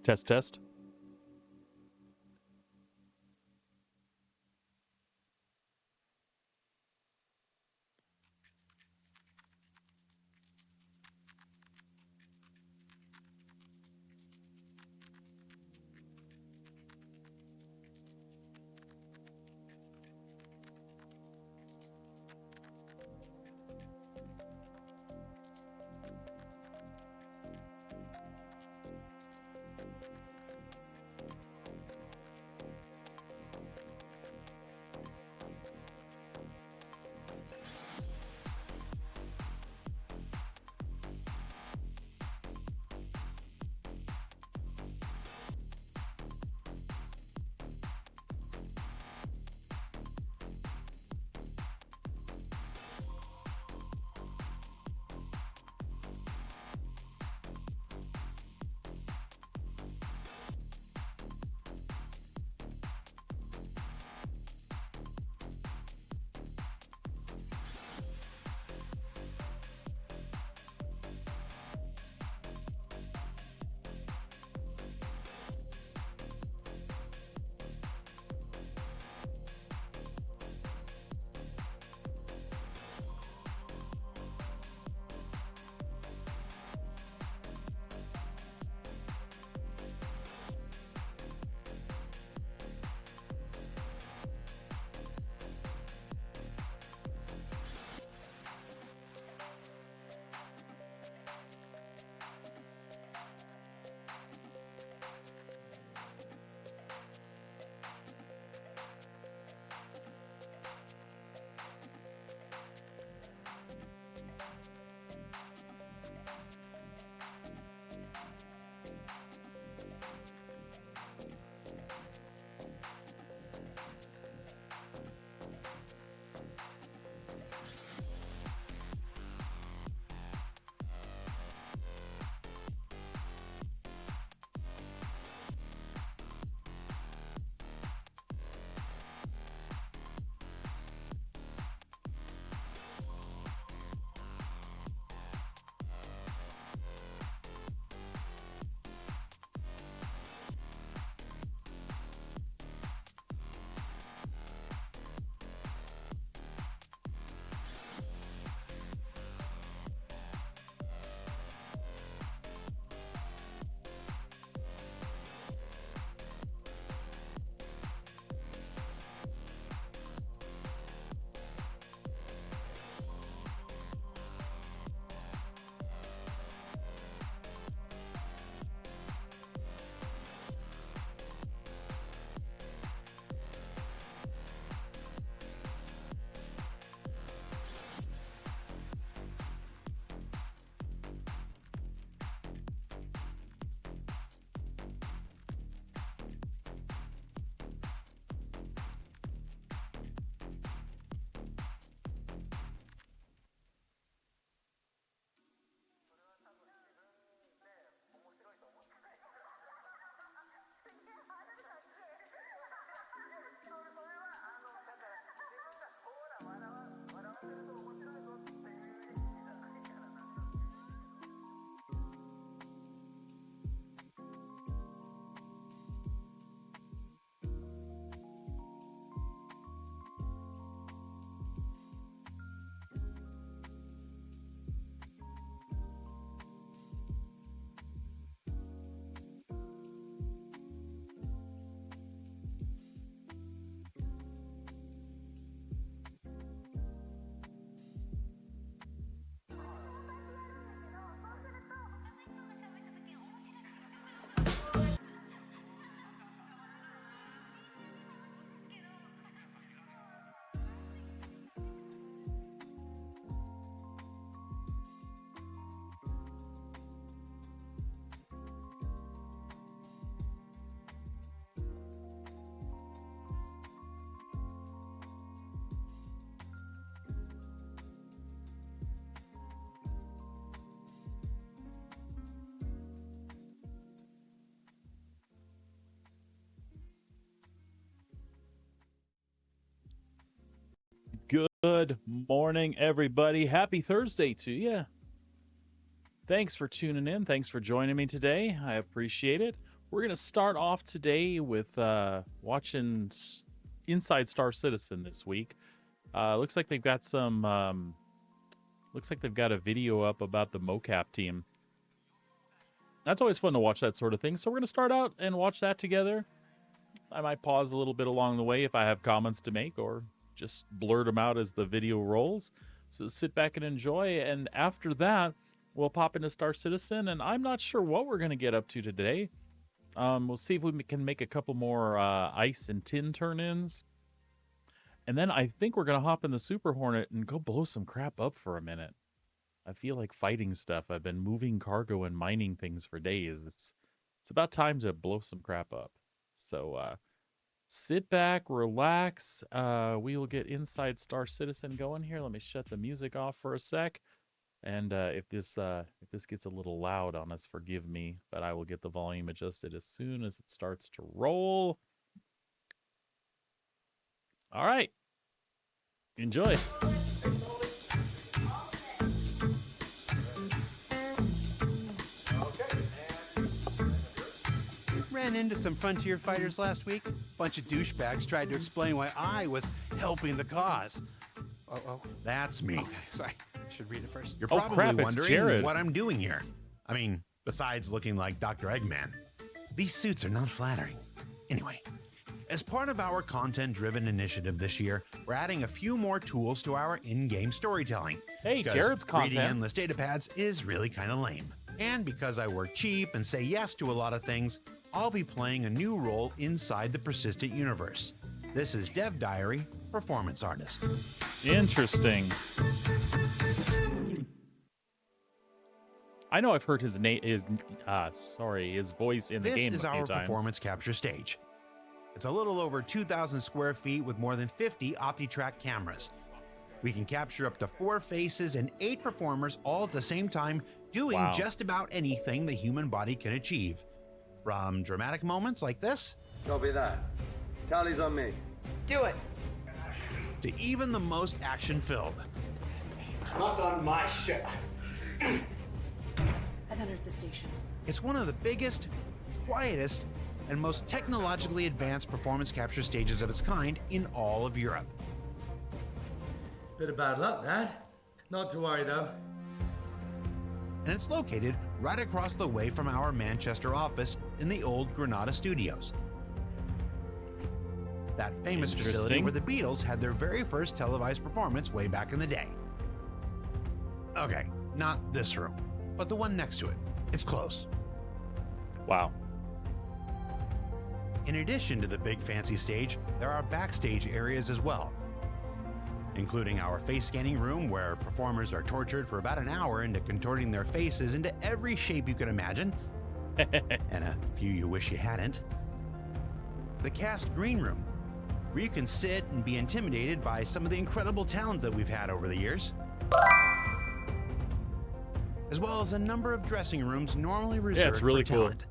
Test, test. Good morning, everybody. Happy Thursday to you. Thanks for tuning in. Thanks for joining me today. I appreciate it. We're going to start off today with watching Inside Star Citizen this week. Looks like they've got looks like they've got a video up about the mocap team. That's always fun to watch that sort of thing. So we're going to start out and watch that together. I might pause a little bit along the way if I have comments to make, or just blurt them out as the video rolls. So sit back and enjoy. And after that, we'll pop into Star Citizen. And I'm not sure what we're going to get up to today. We'll see if we can make a couple more ice and tin turn-ins. And then I think we're going to hop in the Super Hornet and go blow some crap up for a minute. I feel like fighting stuff. I've been moving cargo and mining things for days. It's about time to blow some crap up. So sit back, relax. We will get Inside Star Citizen going here. Let me shut the music off for a sec. And if this gets a little loud on us, forgive me. But I will get the volume adjusted as soon as it starts to roll. All right. Enjoy. Ran into some frontier fighters last week. Bunch of douchebags tried to explain why I was helping the cause. Oh, That's me. okay, sorry. I should read it first. You're Oh, probably crap, it's wondering Jared. what I'm doing here. I mean, besides looking like Dr. Eggman. These suits are not flattering. Anyway, as part of our content-driven initiative this year, we're adding a few more tools to our in-game storytelling. Hey, Because Jared's reading content. endless data pads is really kind of lame. And because I work cheap and say yes to a lot of things, I'll be playing a new role inside the Persistent universe. This is Dev Diary, Performance Artist. Interesting. I know I've heard his name his voice in the This game is a few our times. performance capture stage. It's a little over 2,000 square feet with more than 50 OptiTrack cameras. We can capture up to 4 faces and 8 performers all at the same time, doing Wow. just about anything the human body can achieve. From dramatic moments like this, Copy that. Tally's on me. Do it. to even the most action-filled. Not on my ship. I've entered the station. It's one of the biggest, quietest, and most technologically advanced performance capture stages of its kind in all of Europe. Bit of bad luck, Dad. Not to worry, though. And it's located right across the way from our Manchester office in the old Granada Studios. That famous facility Interesting. where the Beatles had their very first televised performance way back in the day. Okay, not this room, but the one next to it. It's close. Wow. In addition to the big fancy stage, there are backstage areas as well, including our face scanning room where performers are tortured for about an hour into contorting their faces into every shape you can imagine, and a few you wish you hadn't. The cast green room, where you can sit and be intimidated by some of the incredible talent that we've had over the years, as well as a number of dressing rooms normally reserved really for cool. talent.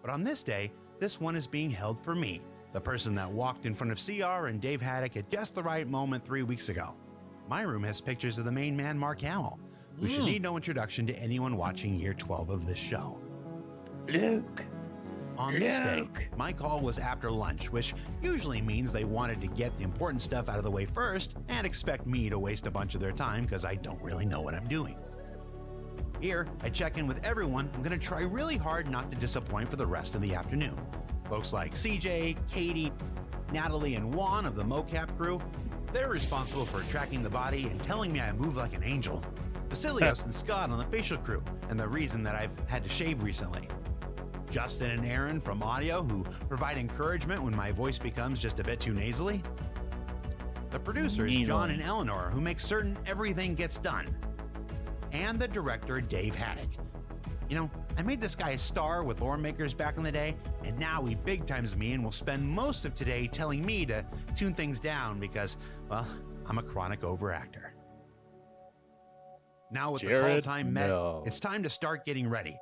But on this day, this one is being held for me, the person that walked in front of CR and Dave Haddock at just the right moment 3 weeks ago. My room has pictures of the main man, Mark Hamill, who should need no introduction to anyone watching year 12 of this show. Luke. On this day, my call was after lunch, which usually means they wanted to get the important stuff out of the way first and expect me to waste a bunch of their time because I don't really know what I'm doing. Here, I check in with everyone. I'm going to try really hard not to disappoint for the rest of the afternoon. Folks like CJ, Katie, Natalie, and Juan of the mocap crew, they're responsible for tracking the body and telling me I move like an angel. Basilios and Scott on the facial crew, and the reason that I've had to shave recently. Justin and Aaron from audio, who provide encouragement when my voice becomes just a bit too nasally. The producers, John and Eleanor, who make certain everything gets done. And the director, Dave Haddock. You know, I made this guy a star with Lore Makers back in the day, and now he big times me and will spend most of today telling me to tune things down because, well, I'm a chronic overactor. Now with the call Jared, time met, no. it's time to start getting ready.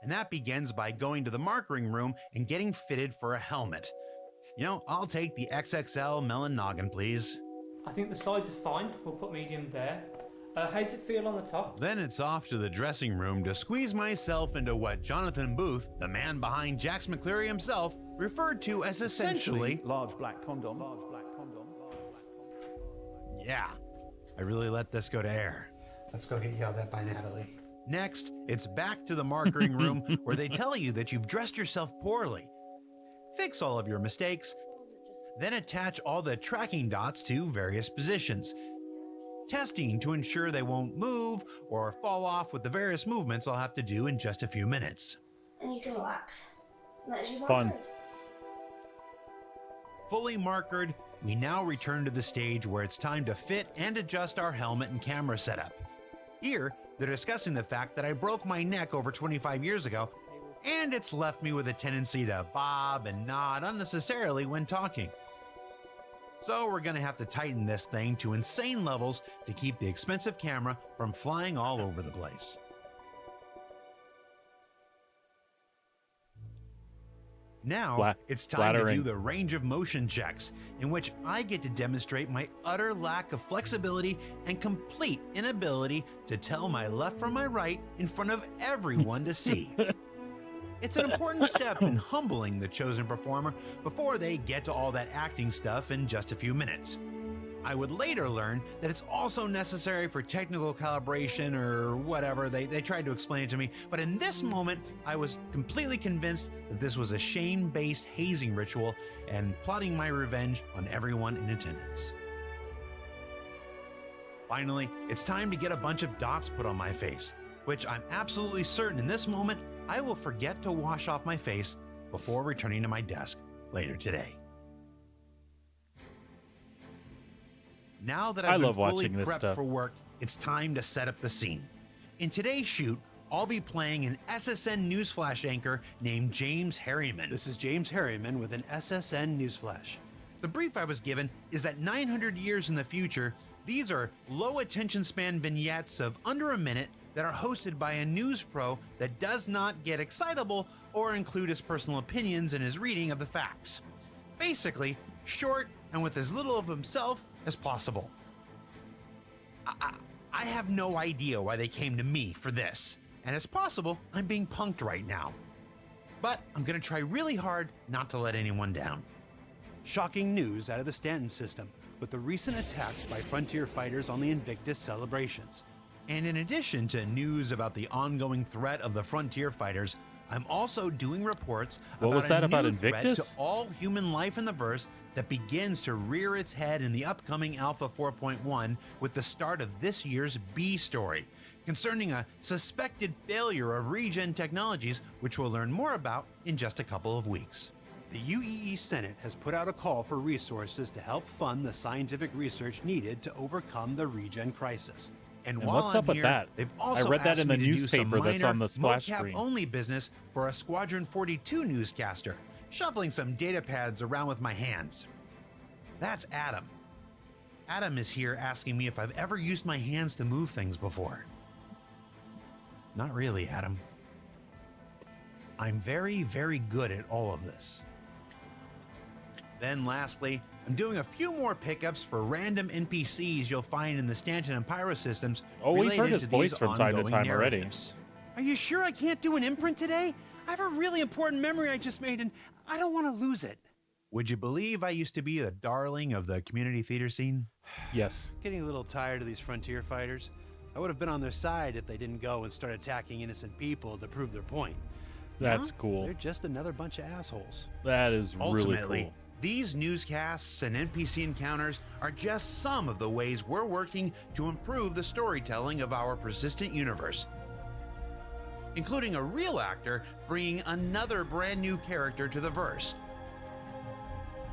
And that begins by going to the markering room and getting fitted for a helmet. You know, I'll take the XXL melon noggin, please. I think the sides are fine. We'll put medium there. How's it feel on the top? Then it's off to the dressing room to squeeze myself into what Jonathan Booth, the man behind Jax McCleary himself, referred to as essentially large black condom. Yeah, I really let this go to air. Let's go get yelled at by Natalie. Next, it's back to the markering room where they tell you that you've dressed yourself poorly. Fix all of your mistakes, then attach all the tracking dots to various positions. Testing to ensure they won't move or fall off with the various movements I'll have to do in just a few minutes. And you can relax. And that is your Fun. marker. Fully markered, we now return to the stage where it's time to fit and adjust our helmet and camera setup. Here, they're discussing the fact that I broke my neck over 25 years ago, and it's left me with a tendency to bob and nod unnecessarily when talking. So we're gonna have to tighten this thing to insane levels to keep the expensive camera from flying all over the place. Now, it's time to flattering. do the range of motion checks, in which I get to demonstrate my utter lack of flexibility and complete inability to tell my left from my right in front of everyone to see. It's an important step in humbling the chosen performer before they get to all that acting stuff in just a few minutes. I would later learn that it's also necessary for technical calibration or whatever. They tried to explain it to me, but in this moment, I was completely convinced that this was a shame-based hazing ritual and plotting my revenge on everyone in attendance. Finally, it's time to get a bunch of dots put on my face, which I'm absolutely certain in this moment I will forget to wash off my face before returning to my desk later today. Now that I I've been love fully watching this prepped stuff. for work, it's time to set up the scene. In today's shoot, I'll be playing an SSN newsflash anchor named James Harriman. This is James Harriman with an SSN newsflash. The brief I was given is that 900 years in the future, these are low attention span vignettes of under a minute that are hosted by a news pro that does not get excitable or include his personal opinions in his reading of the facts. Basically, short and with as little of himself as possible. I have no idea why they came to me for this, and it's possible I'm being punked right now. But I'm gonna try really hard not to let anyone down. Shocking news out of the Stanton system with the recent attacks by frontier fighters on the Invictus celebrations. And in addition to news about the ongoing threat of the frontier fighters, I'm also doing reports What was that about new threat Invictus? to all human life in the verse that begins to rear its head in the upcoming Alpha 4.1 with the start of this year's B story, concerning a suspected failure of regen technologies, which we'll learn more about in just a couple of weeks. The UEE Senate has put out a call for resources to help fund the scientific research needed to overcome the regen crisis. And And while what's I'm up with here, that? they've I also read that asked in the me to do some newspaper that's minor on the splash mocap screen. only business for a Squadron 42 newscaster, shuffling some data pads around with my hands. That's Adam. Adam is here asking me if I've ever used my hands to move things before. Not really, Adam. I'm very, very good at all of this. Then lastly, I'm doing a few more pickups for random NPCs you'll find in the Stanton and Pyro systems. Oh, we've heard related his to voice these from time to ongoing time already. narratives. Are you sure I can't do an imprint today? I have a really important memory I just made and I don't want to lose it. Would you believe I used to be the darling of the community theater scene? Yes. Getting a little tired of these frontier fighters. I would have been on their side if they didn't go and start attacking innocent people to prove their point. That's Now, cool. They're just another bunch of assholes. That is really Ultimately, cool. these newscasts and NPC encounters are just some of the ways we're working to improve the storytelling of our persistent universe, including a real actor bringing another brand new character to the verse.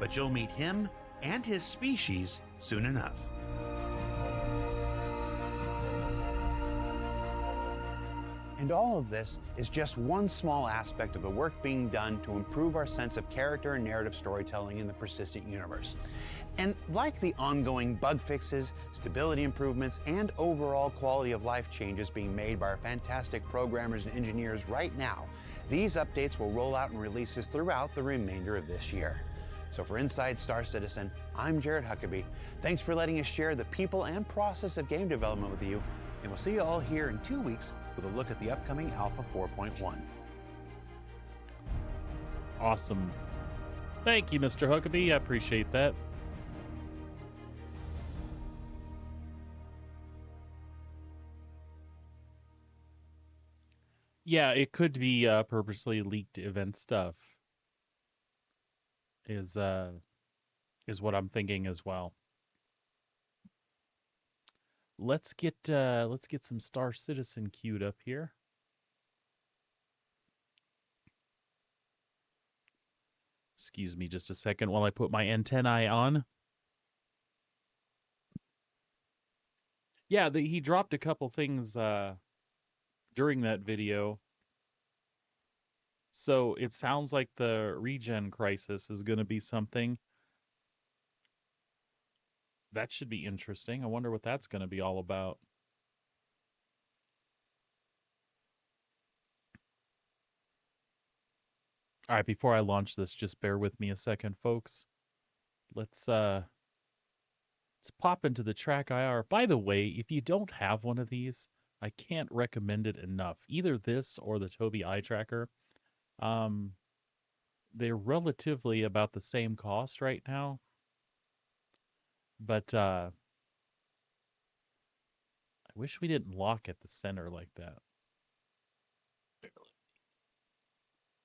But you'll meet him and his species soon enough. And all of this is just one small aspect of the work being done to improve our sense of character and narrative storytelling in the persistent universe. And like the ongoing bug fixes, stability improvements, and overall quality of life changes being made by our fantastic programmers and engineers right now, these updates will roll out in releases throughout the remainder of this year. So for Inside Star Citizen, I'm Jared Huckabee. Thanks for letting us share the people and process of game development with you, and we'll see you all here in 2 weeks with a look at the upcoming Alpha 4.1. Awesome. Thank you, Mr. Huckabee. I appreciate that. Yeah, it could be purposely leaked event stuff. Is what I'm thinking as well. Let's get some Star Citizen queued up here. Excuse me just a second while I put my antennae on. Yeah, he dropped a couple things during that video. So it sounds like the regen crisis is going to be something. That should be interesting. I wonder what that's going to be all about. All right, before I launch this, just bear with me a second, folks. Let's pop into the Track IR. By the way, if you don't have one of these, I can't recommend it enough. Either this or the Tobii Eye Tracker. They're relatively about the same cost right now. But I wish we didn't lock at the center like that.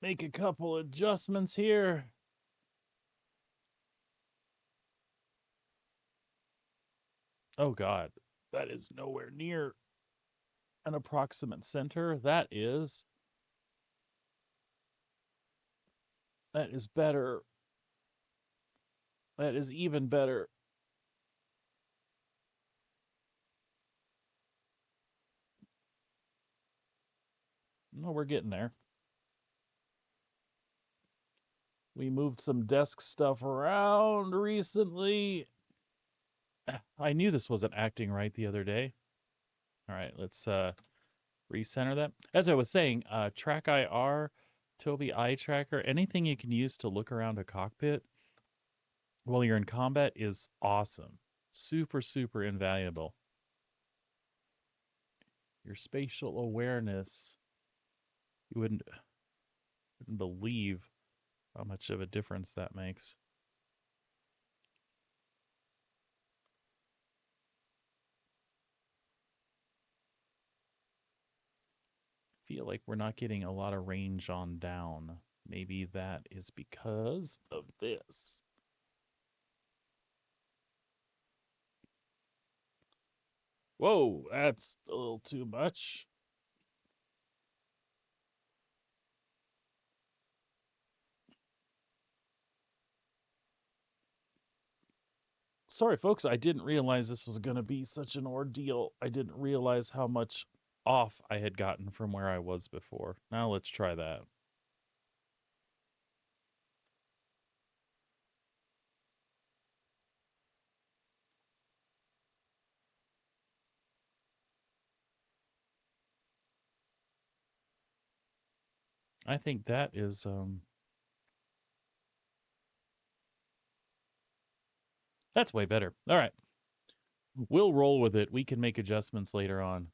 Make a couple adjustments here. Oh God, that is nowhere near an approximate center. That is better. That is even better. No, we're getting there. We moved some desk stuff around recently. I knew this wasn't acting right the other day. All right, let's recenter that. As I was saying, Track IR, Tobii Eye Tracker, anything you can use to look around a cockpit while you're in combat is awesome. Super, super invaluable. Your spatial awareness, you wouldn't believe how much of a difference that makes. Feel like we're not getting a lot of range on down. Maybe that is because of this. Whoa, that's a little too much. Sorry, folks, I didn't realize this was going to be such an ordeal. I didn't realize how much off I had gotten from where I was before. Now let's try that. I think that is that's way better. All right. We'll roll with it. We can make adjustments later on.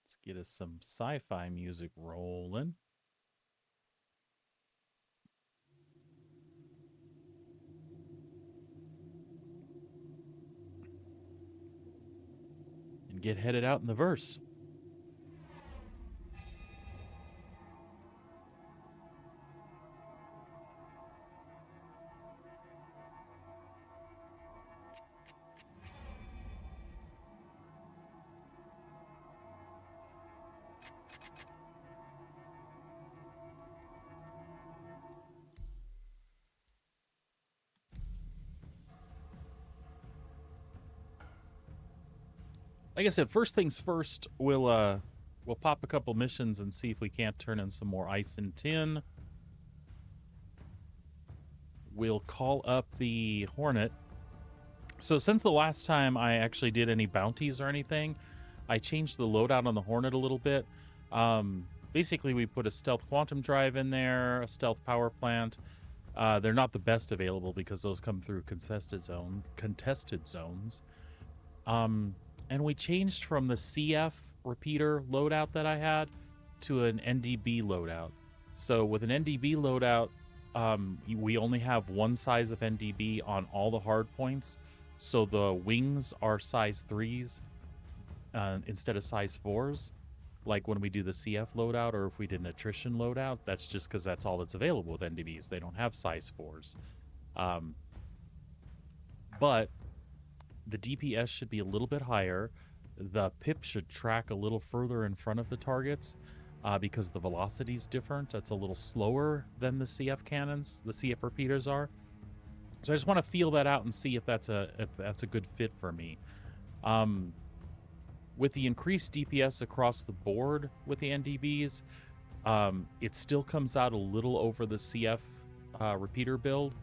Let's get us some sci-fi music rolling. And get headed out in the verse. Like I said, first things first, we'll We'll pop a couple missions and see if we can't turn in some more ice and tin. We'll call up the Hornet. So since the last time I actually did any bounties or anything, I changed the loadout on the Hornet a little bit. Basically, we put a stealth quantum drive in there, a stealth power plant. They're not the best available because those come through contested zones. And we changed from the CF repeater loadout that I had to an NDB loadout. So with an NDB loadout, we only have one size of NDB on all the hard points. So the wings are size 3s instead of size 4s. Like when we do the CF loadout, or if we did an attrition loadout, that's just because that's all that's available with NDBs. They don't have size 4s. But the DPS should be a little bit higher. The pip should track a little further in front of the targets because the velocity is different. It's a little slower than the CF cannons, the CF repeaters are. So I just want to feel that out and see if that's a good fit for me. With the increased DPS across the board with the NDBs, it still comes out a little over the CF repeater build,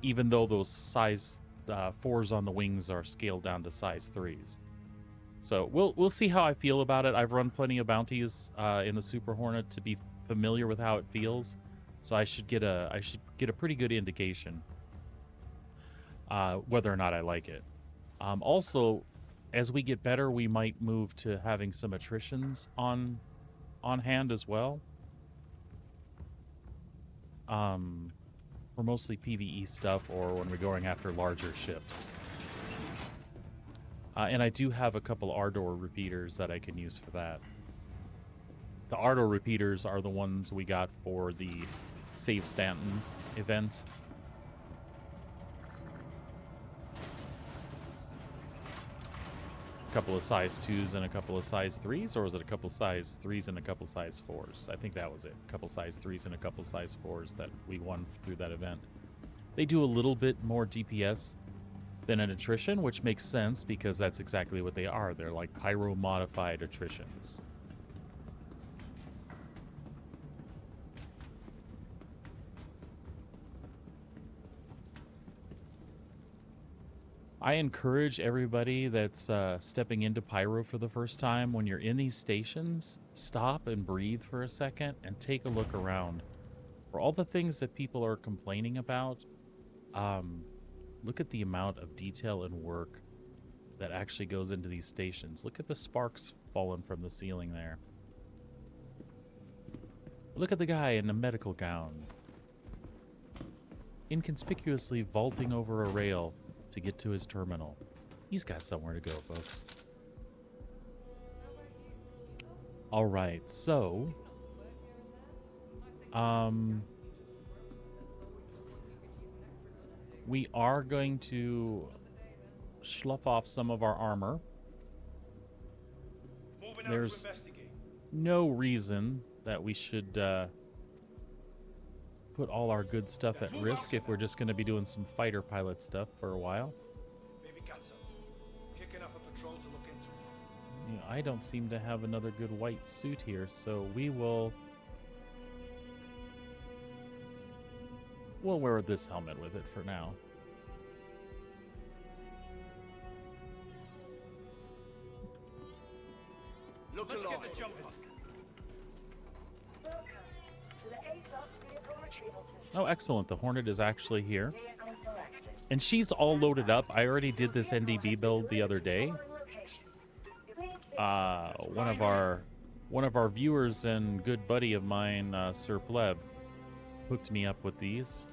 even though those size 4s on the wings are scaled down to size 3s. So we'll see how I feel about it. I've run plenty of bounties in the Super Hornet to be familiar with how it feels, so I should get a pretty good indication whether or not I like it. Also, as we get better, we might move to having some attritions on hand as well. For mostly PvE stuff or when we're going after larger ships. And I do have a couple Ardor repeaters that I can use for that. The Ardor repeaters are the ones we got for the Save Stanton event. A couple of size 2s and a couple of size 3s, or was it a couple size 3s and a couple size 4s? I think that was it. A couple size 3s and a couple size 4s that we won through that event. They do a little bit more DPS than an attrition, which makes sense because that's exactly what they are. They're like pyro-modified attritions. I encourage everybody that's stepping into Pyro for the first time, when you're in these stations, stop and breathe for a second and take a look around. For all the things that people are complaining about, look at the amount of detail and work that actually goes into these stations. Look at the sparks falling from the ceiling there. Look at the guy in a medical gown, inconspicuously vaulting over a rail to get to his terminal. He's got somewhere to go, folks. All right, so we are going to slough off some of our armor. There's no reason that we should put all our good stuff at risk if we're just going to be doing some fighter pilot stuff for a while. You know, I don't seem to have another good white suit here, so we'll wear this helmet with it for now. Let's get the jump on. Oh, excellent. The Hornet is actually here. And she's all loaded up. I already did this NDB build the other day. One of our viewers and good buddy of mine, Sir Pleb, hooked me up with these.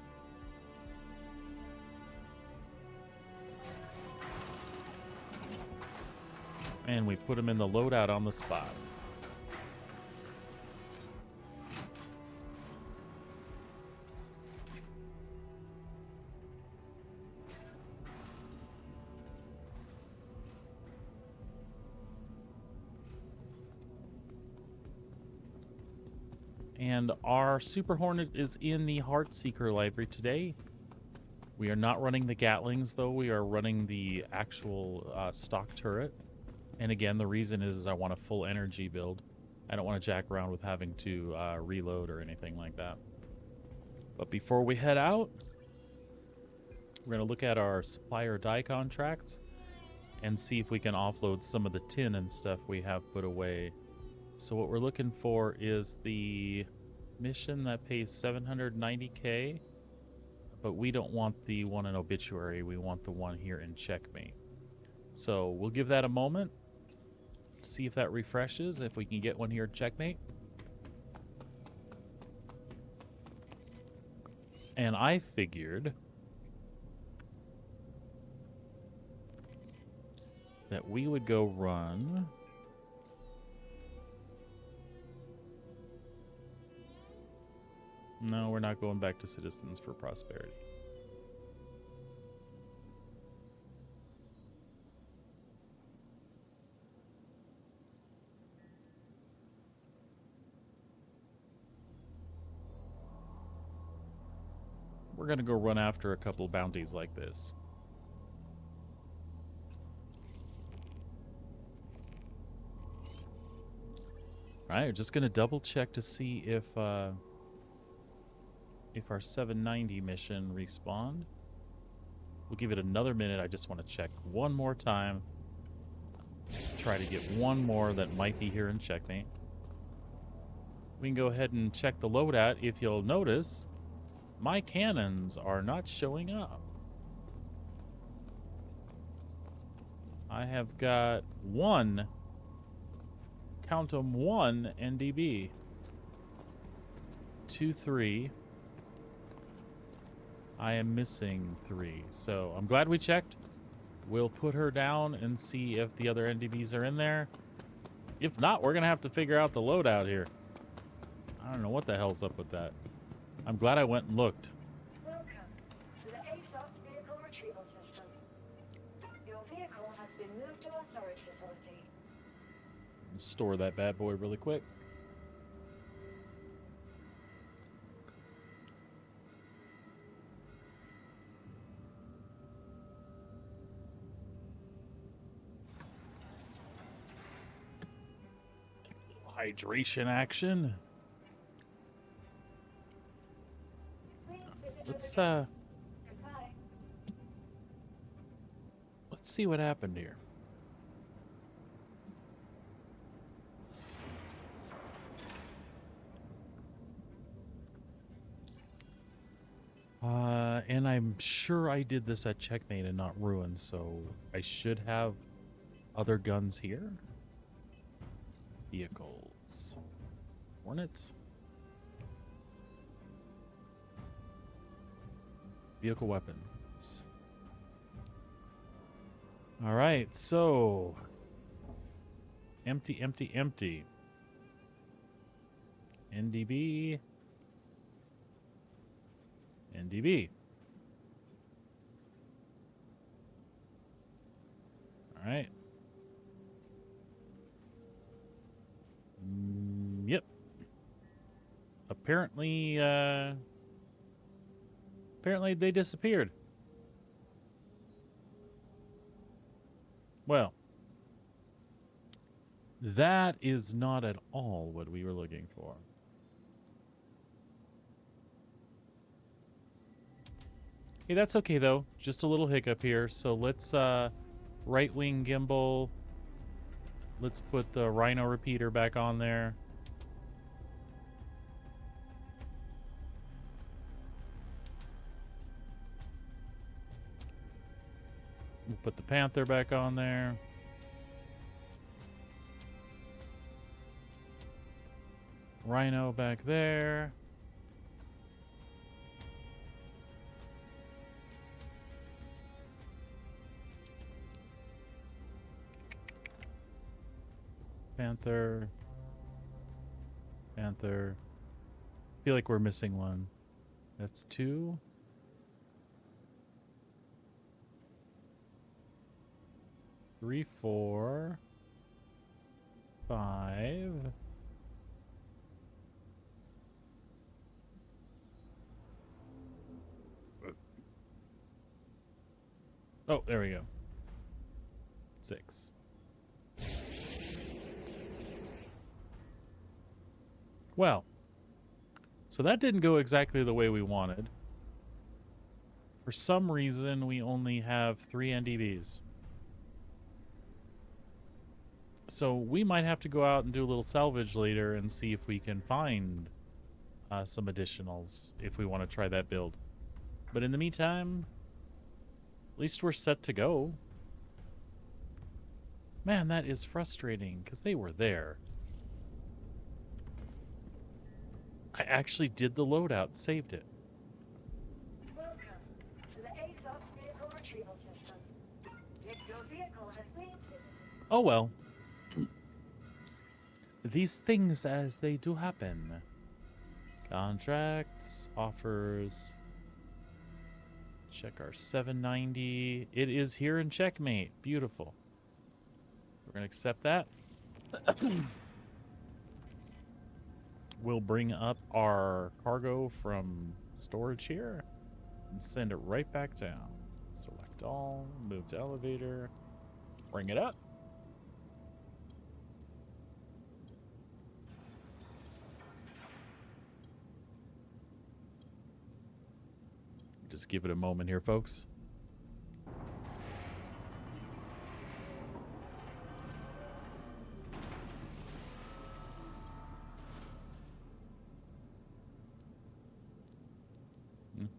And we put them in the loadout on the spot. And our Super Hornet is in the Heartseeker library today. We are not running the Gatlings, though. We are running the actual stock turret. And again, the reason is I want a full energy build. I don't want to jack around with having to reload or anything like that. But before we head out, we're going to look at our supplier die contracts and see if we can offload some of the tin and stuff we have put away. So what we're looking for is the mission that pays 790k, but we don't want the one in Obituary. We want the one here in Checkmate. So we'll give that a moment, see if that refreshes, if we can get one here in Checkmate. And I figured that we would go run No, we're not going back to Citizens for Prosperity. We're going to go run after a couple bounties like this. Alright, we're just going to double check to see if our 790 mission respawned. We'll give it another minute. I just want to check one more time. Try to get one more that might be here in Checkmate. We can go ahead and check the loadout. If you'll notice, my cannons are not showing up. I have got one, count them, one NDB. 2, 3. I am missing 3. So I'm glad we checked. We'll put her down and see if the other NDBs are in there. If not, we're going to have to figure out the loadout here. I don't know what the hell's up with that. I'm glad I went and looked. Welcome to the ASOS vehicle retrieval system. Your vehicle has been moved to our storage facility. Store that bad boy really quick. Hydration action. Let's see what happened here. And I'm sure I did this at Checkmate and not Ruin, so I should have other guns here. Vehicles. Hornet. Vehicle weapons. All right, so empty, empty, empty. NDB. NDB. All right. Yep. Apparently they disappeared. Well, that is not at all what we were looking for. Hey, that's okay though. Just a little hiccup here. So let's right wing gimbal. Let's put the Rhino repeater back on there. We'll put the Panther back on there. Rhino back there. Panther. Panther. I feel like we're missing one. That's 2. 3, 4, 5. Oh, there we go. 6. Well, so that didn't go exactly the way we wanted. For some reason, we only have 3 NDBs. So we might have to go out and do a little salvage later and see if we can find some additionals if we want to try that build. But in the meantime, at least we're set to go. Man, that is frustrating because they were there. I actually did the loadout, saved it. Welcome to the ASOS vehicle retrieval system. If your vehicle has been exhibited, Oh well. These things as they do happen. Contracts, offers. Check our 790. It is here in checkmate. Beautiful. We're going to accept that. We'll bring up our cargo from storage here and send it right back down. Select all, move to elevator, bring it up. Just give it a moment here, folks.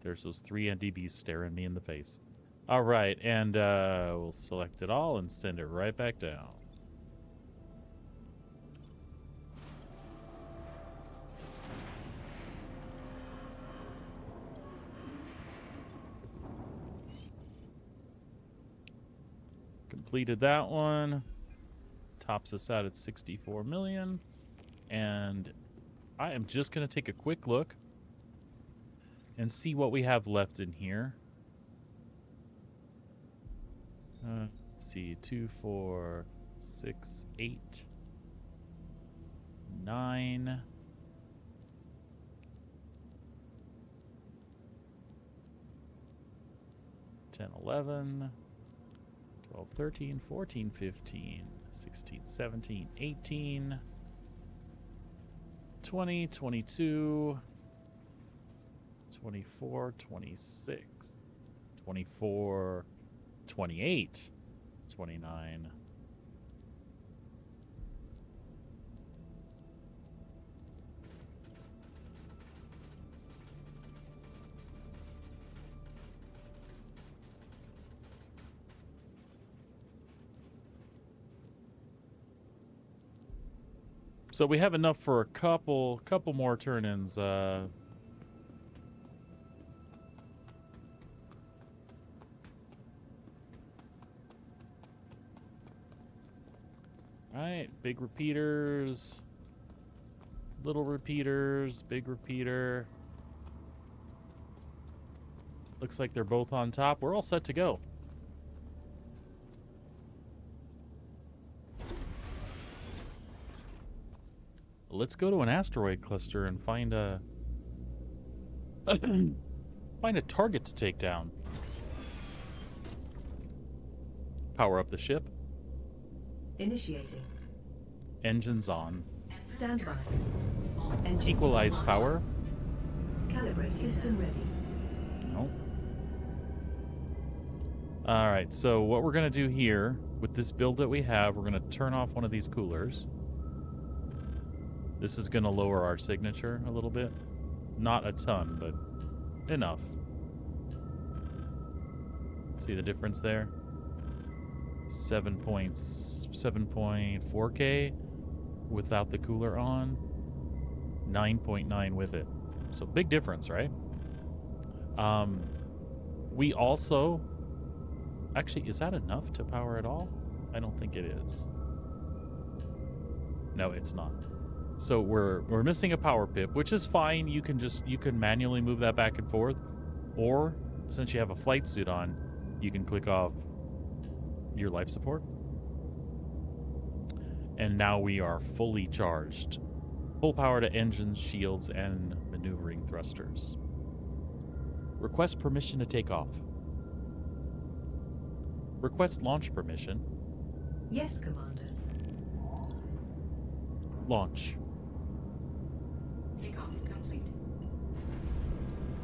There's those 3 NDBs staring me in the face. All right, and we'll select it all and send it right back down. Completed that one. Tops us out at 64 million. And I am just going to take a quick look and see what we have left in here. Let's see, 2, 4, 6, 8, 9. 10, 11, 12, 13, 14, 15, 16, 17, 18, 20, 22, 24, 26, 24, 28, 29. So we have enough for a couple more turn-ins. All right, big repeaters, little repeaters, big repeater. Looks like they're both on top. We're all set to go. Let's go to an asteroid cluster and find a find a target to take down. Power up the ship. Initiating. Engines on. Standby. Engines Equalize on. power. Calibrate system ready. No. All right, so what we're going to do here with this build that we have, we're going to turn off one of these coolers. This is going to lower our signature a little bit. Not a ton, but enough. See the difference there? 7.4K without the cooler on. 9.9 with it. So big difference, right? We also... Actually, is that enough to power it all? I don't think it is. No, it's not. So we're missing a power pip, which is fine. You can manually move that back and forth, or since you have a flight suit on, you can click off your life support. And now we are fully charged. Full power to engines, shields, and maneuvering thrusters. Request permission to take off. Request launch permission. Yes, Commander. Launch.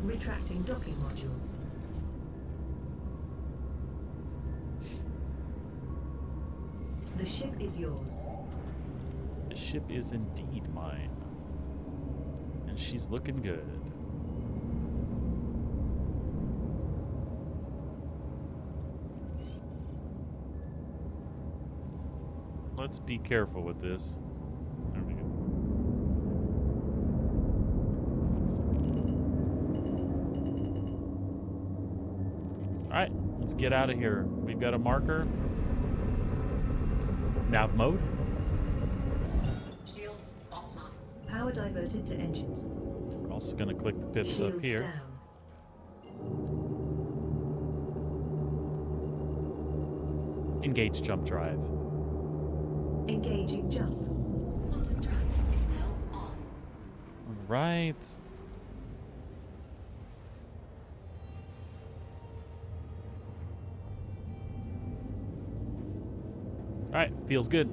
Retracting docking modules. The ship is yours. The ship is indeed mine. And she's looking good. Let's be careful with this. There we go. Alright, let's get out of here. We've got a marker. Nav mode. Shields offline. Power diverted to engines. We're also going to click the pips up Shields here. down. Engage jump drive. Engaging jump. Quantum drive is now on. Right. Alright, feels good.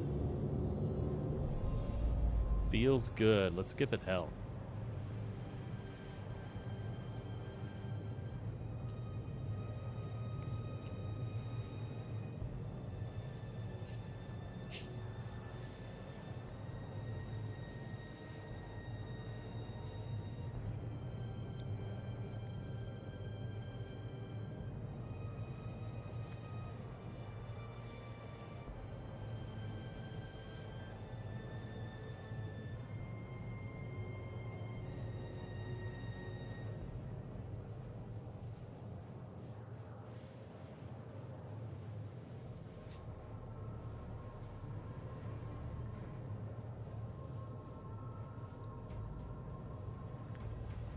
Feels good. Let's give it hell.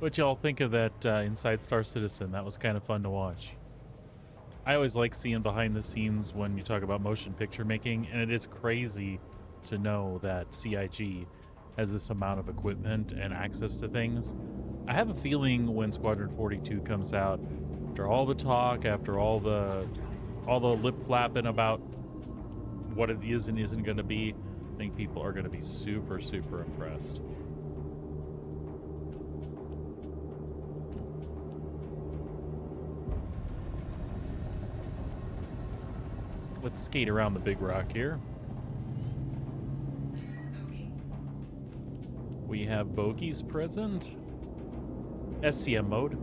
What y'all think of that Inside Star Citizen? That was kind of fun to watch. I always like seeing behind the scenes when you talk about motion picture making, and it is crazy to know that CIG has this amount of equipment and access to things. I have a feeling when Squadron 42 comes out, after all the talk, after all the lip flapping about what it is and isn't going to be, I think people are going to be super, super impressed. Let's skate around the big rock here. We have bogies present. SCM mode.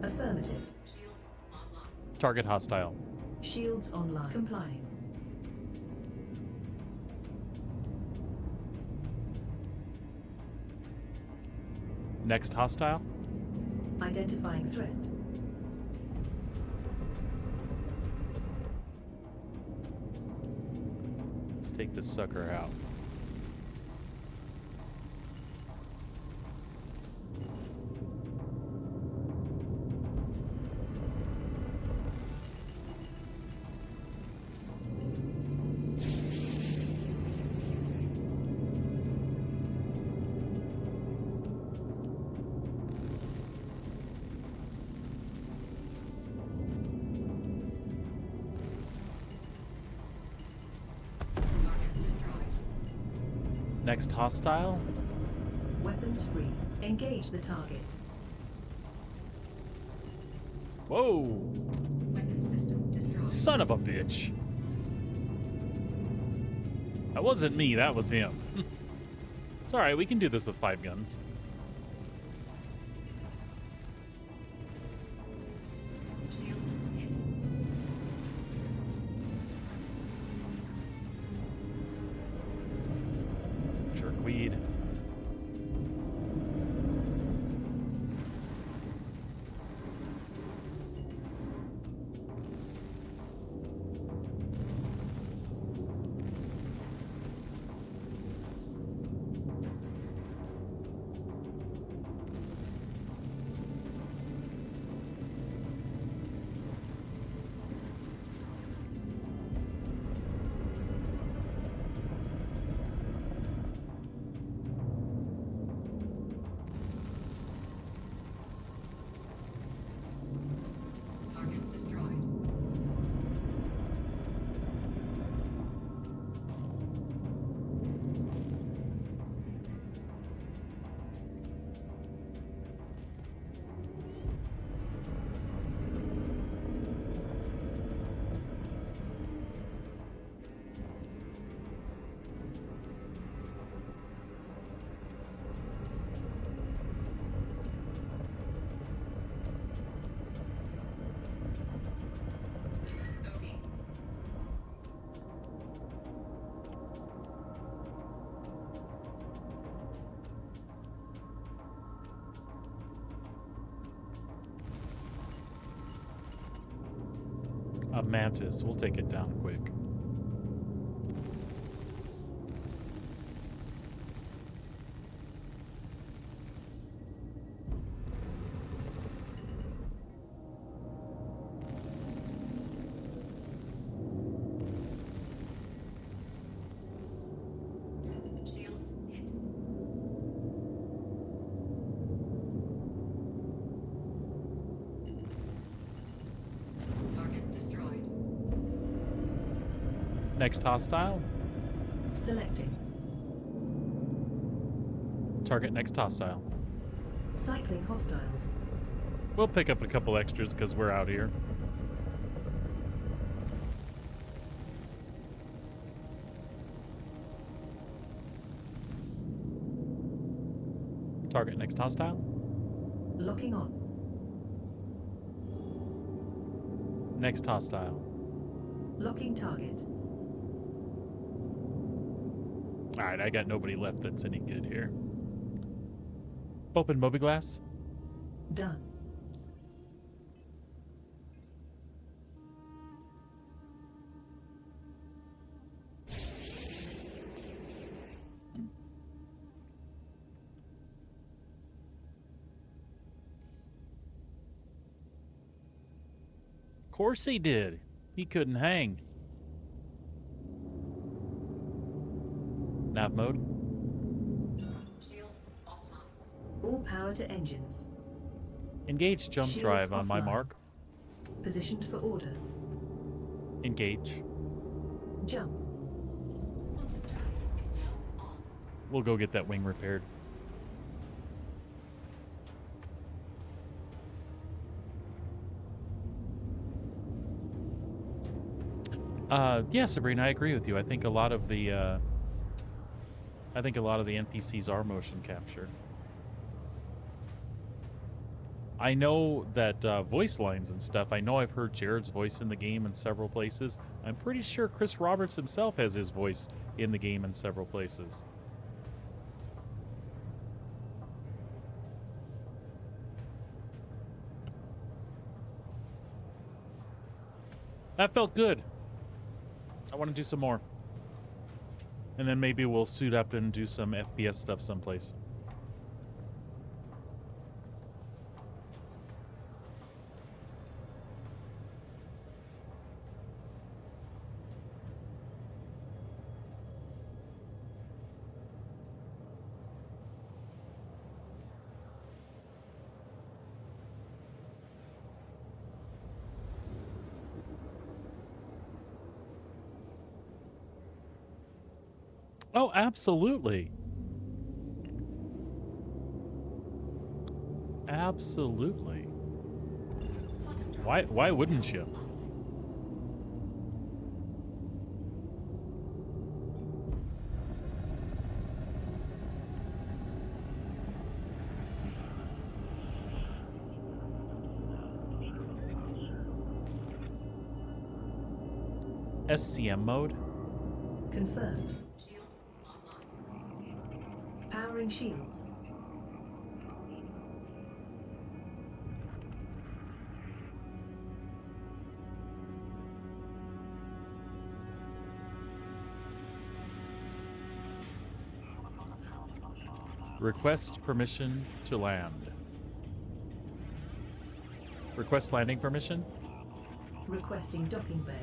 Affirmative. Target hostile. Shields online. Complying. Next hostile. Identifying threat. Let's take this sucker out. Next hostile. Weapons free. Engage the target. Whoa! Weapon system destroyed. Son of a bitch. That wasn't me, that was him. It's alright, we can do this with 5 guns. Shields hit. Jerkweed. A mantis. We'll take it down quick. Shields hit. Target destroyed. Next hostile. Selecting. Target next hostile. Cycling hostiles. We'll pick up a couple extras because we're out here. Target next hostile. Locking on. Next hostile. Locking target. Alright, I got nobody left that's any good here. Open mobiGlass. Done. Of course he did. He couldn't hang. Nav mode. Shields offline. All power to engines. Engage jump Shields drive on my offline. mark. Positioned for order. Engage. Jump. We'll go get that wing repaired. Yeah, Sabrina, I agree with you. I think a lot of the NPCs are motion capture. I know that voice lines and stuff. I know I've heard Jared's voice in the game in several places. I'm pretty sure Chris Roberts himself has his voice in the game in several places. That felt good. I want to do some more. And then maybe we'll suit up and do some FPS stuff someplace. Oh, absolutely. Absolutely. Why wouldn't you? SCM mode. Confirmed. Shields online. Powering shields. Request permission to land. Request landing permission. Requesting docking bay.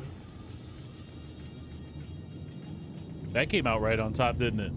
That came out right on top, didn't it?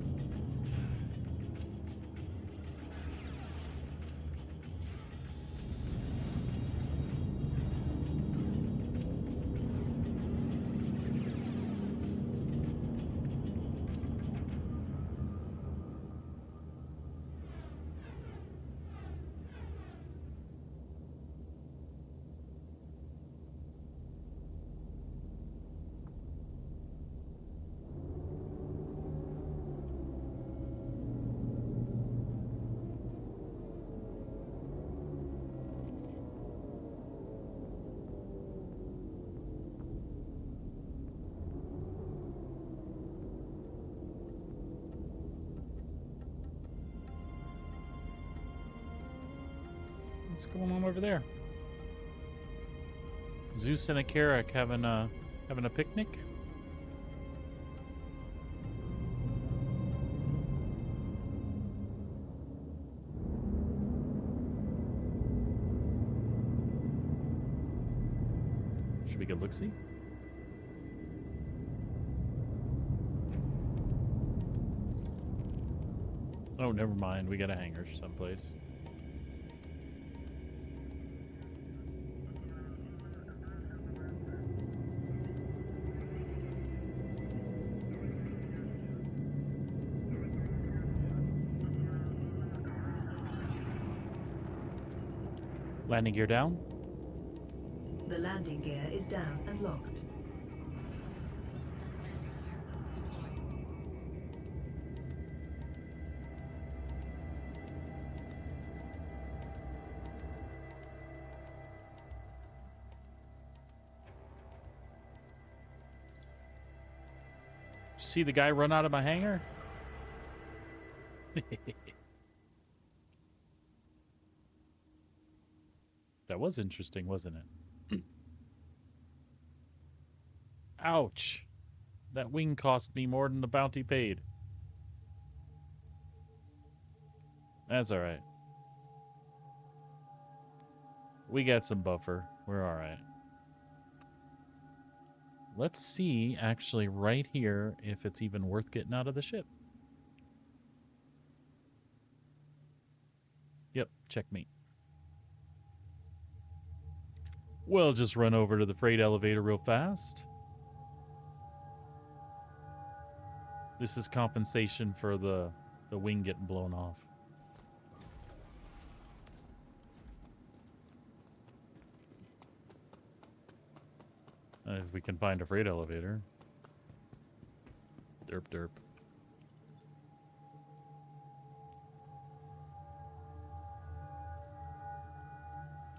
What's going on over there? Zeus and a Carrack having a picnic. Should we get look-see? Oh, never mind. We got a hangar someplace. Landing gear down. The landing gear is down and locked. See the guy run out of my hangar? That was interesting, wasn't it? Ouch. That wing cost me more than the bounty paid. That's alright. We got some buffer. We're alright. Let's see, actually, right here, if it's even worth getting out of the ship. Yep, checkmate. We'll just run over to the freight elevator real fast. This is compensation for the wing getting blown off. If we can find a freight elevator. Derp derp.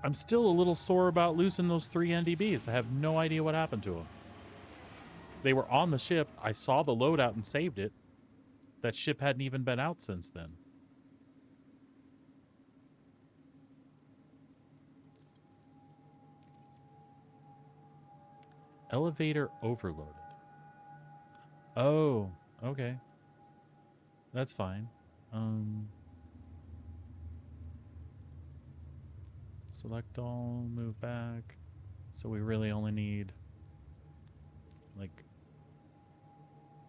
I'm still a little sore about losing those 3 NDBs. I have no idea what happened to them. They were on the ship. I saw the loadout and saved it. That ship hadn't even been out since then. Elevator overloaded. Oh, okay. That's fine. Select all, move back. So we really only need, like,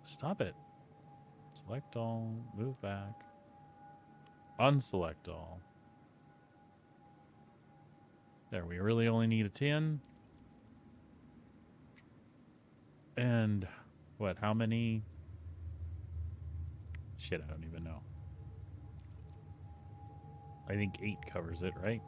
stop it. Select all, move back. Unselect all. There, we really only need a 10. And what, how many? Shit, I don't even know. I think 8 covers it, right?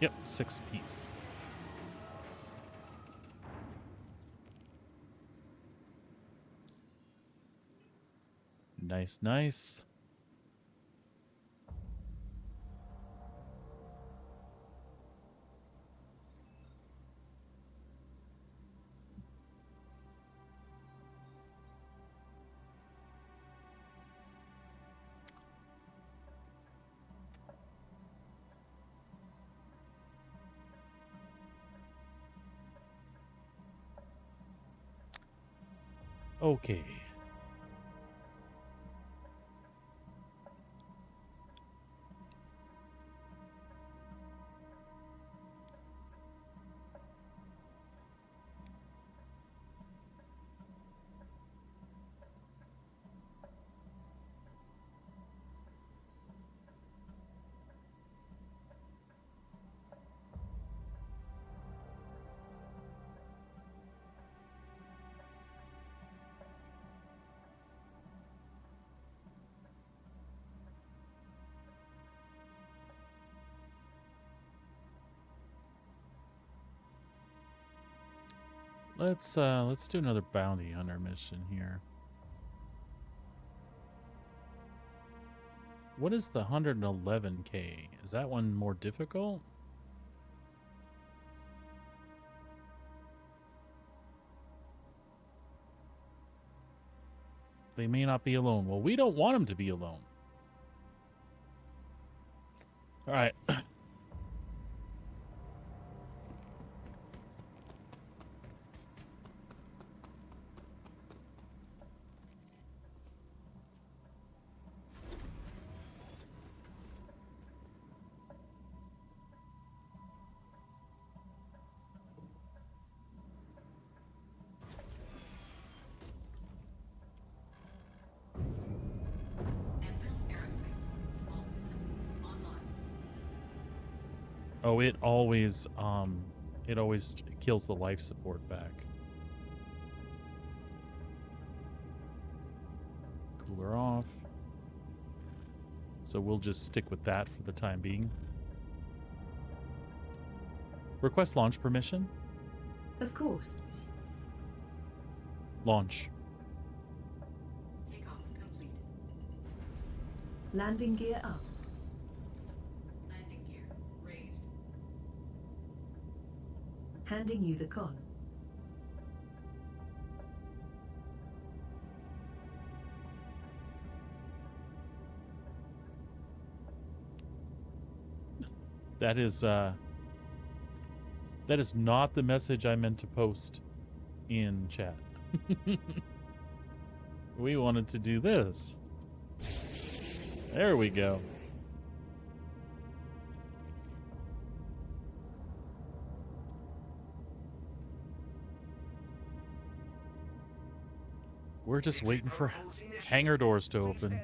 Yep, 6 apiece. Nice, nice. Okay. Let's do another bounty hunter mission here. What is the 111K? Is that one more difficult? They may not be alone. Well, we don't want them to be alone. All right. Oh, it always kills the life support back. Cooler off. So we'll just stick with that for the time being. Request launch permission. Of course. Launch. Takeoff complete. Landing gear up. Landing gear raised. Handing you the con. That is not the message I meant to post in chat. We wanted to do this. There we go. We're just waiting for hangar doors to open.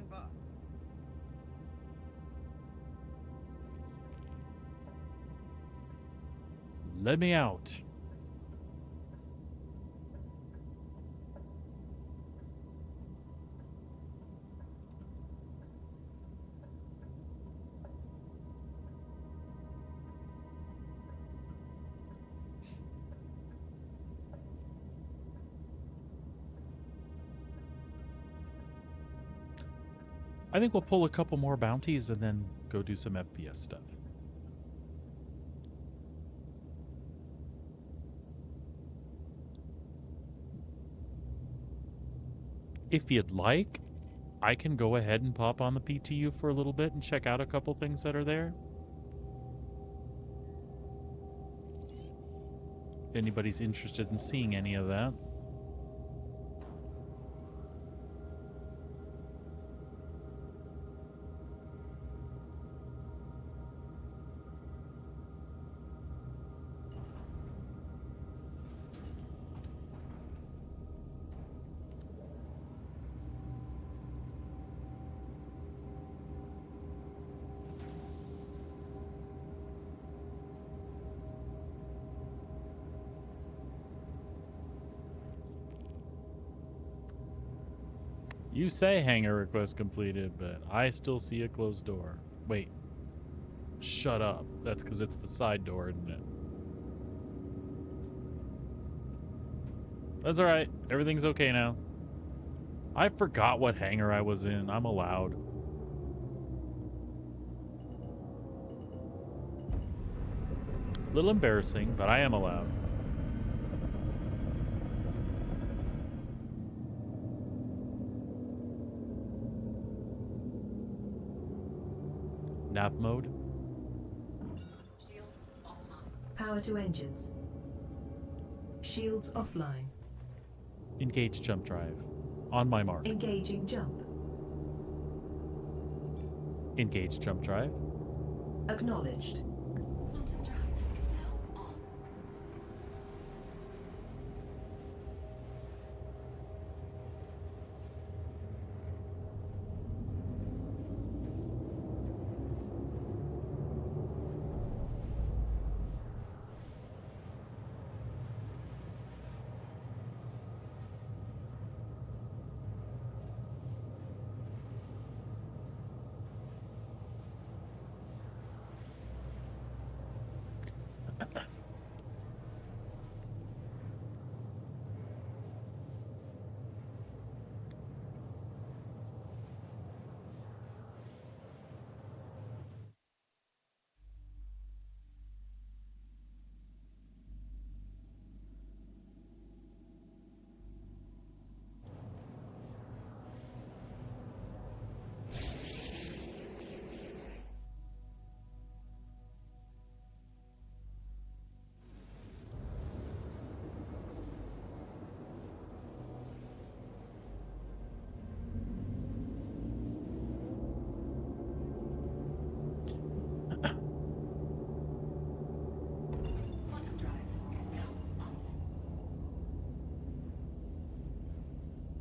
Let me out. I think we'll pull a couple more bounties and then go do some FPS stuff. If you'd like, I can go ahead and pop on the PTU for a little bit and check out a couple things that are there. If anybody's interested in seeing any of that. You say hangar request completed, but I still see a closed door. Wait. Shut up. That's because it's the side door, isn't it? That's alright. Everything's okay now. I forgot what hangar I was in. I'm allowed. A little embarrassing, but I am allowed. Nav mode. Shields offline. Power to engines. Shields offline. Engage jump drive. On my mark. Engaging jump. Engage jump drive. Acknowledged. Quantum drive is now on.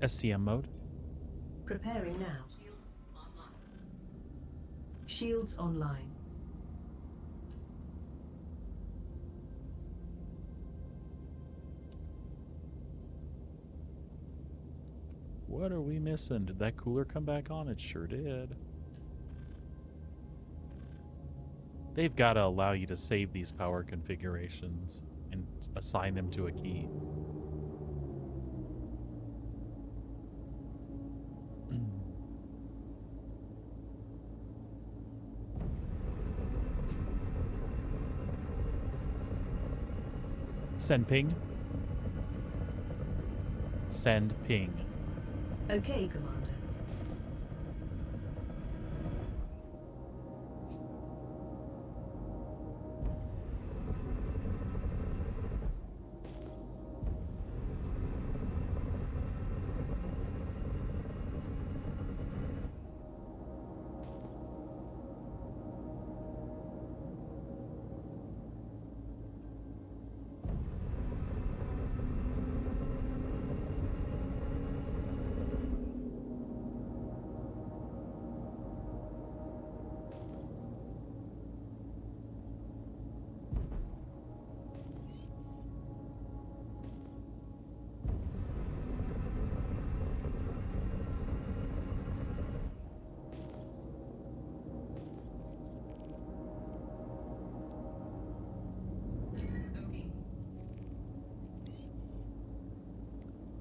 SCM mode. Preparing now. Shields online. What are we missing? Did that cooler come back on? It sure did. They've got to allow you to save these power configurations and assign them to a key. Send ping. Send ping. Okay, Commander.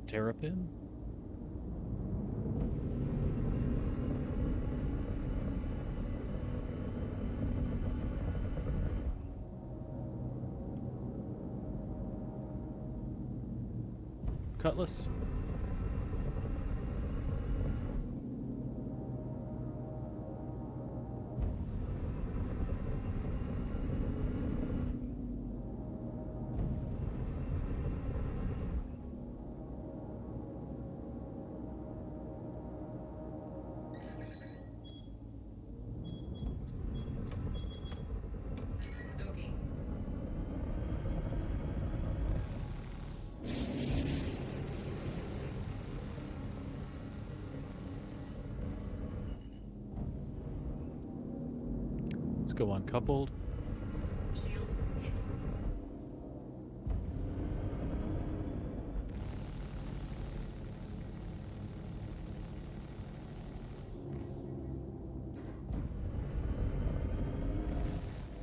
Terrapin? Cutlass? Let's go uncoupled. Shields hit.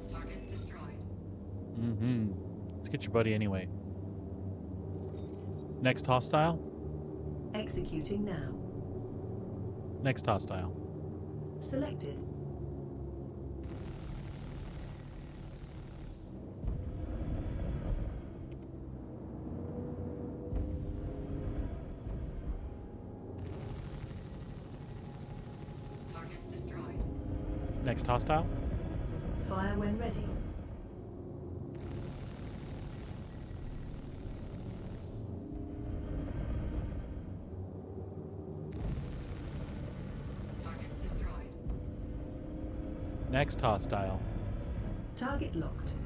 Target destroyed. Mm-hmm. Let's get your buddy anyway. Next hostile? Executing now. Next hostile. Selected. Target destroyed. Next hostile? Fire when ready. Target destroyed. Next hostile. Target locked.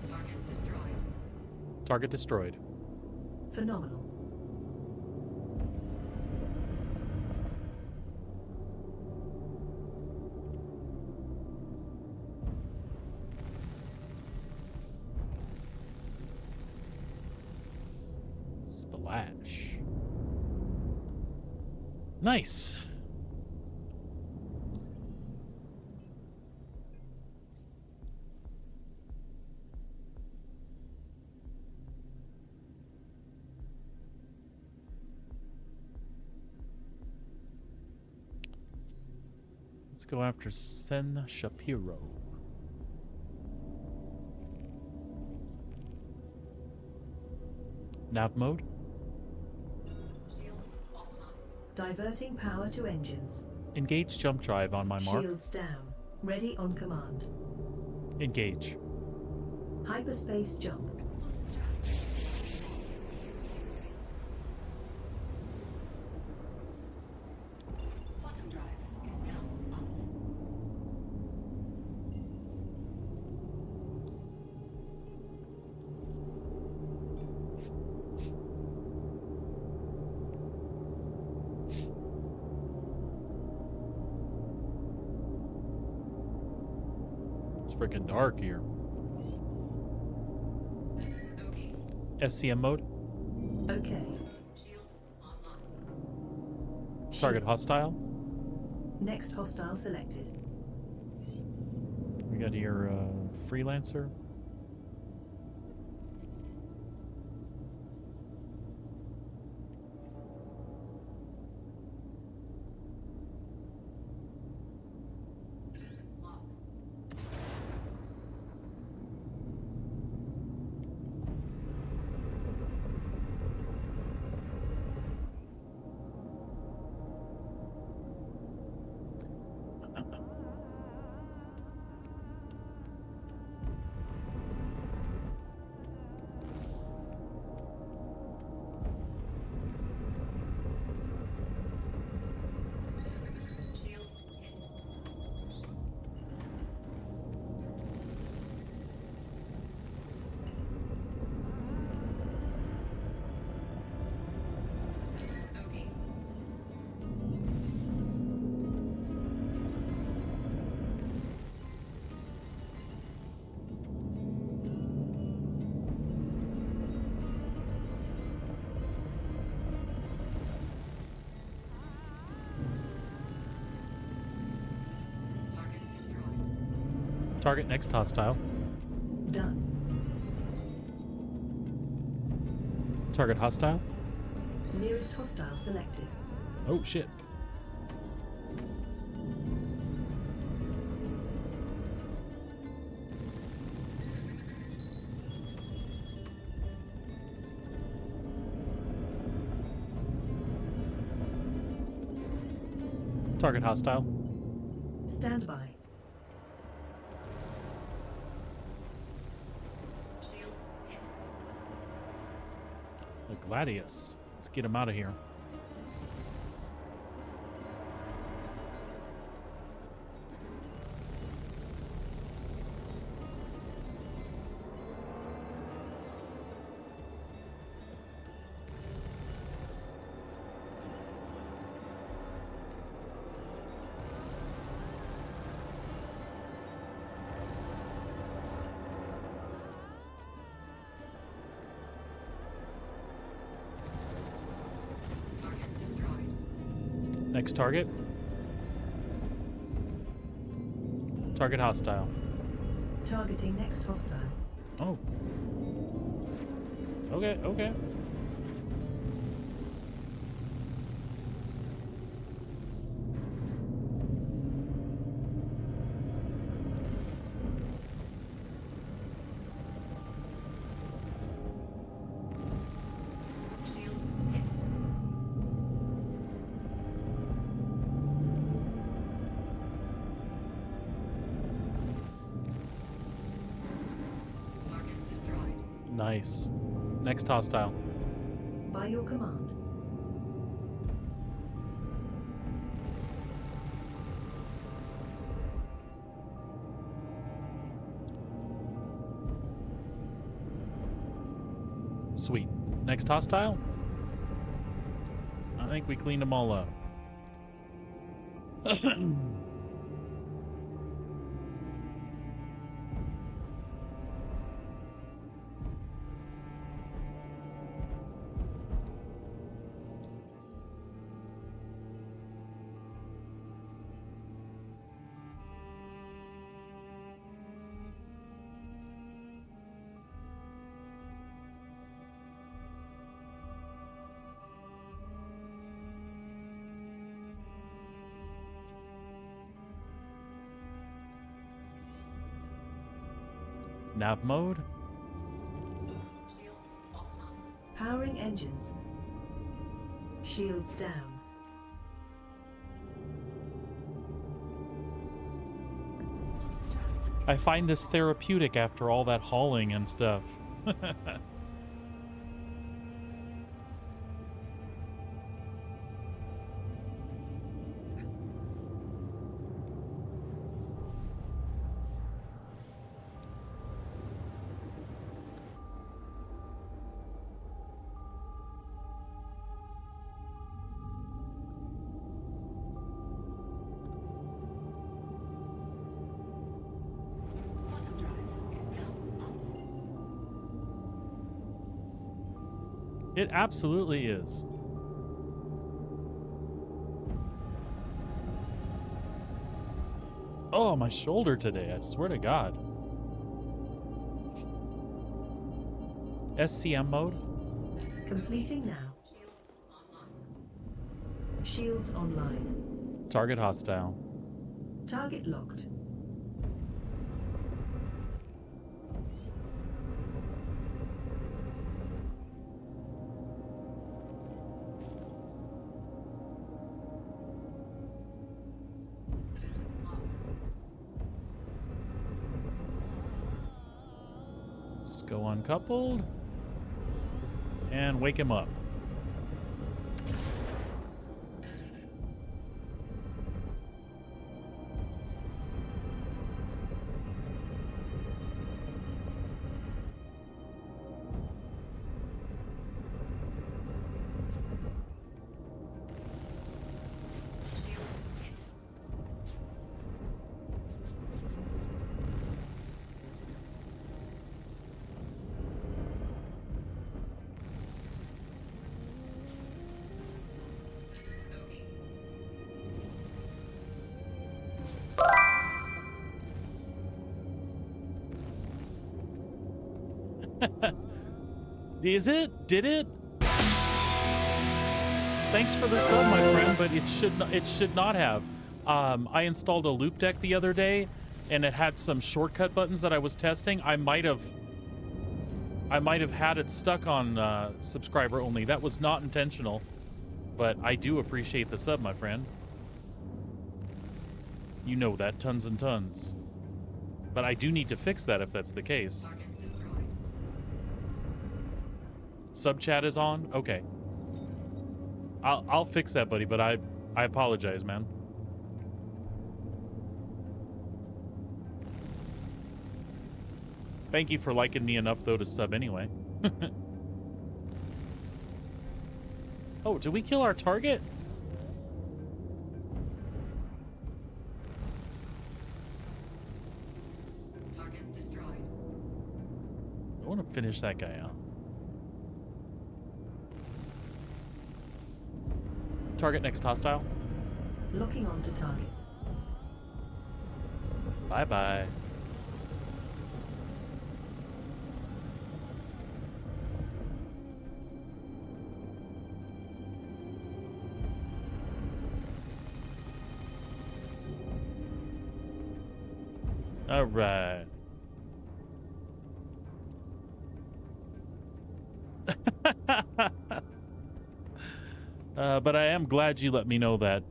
Target destroyed. Target destroyed. Phenomenal. Splash. Nice. Let's go after Sen Shapiro. Nav mode. Shields offline. Diverting power to engines. Engage jump drive on my mark. Shields down. Ready on command. Engage. Hyperspace jump. Quantum drive is now up. It's freaking dark here. Okay. SCM mode. Okay. Shields online. Target Shields. hostile. Next hostile selected. We got here freelancer. Lock. Shields hit. Okay. Target destroyed. Target next hostile. Done. Target hostile. Nearest hostile selected. Oh shit. Target hostile. Stand by. Shields hit. The Gladius. Let's get him out of here. Target destroyed. Next target. Target hostile. Targeting next hostile. Oh. Okay, okay. Shields hit. Target destroyed. Nice. Next hostile. By your command. Sweet. Next hostile? I think we cleaned them all up. Nav mode? Shields offline. Powering engines. Shields down. I find this therapeutic after all that hauling and stuff. Quantum drive is now up. It absolutely is. Oh, my shoulder today, I swear to God. SCM mode? Completing now. Shields online. Shields online. Target hostile. Target locked. Let's go uncoupled. And wake him up. Shields hit. Bogey. Is it? Did it? Thanks for the sub, my friend, but it should not have. I installed a loop deck the other day, and it had some shortcut buttons that I was testing. I might have had it stuck on subscriber only. That was not intentional, but I do appreciate the sub, my friend. You know that, tons and tons. But I do need to fix that if that's the case. Target destroyed. Sub chat is on? Okay. I'll fix that, buddy, but I apologize, man. Thank you for liking me enough, though, to sub anyway. Oh, did we kill our target? Target destroyed. I want to finish that guy out. Target next hostile. Locking on to target. Bye-bye. All right. But I am glad you let me know that.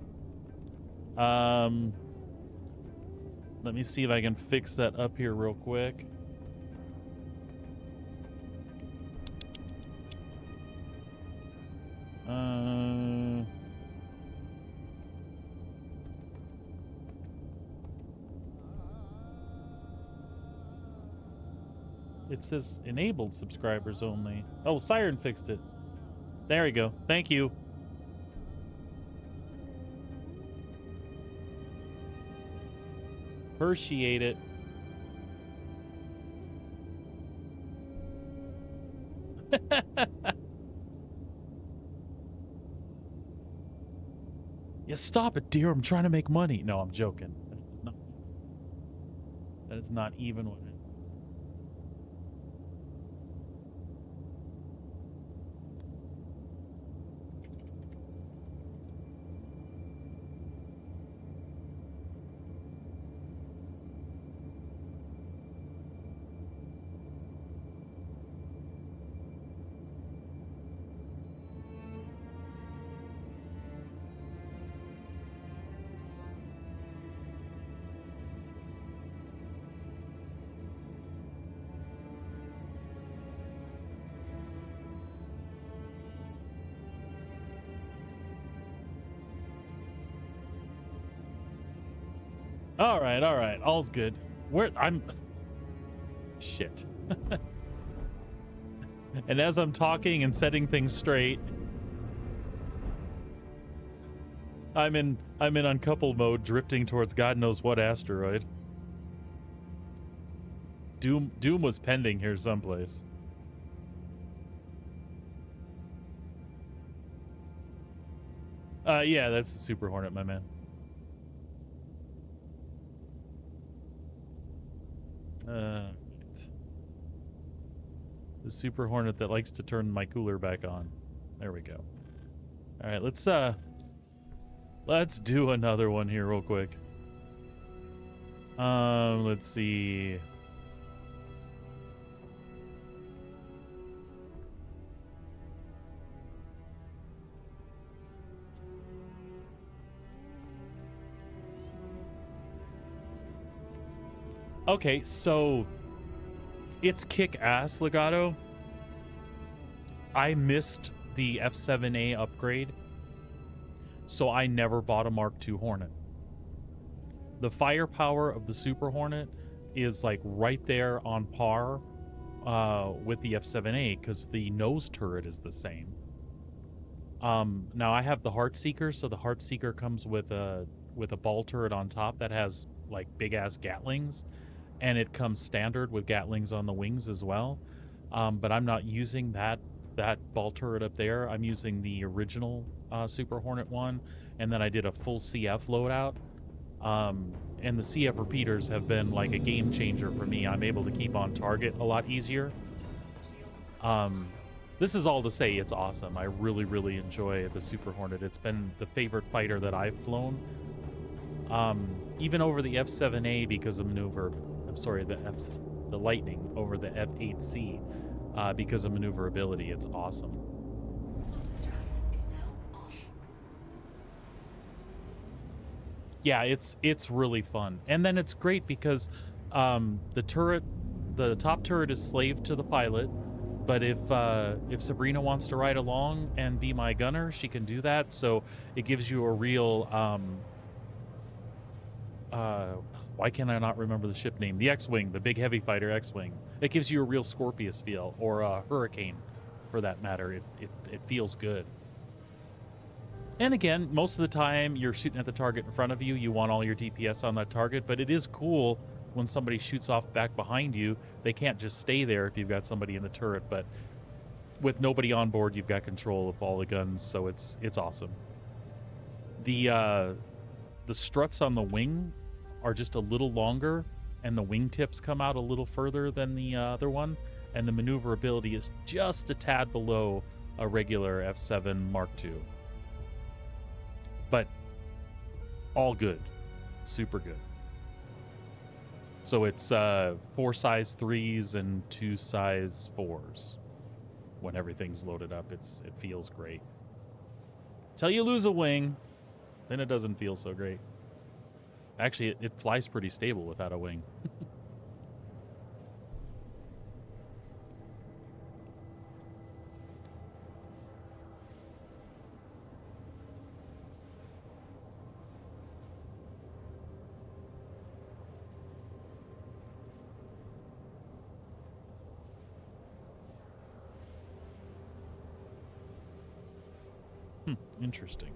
Let me see if I can fix that up here real quick. It says enabled subscribers only. Oh, Siren fixed it. There we go. Thank you. Appreciate it. Yeah, stop it, dear. I'm trying to make money. No, I'm joking. That is not even what it. All right. All's good. I'm shit. And as I'm talking and setting things straight, I'm in uncoupled mode, drifting towards God knows what asteroid. Doom was pending here someplace. Yeah, that's the Super Hornet, my man. Right. The Super Hornet that likes to turn my cooler back on. There we go. All right, let's do another one here real quick. Let's see. Okay, so it's kick-ass, Legato. I missed the F7A upgrade, so I never bought a Mark II Hornet. The firepower of the Super Hornet is like right there on par with the F7A because the nose turret is the same. Now I have the Heartseeker, so the Heartseeker comes with a ball turret on top that has like big-ass Gatlings. And it comes standard with Gatlings on the wings as well. But I'm not using that ball turret up there. I'm using the original Super Hornet one. And then I did a full CF loadout. And the CF repeaters have been like a game changer for me. I'm able to keep on target a lot easier. This is all to say it's awesome. I really, really enjoy the Super Hornet. It's been the favorite fighter that I've flown. Even over the F7A because of maneuver. I'm sorry, the Lightning over the F8C because of maneuverability. It's awesome. Yeah, it's really fun. And then it's great because the top turret is slave to the pilot, but if Sabrina wants to ride along and be my gunner, she can do that. So it gives you a real why can I not remember the ship name? The X-Wing, the big heavy fighter X-Wing. It gives you a real Scorpius feel, or a Hurricane, for that matter. It feels good. And again, most of the time you're shooting at the target in front of you. You want all your DPS on that target, but it is cool when somebody shoots off back behind you. They can't just stay there if you've got somebody in the turret, but with nobody on board, you've got control of all the guns, so it's awesome. The struts on the wing are just a little longer, and the wingtips come out a little further than the other one, and the maneuverability is just a tad below a regular F7 Mark II. But all good. Super good. So it's 4 size 3s and 2 size 4s. When everything's loaded up, it feels great. Till you lose a wing, then it doesn't feel so great. Actually, it flies pretty stable without a wing. Interesting.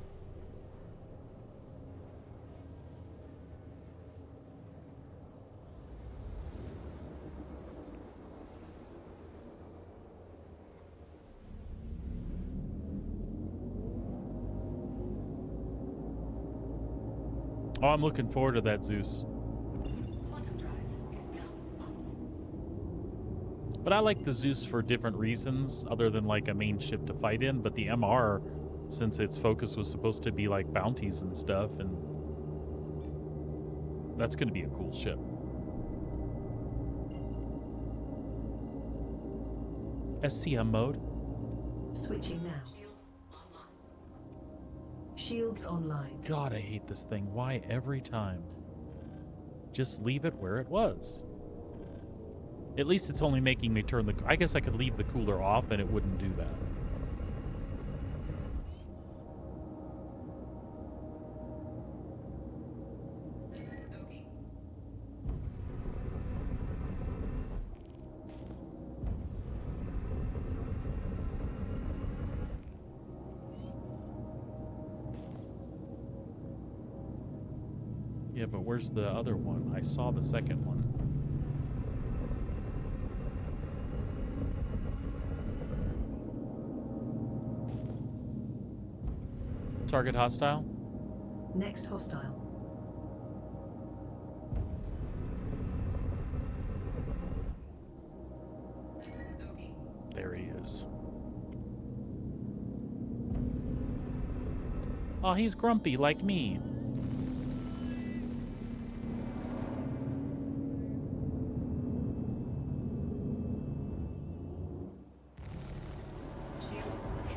Oh, I'm looking forward to that, Zeus. Quantum drive is now off. But I like the Zeus for different reasons, other than like a main ship to fight in. But the MR, since its focus was supposed to be like bounties and stuff, and that's going to be a cool ship. SCM mode. Switching now. Shields online. Shields online. God, I hate this thing. Why every time? Just leave it where it was. At least it's only making me turn the... I guess I could leave the cooler off and it wouldn't do that. Okay. Yeah, but where's the other one? I saw the second one. Target hostile? Next hostile. Okay. There he is. Oh, he's grumpy like me. Shields hit.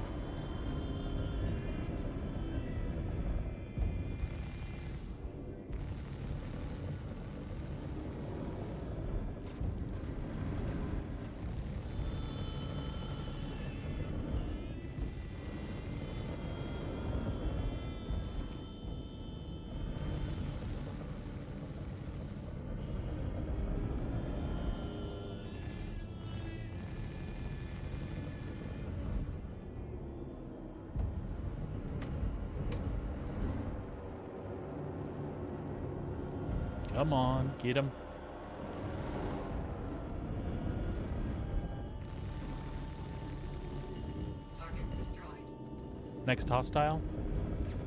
Come on, get him. Target destroyed. Next hostile?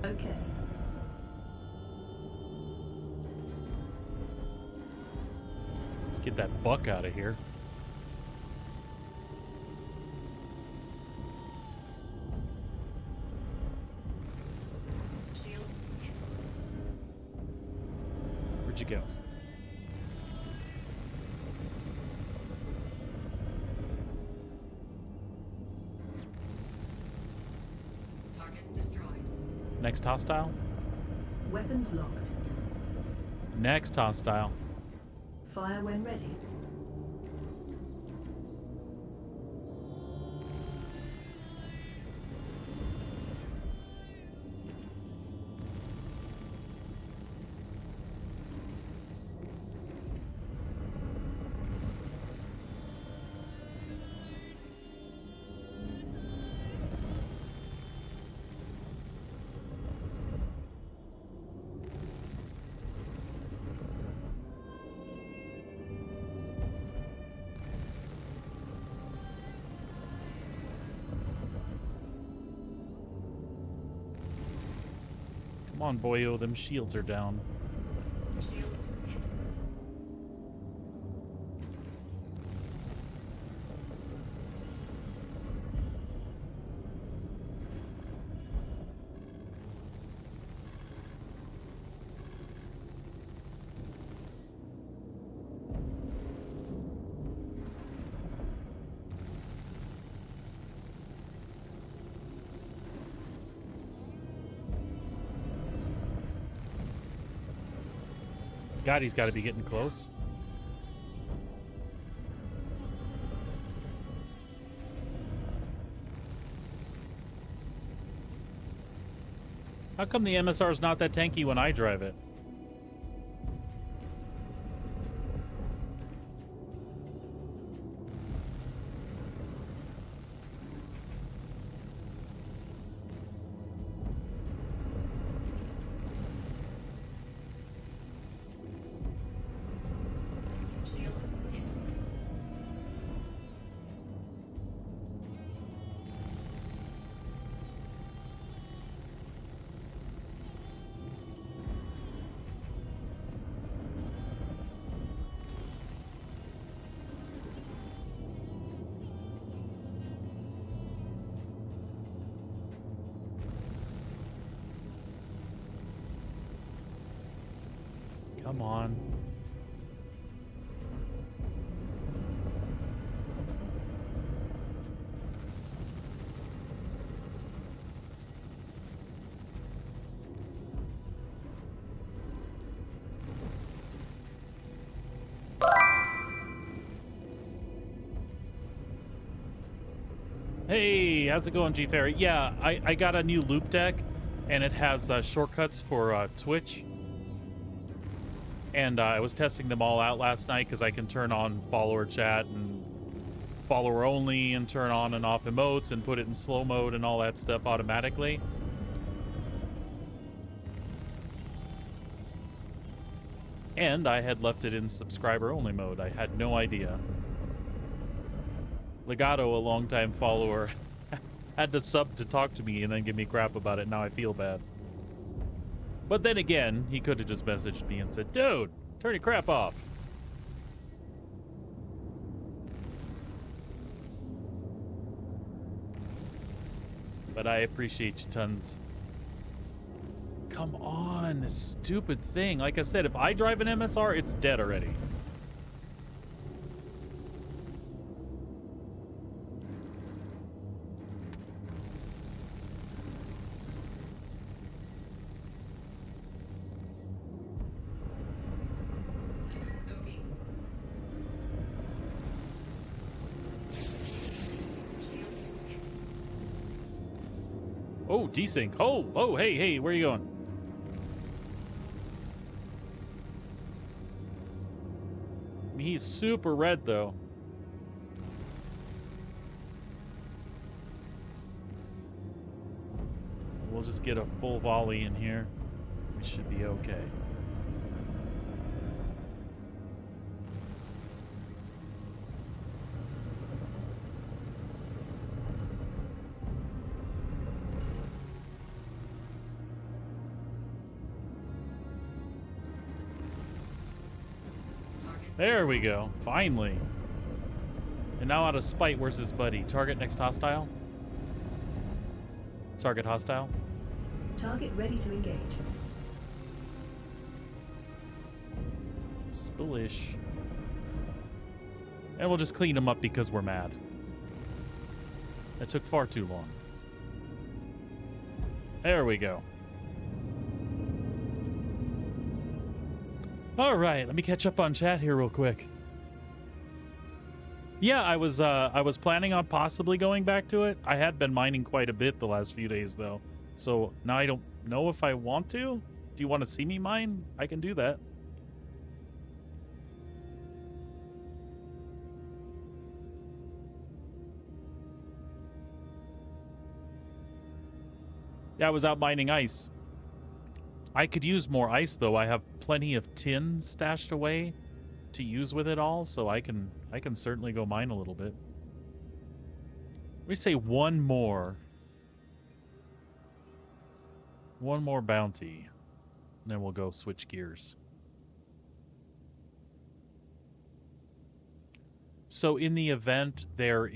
Okay. Let's get that buck out of here. Shields hit. Where'd you go? Target destroyed. Next hostile? Weapons locked. Next hostile. Fire when ready. Come on, boyo, them shields are down. Shields hit. God, he's got to be getting close. How come the MSR is not that tanky when I drive it? Come on. Hey, how's it going, G Fairy? Yeah, I got a new loop deck, and it has shortcuts for Twitch. And I was testing them all out last night because I can turn on follower chat and follower only and turn on and off emotes and put it in slow mode and all that stuff automatically. And I had left it in subscriber only mode. I had no idea. Legato, a longtime follower, had to sub to talk to me and then give me crap about it. Now I feel bad. But then again, he could have just messaged me and said, dude, turn your crap off. But I appreciate you tons. Come on, this stupid thing. Like I said, if I drive an MSR, it's dead already. Oh, desync. Oh, hey, where are you going? I mean, he's super red, though. We'll just get a full volley in here. We should be okay. There we go. Finally. And now out of spite, where's his buddy? Target next hostile? Target hostile? Target ready to engage. Spillish. And we'll just clean him up because we're mad. That took far too long. There we go. All right, let me catch up on chat here real quick. Yeah, I was planning on possibly going back to it. I had been mining quite a bit the last few days though. So now I don't know if I want to. Do you want to see me mine? I can do that. Yeah, I was out mining ice. I could use more ice though. I have plenty of tin stashed away to use with it all, so I can certainly go mine a little bit. Let me say one more bounty, and then we'll go switch gears. So in the event there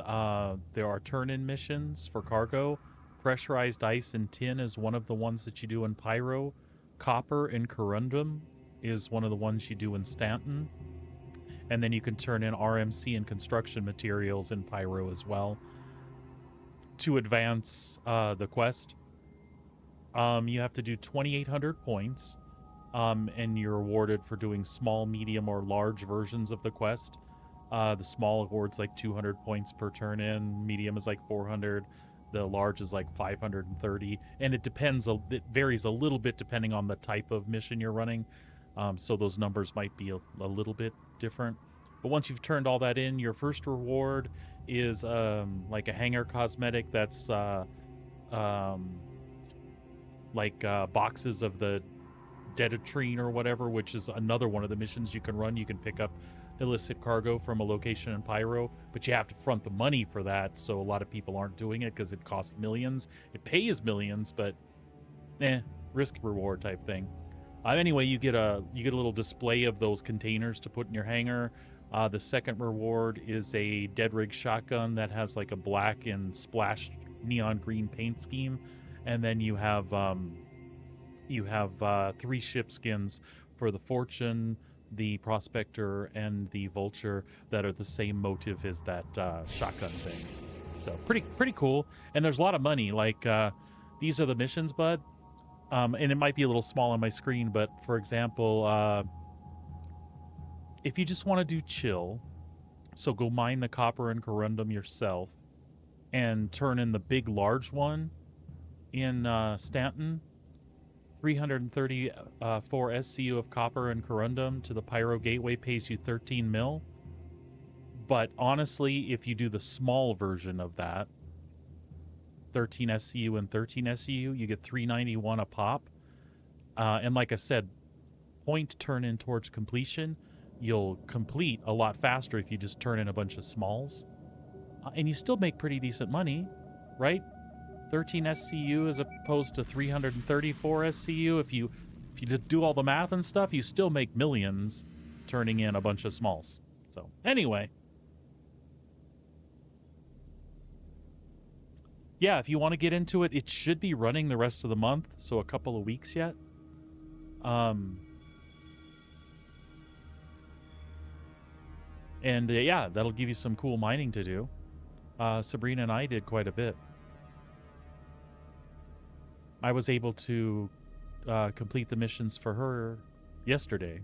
are turn-in missions for cargo. Pressurized ice and tin is one of the ones that you do in Pyro. Copper and corundum is one of the ones you do in Stanton. And then you can turn in RMC and construction materials in Pyro as well to advance the quest. You have to do 2,800 points, and you're awarded for doing small, medium, or large versions of the quest. The small award's like 200 points per turn in, medium is like 400. The large is like 530, and it varies a little bit depending on the type of mission you're running. So those numbers might be a little bit different. But once you've turned all that in, your first reward is like a hangar cosmetic that's boxes of the Dedatrine or whatever, which is another one of the missions you can run. You can pick up illicit cargo from a location in Pyro, but you have to front the money for that, so a lot of people aren't doing it because it costs millions. It pays millions, but risk reward type thing. Anyway, you get a little display of those containers to put in your hangar. The second reward is a dead rig shotgun that has like a black and splashed neon green paint scheme, and then you have 3 ship skins for the Fortune, the Prospector, and the Vulture that are the same motive as that shotgun thing. So pretty cool. And there's a lot of money. Like these are the missions, bud. And it might be a little small on my screen, but for example, if you just want to do chill, so go mine the copper and corundum yourself and turn in the big large one in Stanton. 334 SCU of copper and corundum to the Pyro Gateway pays you 13 mil. But honestly, if you do the small version of that, 13 SCU and 13 SCU, you get 391 a pop. And like I said, point turn in towards completion, you'll complete a lot faster if you just turn in a bunch of smalls. And you still make pretty decent money, right? 13 SCU as opposed to 334 SCU. If you just do all the math and stuff, you still make millions turning in a bunch of smalls. So anyway, yeah, if you want to get into it, it should be running the rest of the month, so a couple of weeks yet. And yeah, that'll give you some cool mining to do. Sabrina and I did quite a bit. I was able to complete the missions for her yesterday.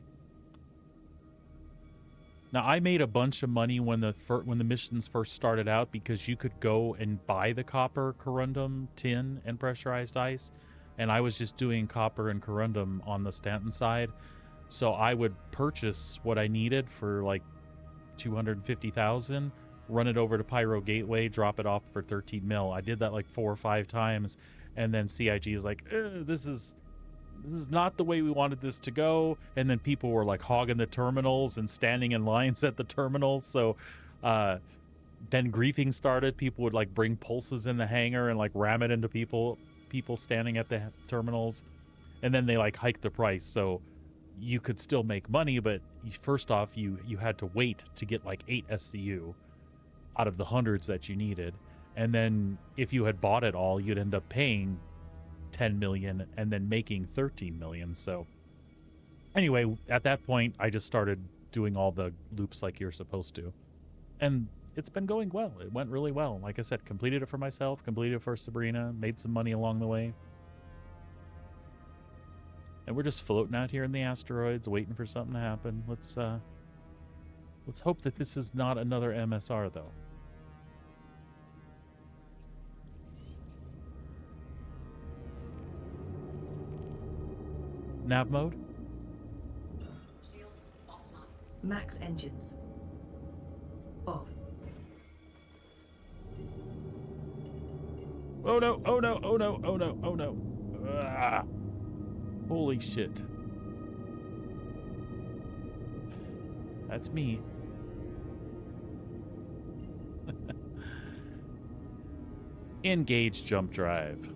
Now, I made a bunch of money when the missions first started out because you could go and buy the copper, corundum, tin, and pressurized ice. And I was just doing copper and corundum on the Stanton side. So I would purchase what I needed for like 250,000, run it over to Pyro Gateway, drop it off for 13 mil. I did that like 4 or 5 times. And then CIG is like, this is not the way we wanted this to go. And then people were like hogging the terminals and standing in lines at the terminals. So then griefing started. People would like bring pulses in the hangar and like ram it into people standing at the terminals. And then they like hiked the price. So you could still make money, but first off, you had to wait to get like 8 SCU out of the hundreds that you needed. And then if you had bought it all, you'd end up paying 10 million and then making 13 million. So anyway, at that point, I just started doing all the loops like you're supposed to. And it's been going well. It went really well. Like I said, completed it for myself, completed it for Sabrina, made some money along the way. And we're just floating out here in the asteroids, waiting for something to happen. Let's hope that this is not another MSR, though. Nav mode? Shields offline. Max engines. Off. Oh no, oh no, oh no, oh no, oh no. Ah. Holy shit. That's me. Engage jump drive.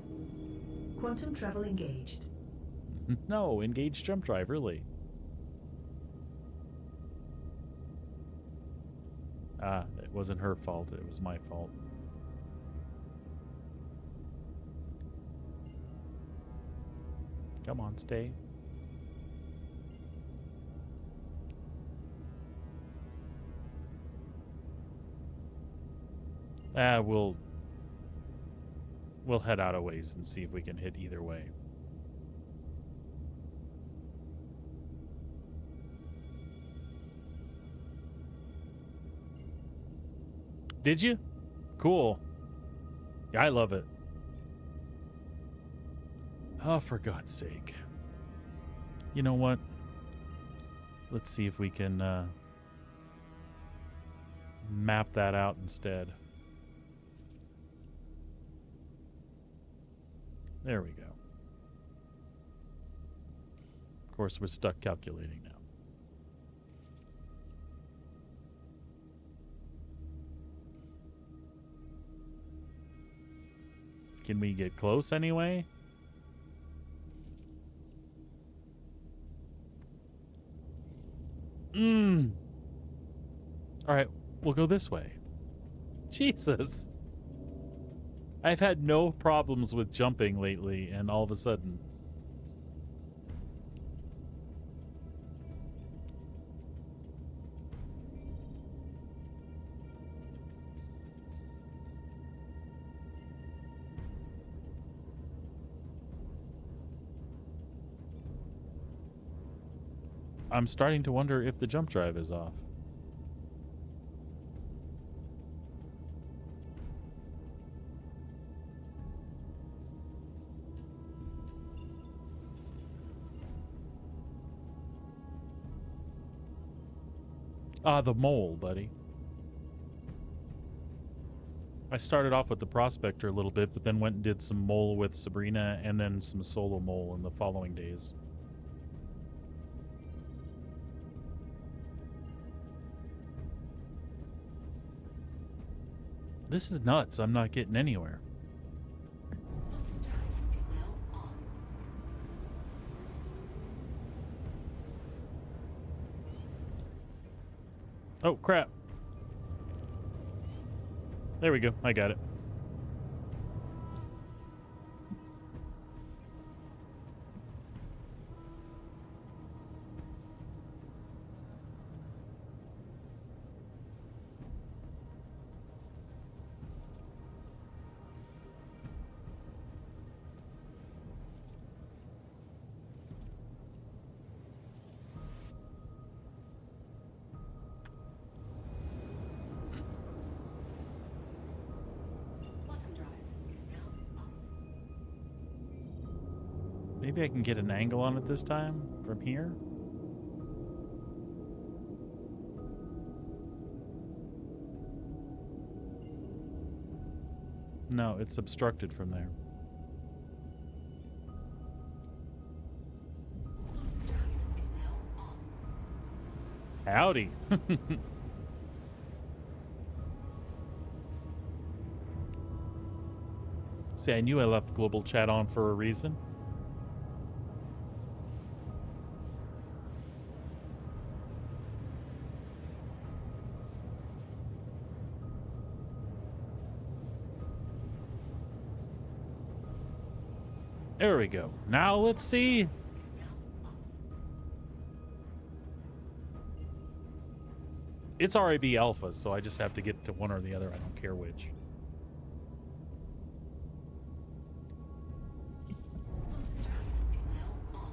Quantum travel engaged. No, engage jump drive, really. It wasn't her fault, it was my fault. Come on, stay. We'll head out a ways and see if we can hit either way. Did you? Cool. Yeah, I love it. Oh, for God's sake. You know what? Let's see if we can map that out instead. There we go. Of course, we're stuck calculating now. Can we get close anyway? All right, we'll go this way. Jesus. I've had no problems with jumping lately, and all of a sudden. I'm starting to wonder if the jump drive is off. Ah, the mole, buddy. I started off with the prospector a little bit, but then went and did some mole with Sabrina and then some solo mole in the following days. This is nuts. I'm not getting anywhere. Quantum drive is now on. Oh, crap. There we go. I got it. Quantum drive is now off. Maybe I can get an angle on it this time from here. No, it's obstructed from there. Quantum drive is now on. Howdy. See, I knew I left global chat on for a reason. There we go. Now let's see. Is now off. It's RAB alpha, so I just have to get to one or the other. I don't care which. Quantum drive is now on.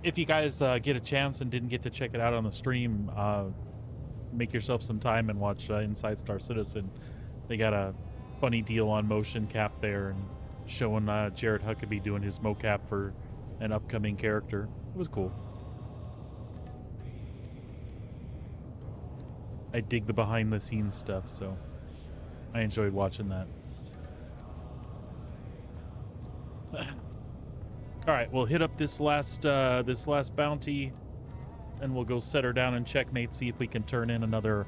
If you guys get a chance and didn't get to check it out on the stream, make yourself some time and watch Inside Star Citizen. They got a funny deal on motion cap there and showing Jared Huckabee doing his mocap for an upcoming character. It was cool. I dig the behind the scenes stuff, so I enjoyed watching that. All right, we'll hit up this last bounty, and we'll go set her down and checkmate. See if we can turn in another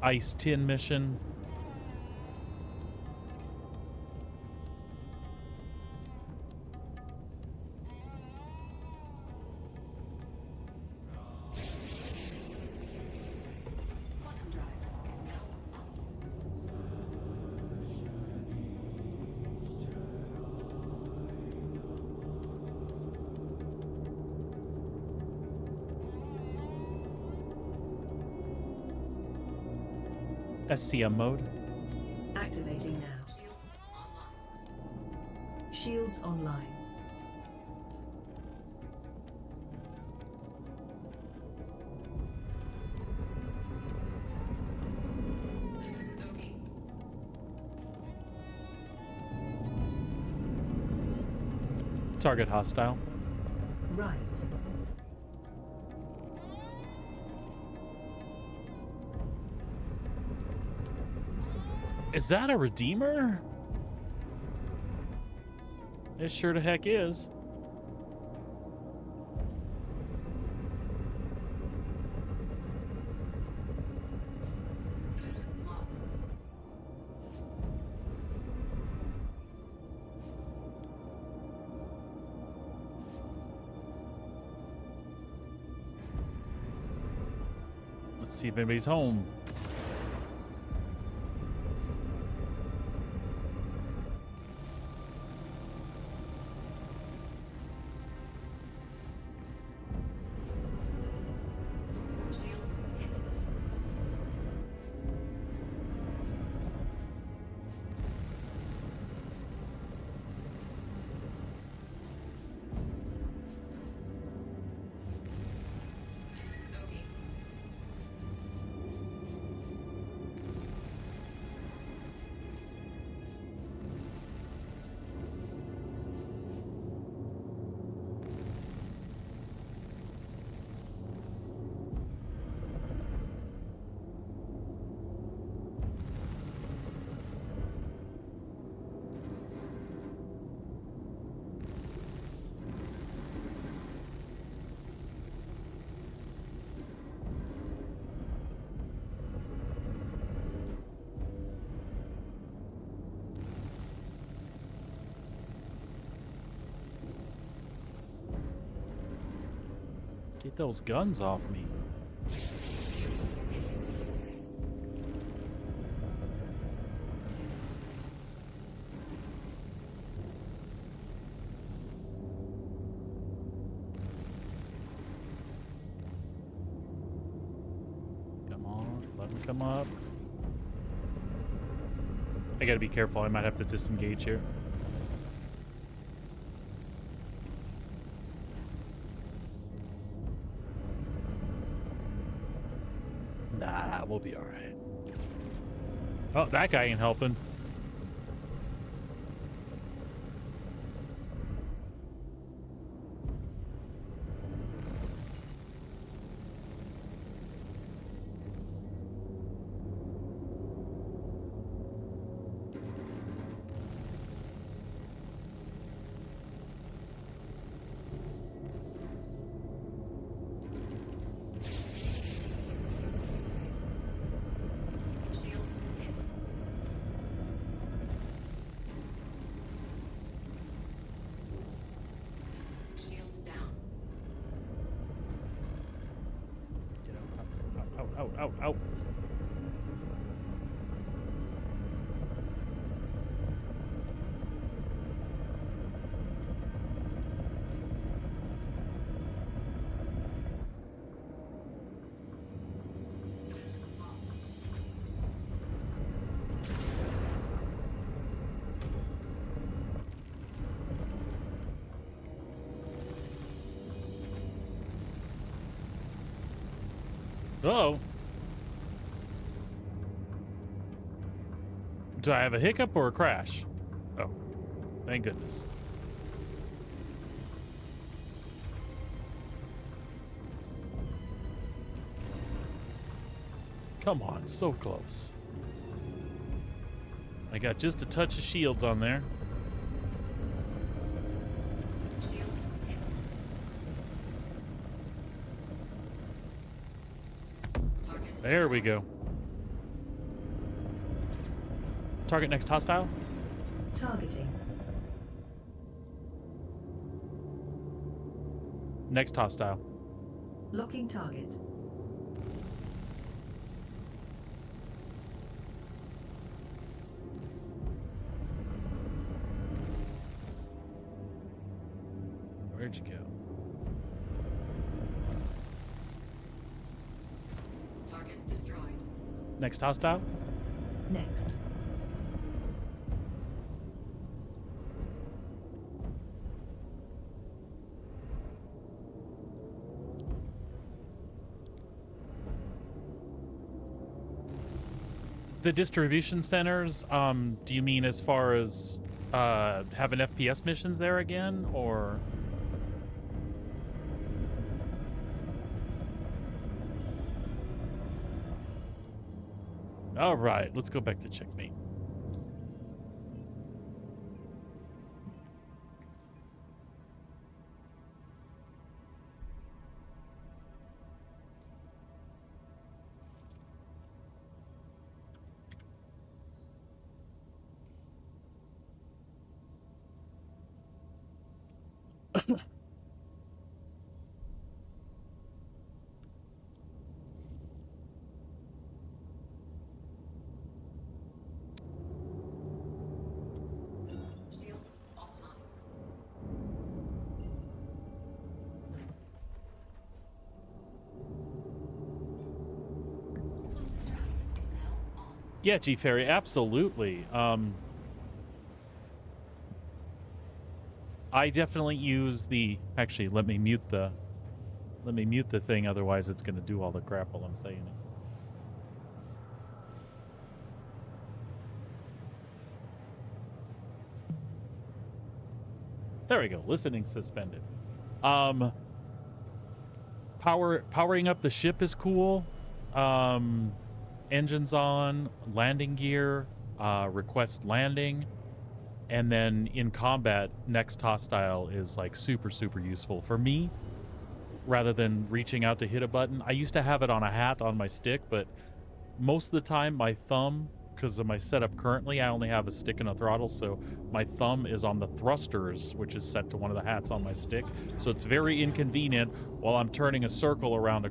ice tin mission. Quantum drive is now off. SCM mode. Activating now. Shields online. Shields online. Okay. Target hostile. Right. Is that a Redeemer? It sure the heck is. Lock. Let's see if anybody's home. Get those guns off me. Come on, let them come up. I gotta be careful, I might have to disengage here. Nah, we'll be alright. Oh, that guy ain't helping. Shields hit. Shield down. Get out. Uh-oh. Do I have a hiccup or a crash? Oh, thank goodness. Come on, so close. I got just a touch of shields on there. Shields hit. Target. There we go. Target next hostile. Targeting. Next hostile. Locking target. Where'd you go? Target destroyed. Next hostile. Next. The distribution centers, do you mean as far as having FPS missions there again, or? All right, let's go back to checkmate. Shields offline. Quantum drive is now on. Yeah, G Ferry, absolutely. I definitely use the. Actually, let me mute the thing. Otherwise, it's going to do all the crap while I'm saying it. There we go. Listening suspended. Powering up the ship is cool. Engines on, landing gear, request landing, and then in combat, next hostile is like super useful for me. Rather than reaching out to hit a button, I used to have it on a hat on my stick, but most of the time my thumb because of my setup currently, I only have a stick and a throttle, so my thumb is on the thrusters, which is set to one of the hats on my stick. So it's very inconvenient while I'm turning a circle around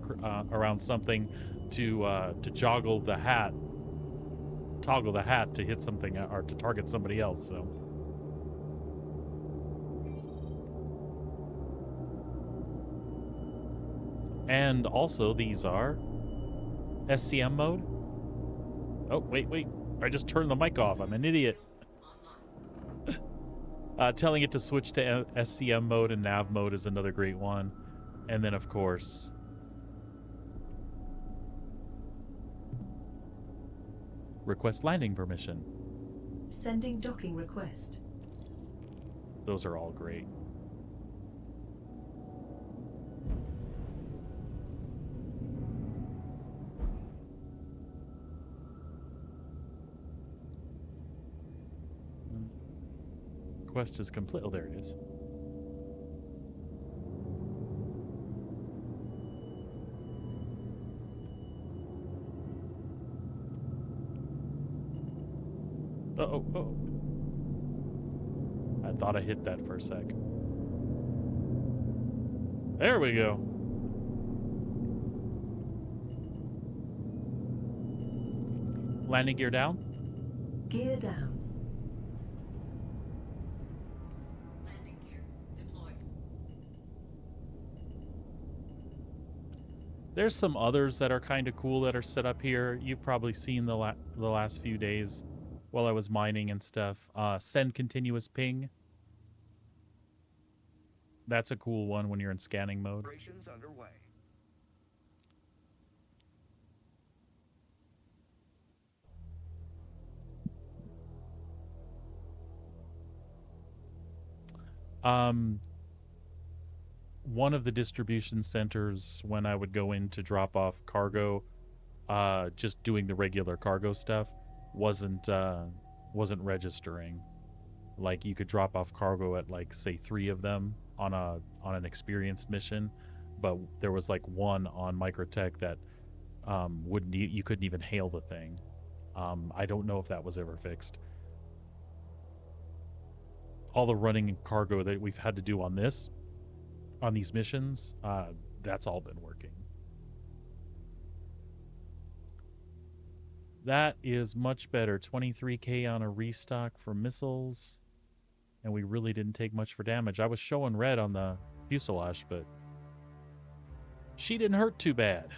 around something to toggle the hat to hit something or to target somebody else. So. And also, these are SCM mode. Oh, wait. I just turned the mic off. I'm an idiot. Telling it to switch to SCM mode and nav mode is another great one. And then, of course, request landing permission. Sending docking request. Those are all great. Quest is complete. Oh, there it is. Uh-oh. I thought I hit that for a sec. There we go. Landing gear down? Gear down. Landing gear deployed. There's some others that are kind of cool that are set up here. You've probably seen the last few days while I was mining and stuff. Send continuous ping. That's a cool one when you're in scanning mode. Operations underway. One of the distribution centers, when I would go in to drop off cargo, just doing the regular cargo stuff, wasn't registering. Like, you could drop off cargo at, like, say 3 of them on an experienced mission, but there was like one on Microtech that you couldn't even hail the thing. I don't know if that was ever fixed. All the running cargo that we've had to do on these missions, that's all been working. That is much better. 23k on a restock for missiles. And we really didn't take much for damage. I was showing red on the fuselage, but she didn't hurt too bad.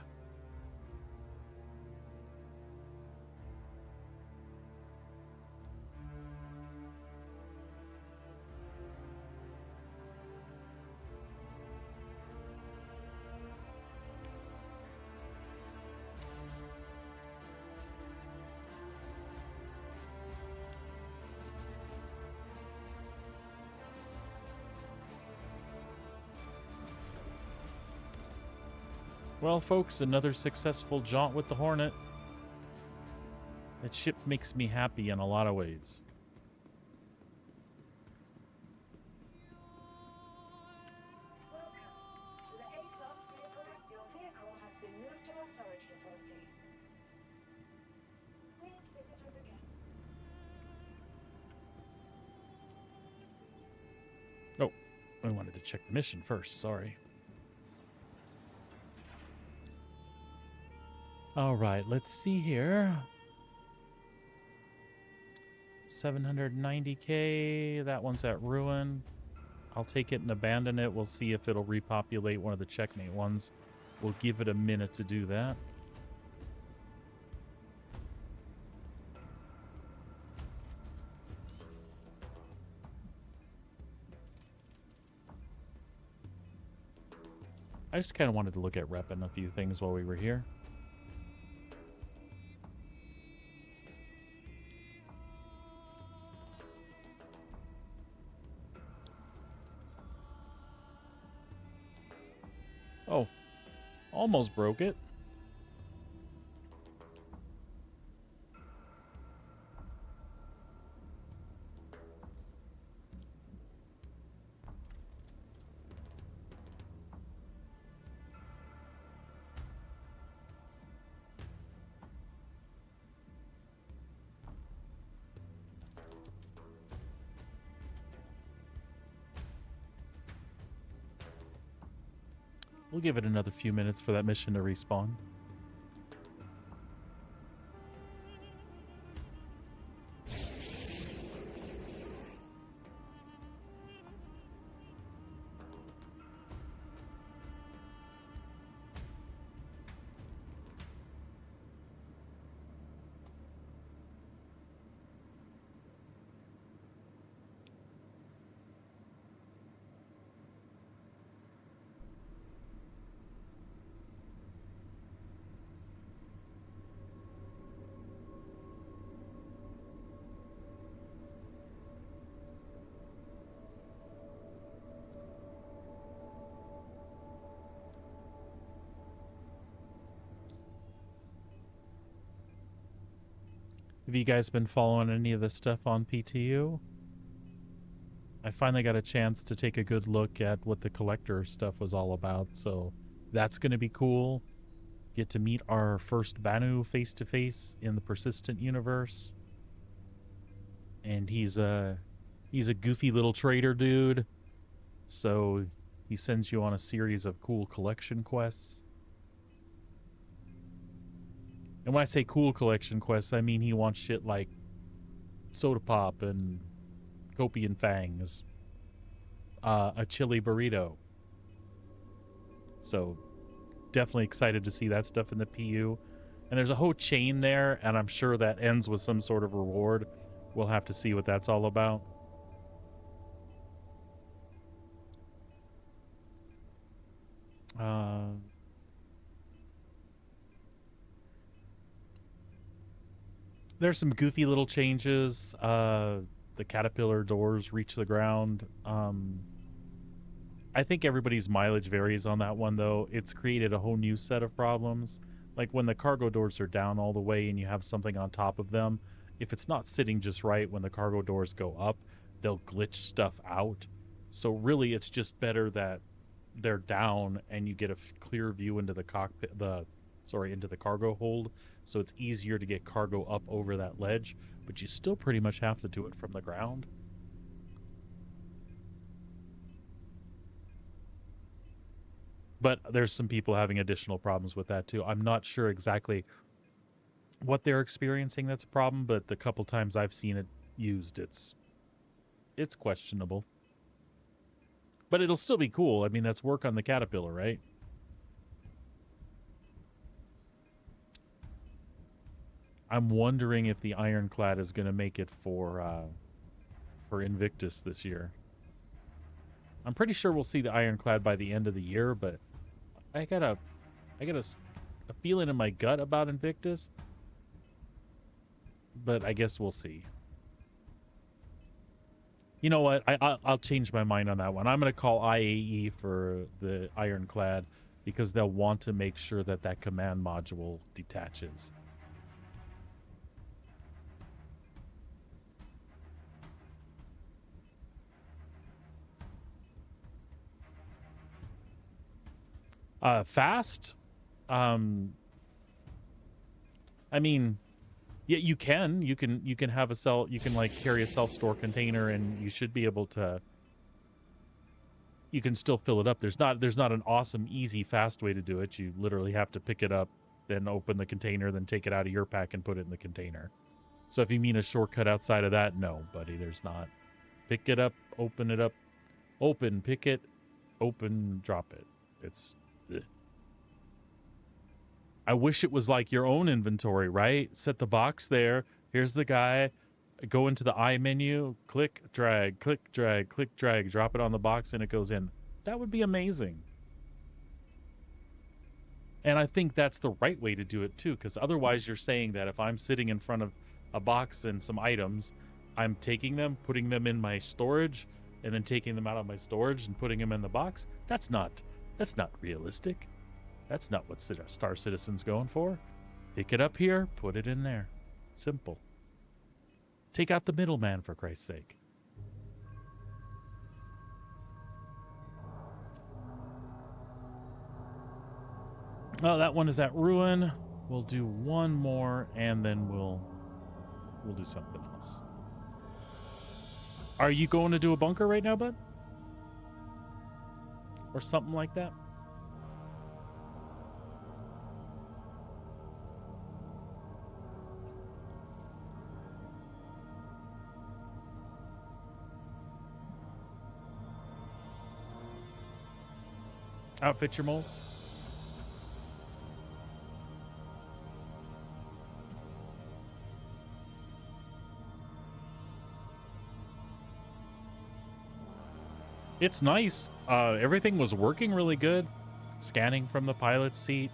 Well, folks, another successful jaunt with the Hornet. That ship makes me happy in a lot of ways. Welcome to the A-class vehicle. Your vehicle has been moved to our storage facility. Please visit us again. Oh, I wanted to check the mission first. Sorry. All right, let's see here. 790k. That one's at ruin. I'll take it and abandon it. We'll see if it'll repopulate one of the checkmate ones. We'll give it a minute to do that. I just kind of wanted to look at repping a few things while we were here. Oh, almost broke it. We'll give it another few minutes for that mission to respawn. Have you guys been following any of this stuff on PTU? I finally got a chance to take a good look at what the collector stuff was all about, so that's going to be cool. Get to meet our first Banu face-to-face in the Persistent universe. And he's a goofy little trader dude, so he sends you on a series of cool collection quests. And when I say cool collection quests, I mean he wants shit like soda pop and Copian fangs, a chili burrito. So definitely excited to see that stuff in the PU. And there's a whole chain there, and I'm sure that ends with some sort of reward. We'll have to see what that's all about. There's some goofy little changes. The caterpillar doors reach the ground. I think everybody's mileage varies on that one, though. It's created a whole new set of problems. Like when the cargo doors are down all the way and you have something on top of them, if it's not sitting just right when the cargo doors go up, they'll glitch stuff out. So really, it's just better that they're down and you get a clear view into the cockpit, into the cargo hold. So it's easier to get cargo up over that ledge, but you still pretty much have to do it from the ground. But there's some people having additional problems with that too. I'm not sure exactly what they're experiencing that's a problem, but the couple times I've seen it used, it's questionable. But it'll still be cool. I mean, that's work on the caterpillar, right? I'm wondering if the Ironclad is going to make it for Invictus this year. I'm pretty sure we'll see the Ironclad by the end of the year, but I got a feeling in my gut about Invictus. But I guess we'll see. You know what? I'll change my mind on that one. I'm going to call IAE for the Ironclad because they'll want to make sure that that command module detaches. Fast? I mean, yeah, you can have you can like carry a self-store container and you should be able to, you can still fill it up. There's not an awesome, easy, fast way to do it. You literally have to pick it up, then open the container, then take it out of your pack and put it in the container. So if you mean a shortcut outside of that, no, buddy, there's not. Pick it up, open it up, open, pick it, open, drop it. It's... Ugh. I wish it was like your own inventory, right? Set the box there. Here's the guy. Go into the I menu, click, drag, click, drag, click, drag, drop it on the box, and it goes in. That would be amazing. And I think that's the right way to do it, too, because otherwise you're saying that if I'm sitting in front of a box and some items, I'm taking them, putting them in my storage, and then taking them out of my storage and putting them in the box. That's not realistic. That's not what Star Citizen's going for. Pick it up here, put it in there. Simple. Take out the middleman, for Christ's sake. Oh, that one is at Ruin. We'll do one more, and then we'll do something else. Are you going to do a bunker right now, bud? Or something like that? Outfit your mole. It's nice. Everything was working really good. Scanning from the pilot's seat.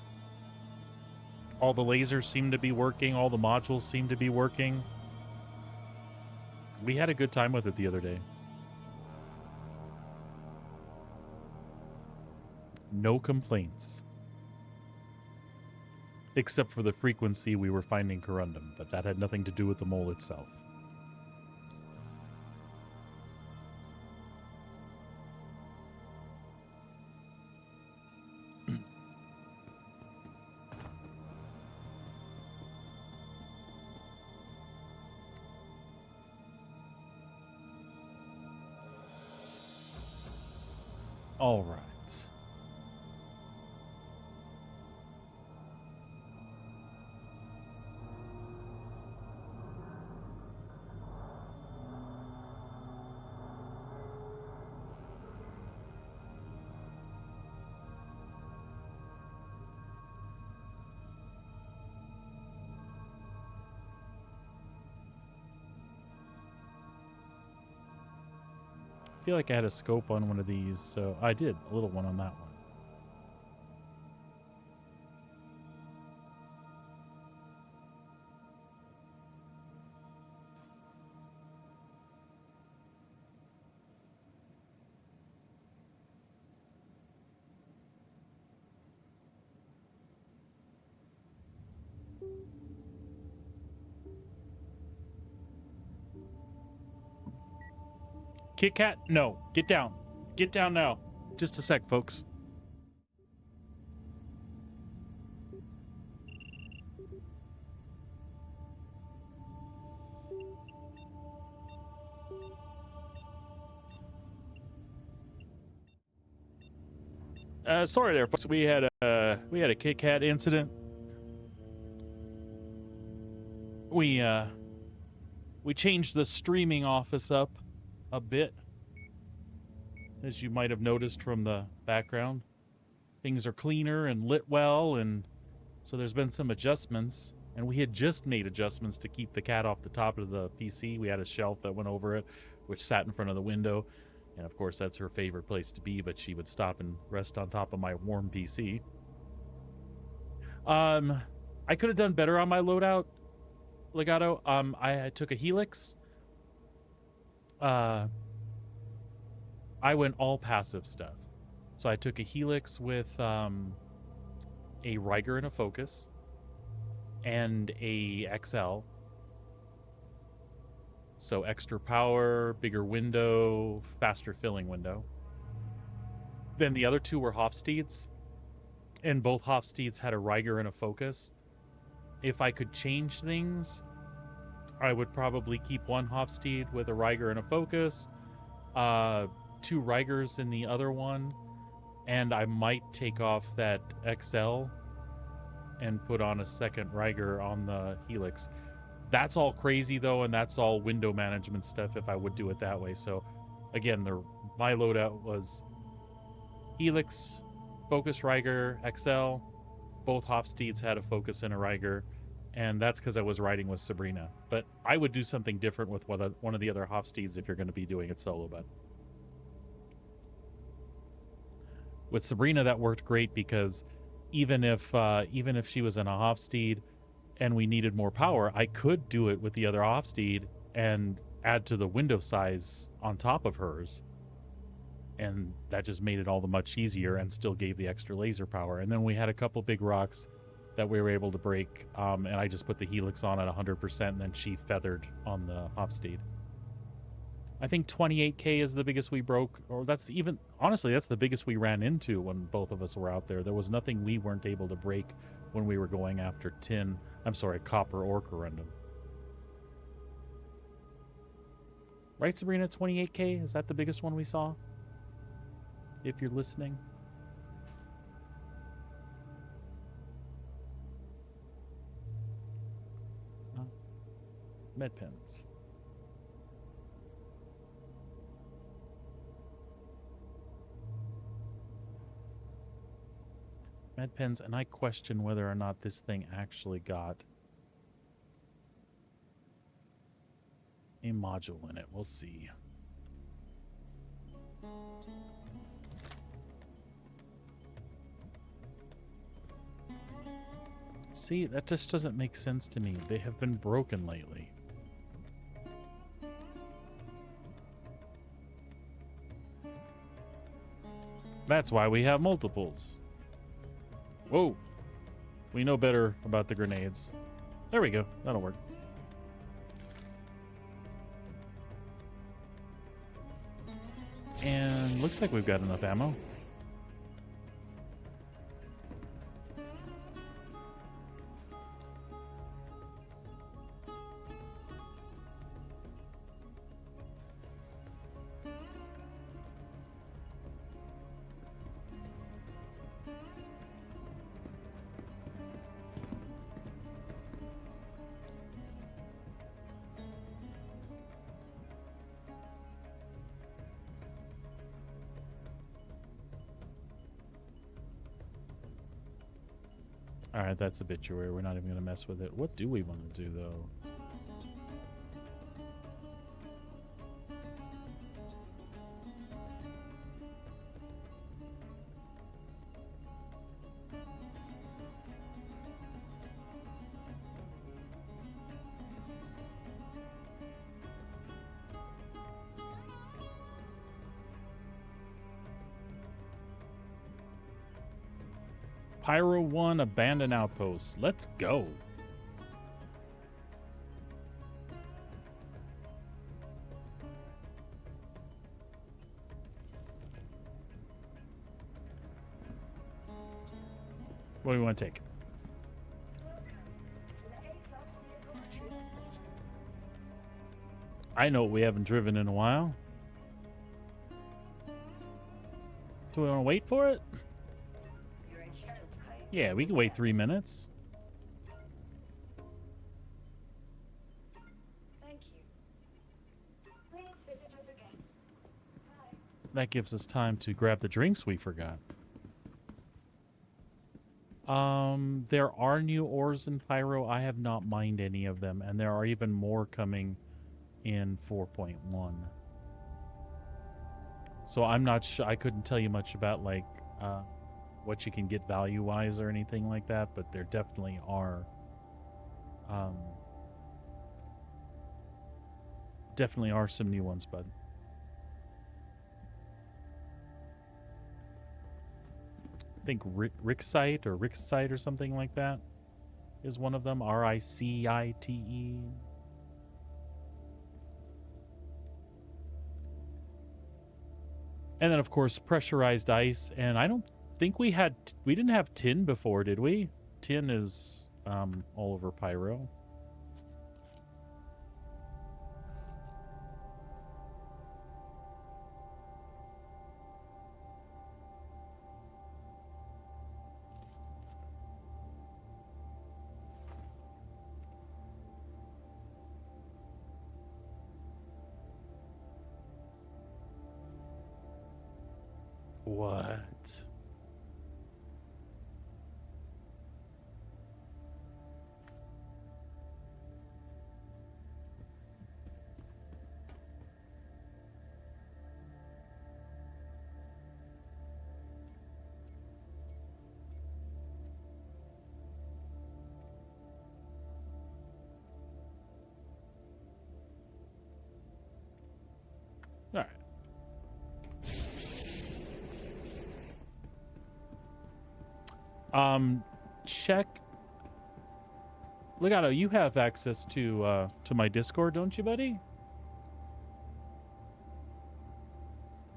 All the lasers seem to be working. All the modules seem to be working. We had a good time with it the other day. No complaints. Except for the frequency we were finding corundum, but that had nothing to do with the mole itself. All right. I feel like I had a scope on one of these, so I did a little one on that one. Kit Kat? No. Get down. Get down now. Just a sec, folks. Sorry there, folks. We had a Kit Kat incident. We changed the streaming office up a bit, as you might have noticed from the background. Things are cleaner and lit well, and so there's been some adjustments. And we had just made adjustments to keep the cat off the top of the PC. We had a shelf that went over it, which sat in front of the window. And of course, that's her favorite place to be, but she would stop and rest on top of my warm PC. I could have done better on my loadout, Legato. I took a Helix. I went all passive stuff. So I took a Helix with a Riker and a Focus and a XL. So extra power, bigger window, faster filling window. Then the other two were Hofstedes, and both Hofstedes had a Riker and a Focus. If I could change things, I would probably keep one Hofstede with a Riker and a Focus, 2 Rikers in the other one, and I might take off that XL and put on a second Riker on the Helix. That's all crazy, though, and that's all window management stuff if I would do it that way. So, again, my loadout was Helix, Focus Riker, XL. Both Hofstedes had a Focus and a Riker, and that's because I was riding with Sabrina. But I would do something different with one of the other Hofstedes if you're going to be doing it solo, bud. With Sabrina, that worked great because even if she was in a Hofstede and we needed more power, I could do it with the other Hofstede and add to the window size on top of hers. And that just made it all the much easier and still gave the extra laser power. And then we had a couple big rocks that we were able to break, and I just put the Helix on at 100%, and then she feathered on the Hofstede. I think 28K is the biggest we broke, or honestly, that's the biggest we ran into when both of us were out there. There was nothing we weren't able to break when we were going after copper or corundum. Right, Sabrina, 28K? Is that the biggest one we saw? If you're listening. Med pens. Med pens, and I question whether or not this thing actually got a module in it. We'll see. See, that just doesn't make sense to me. They have been broken lately. That's why we have multiples. Whoa. We know better about the grenades. There we go. That'll work. And looks like we've got enough ammo. Alright, that's obituary. We're not even going to mess with it. What do we want to do, though? Pyro 1 Abandoned Outpost. Let's go. What do we want to take? I know what we haven't driven in a while. Do we want to wait for it? Yeah, we can wait 3 minutes. Thank you. Please visit us again. Bye. That gives us time to grab the drinks we forgot. There are new ores in Pyro. I have not mined any of them, and there are even more coming in 4.1. So I'm not sure. I couldn't tell you much about like what you can get value-wise or anything like that, but there definitely are some new ones, bud. I think Rixite or Rixite or something like that is one of them. R-I-C-I-T-E. And then, of course, pressurized ice. And I don't think we didn't have tin before, did we? Tin is all over Pyro. What? All right. Check. Legato, you have access to my Discord, don't you, buddy?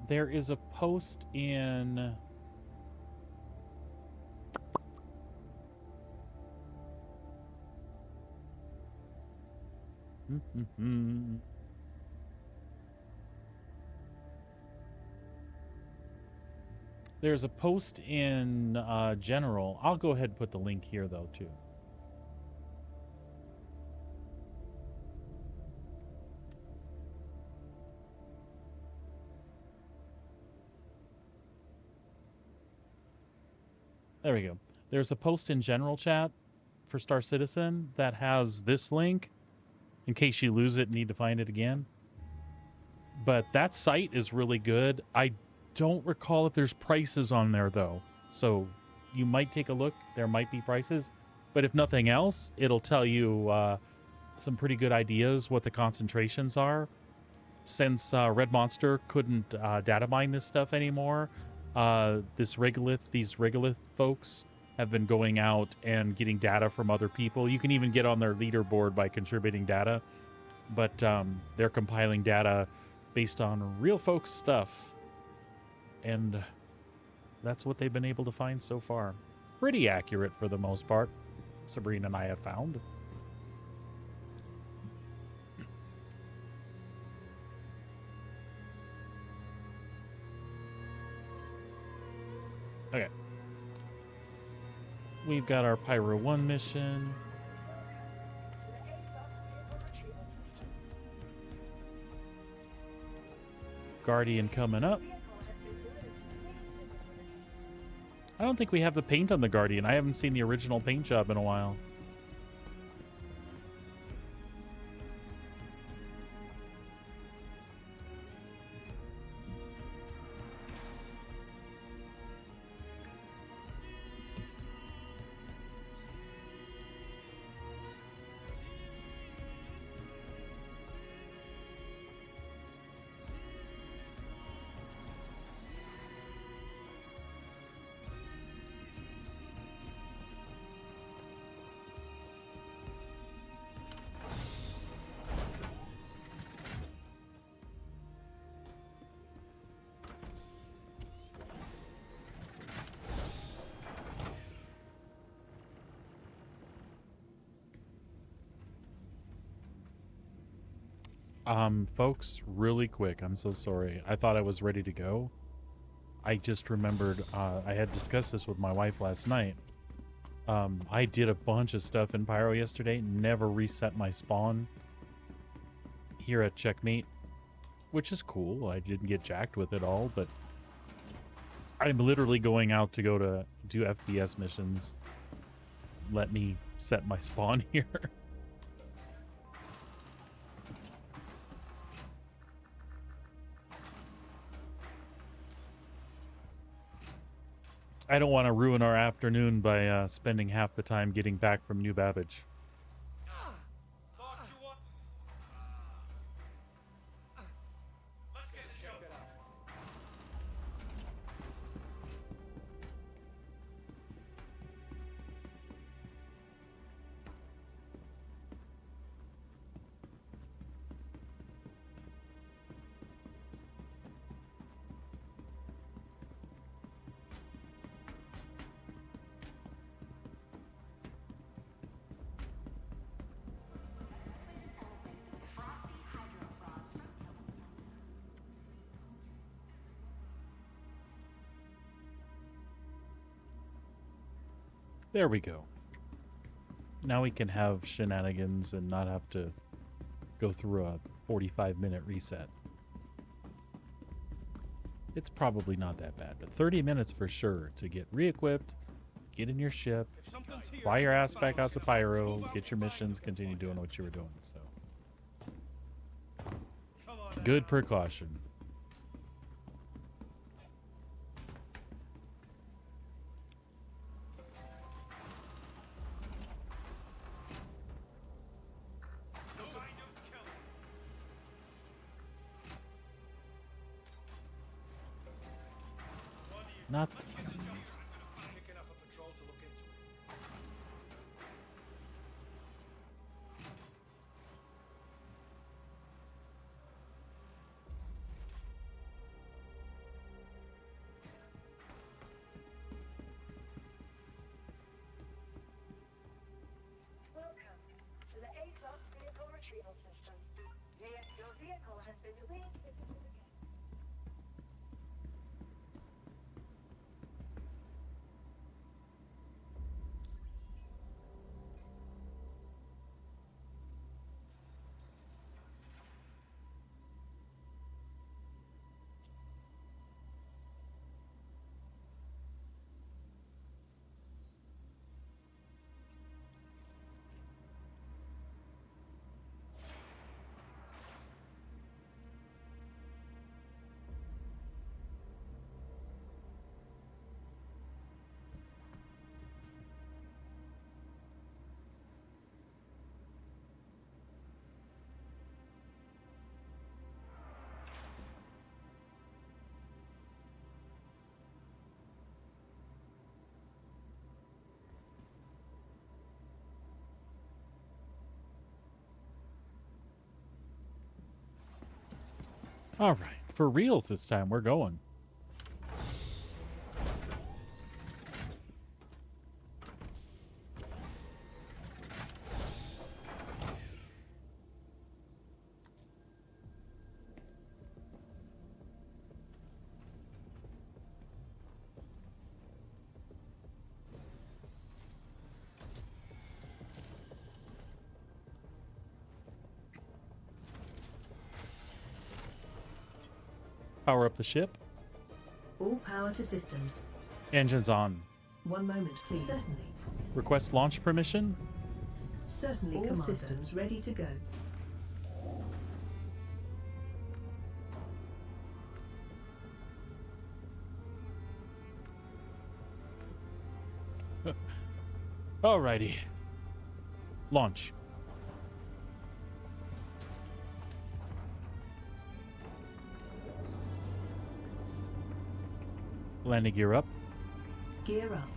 There is a post in There's a post in general. I'll go ahead and put the link here, though, too. There we go. There's a post in general chat for Star Citizen that has this link in case you lose it and need to find it again. But that site is really good. I don't recall if there's prices on there, though. So you might take a look. There might be prices. But if nothing else, it'll tell you some pretty good ideas what the concentrations are. Since Red Monster couldn't data mine this stuff anymore, these regolith folks have been going out and getting data from other people. You can even get on their leaderboard by contributing data. But they're compiling data based on real folks' stuff. And that's what they've been able to find so far. Pretty accurate for the most part, Sabrina and I have found. Okay. We've got our Pyro 1 mission. Guardian coming up. I don't think we have the paint on the Guardian. I haven't seen the original paint job in a while. Folks, really quick, I'm so sorry. I thought I was ready to go. I just remembered, I had discussed this with my wife last night. I did a bunch of stuff in Pyro yesterday, never reset my spawn here at Checkmate, which is cool. I didn't get jacked with it all, but I'm literally going out to go to do FPS missions. Let me set my spawn here. I don't want to ruin our afternoon by spending half the time getting back from New Babbage. There we go. Now we can have shenanigans and not have to go through a 45-minute reset. It's probably not that bad, but 30 minutes for sure to get re-equipped, get in your ship, fly your ass back out to Pyro, get your missions, continue doing what you were doing. So, good precaution. Not. Welcome to the A-Class Vehicle Retrieval System. Yes, your vehicle has been reinstated again. All right. For reals this time, we're going. Power up the ship. All power to systems. Engines on. 1 moment, please. Certainly. Request launch permission. Certainly, all systems ready to go. Alrighty. Launch. Landing gear up. Gear up.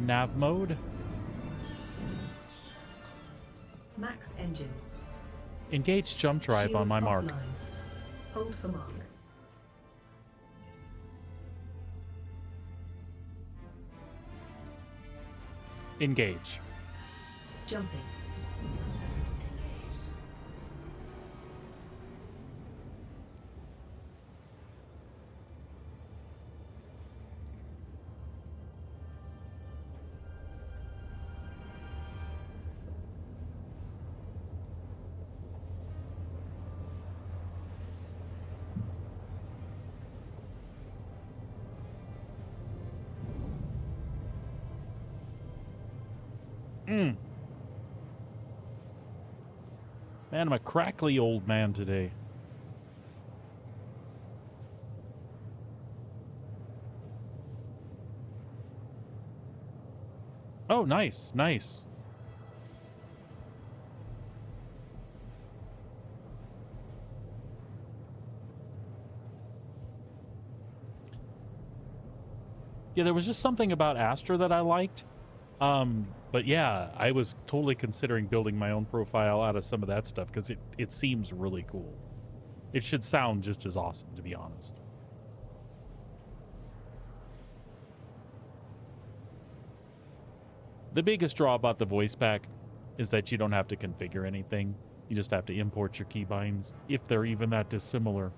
Nav mode. Max engines. Engage jump drive on Shields my mark. offline. Hold for mark. Engage. Jumping. Man, I'm a crackly old man today. Oh, nice, nice. Yeah, there was just something about Astra that I liked. But yeah, I was totally considering building my own profile out of some of that stuff because it seems really cool. It should sound just as awesome, to be honest. The biggest draw about the voice pack is that you don't have to configure anything. You just have to import your keybinds, if they're even that dissimilar.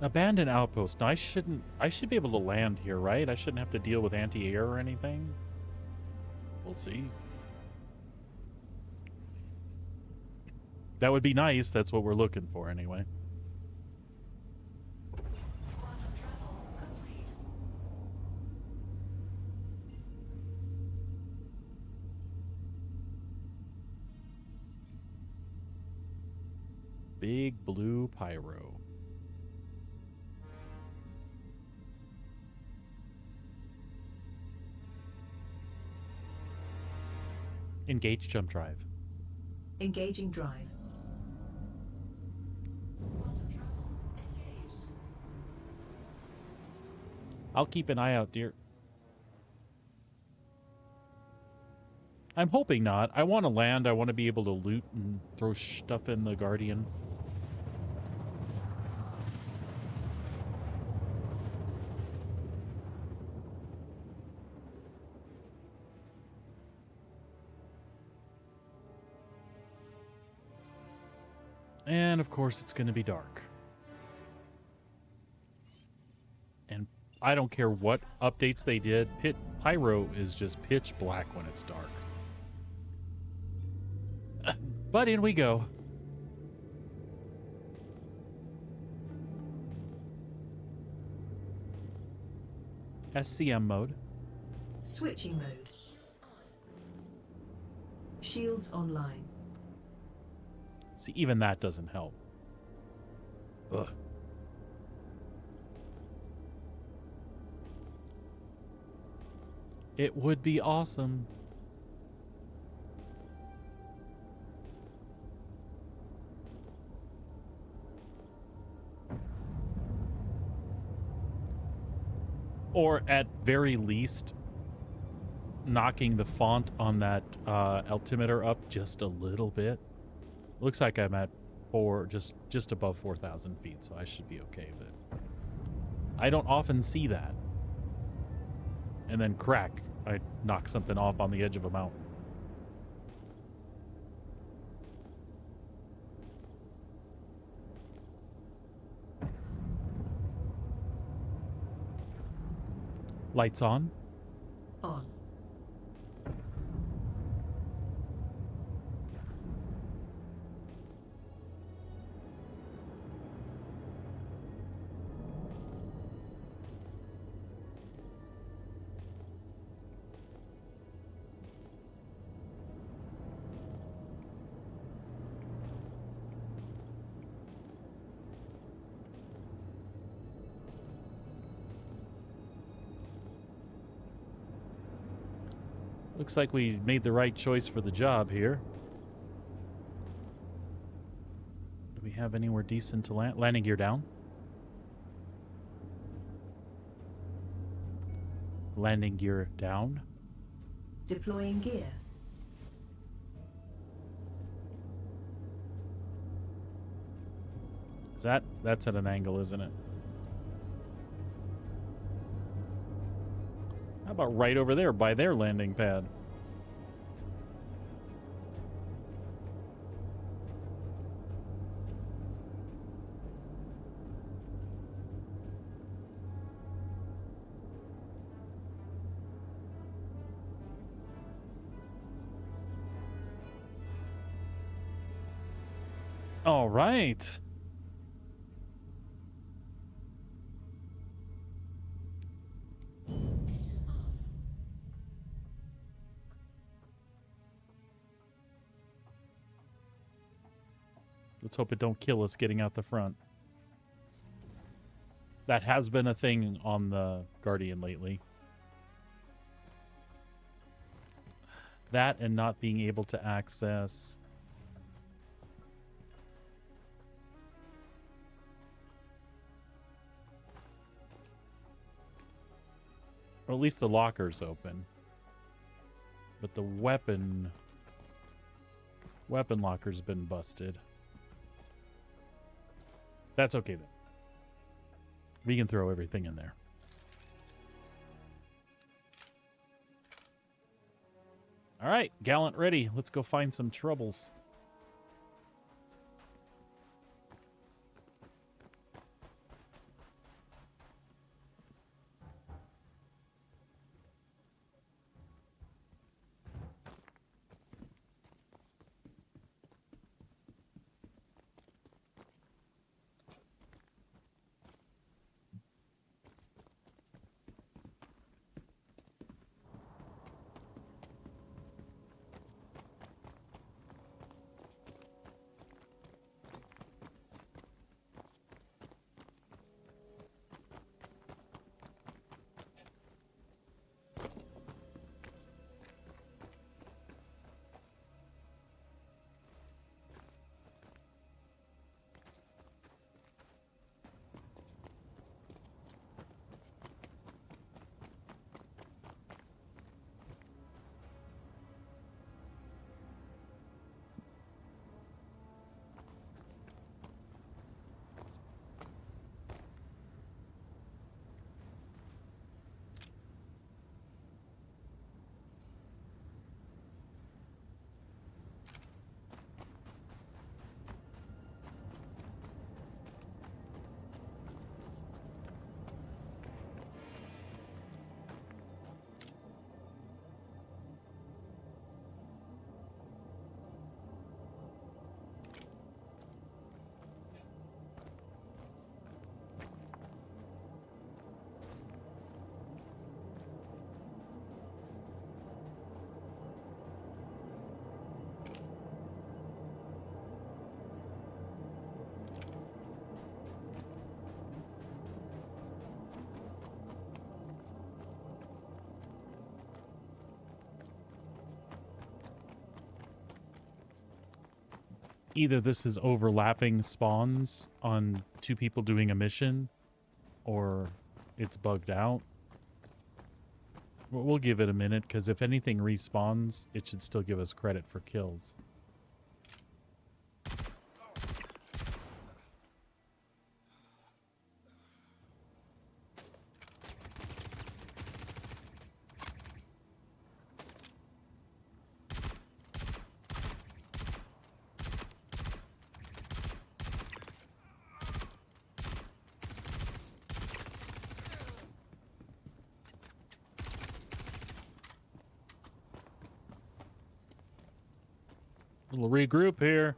Abandoned outpost. Now I should be able to land here, right? I shouldn't have to deal with anti-air or anything. We'll see. That would be nice. That's what we're looking for anyway. Quantum travel complete. Big blue pyro. Engage jump drive. Engaging drive. Quantum travel engaged. I'll keep an eye out, dear. I'm hoping not. I want to land. I want to be able to loot and throw stuff in the Guardian. And of course, it's going to be dark. And I don't care what updates they did. Pyro is just pitch black when it's dark. But in we go. SCM mode. Switching mode. Shields online. See, even that doesn't help. Ugh. It would be awesome. Or at very least, knocking the font on that altimeter up just a little bit. Looks like I'm at just above 4,000 feet, so I should be okay. But I don't often see that. And then crack, I knock something off on the edge of a mountain. Lights on. On. Looks like we made the right choice for the job here. Do we have anywhere decent to land? Landing gear down. Landing gear down. Deploying gear. That's at an angle, isn't it? How about right over there by their landing pad? All right. Engines off. Let's hope it don't kill us getting out the front. That has been a thing on the Guardian lately. That and not being able to access... Or at least the locker's open. But the weapon locker's been busted. That's okay then. We can throw everything in there. All right, Gallant ready. Let's go find some troubles. either this is overlapping spawns on two people doing a mission, or it's bugged out. We'll give it a minute, because if anything respawns, it should still give us credit for kills. We'll regroup here.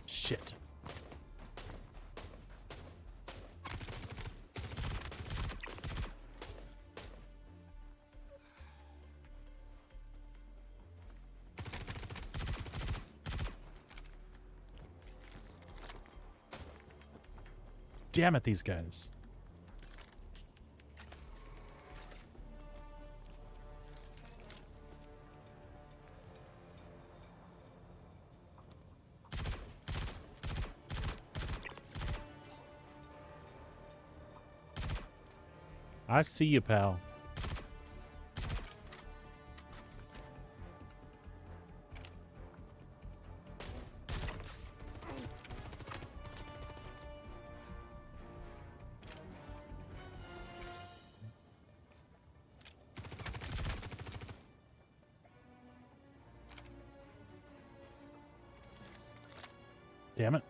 Shit. Damn it, these guys. I see you, pal. Damn it.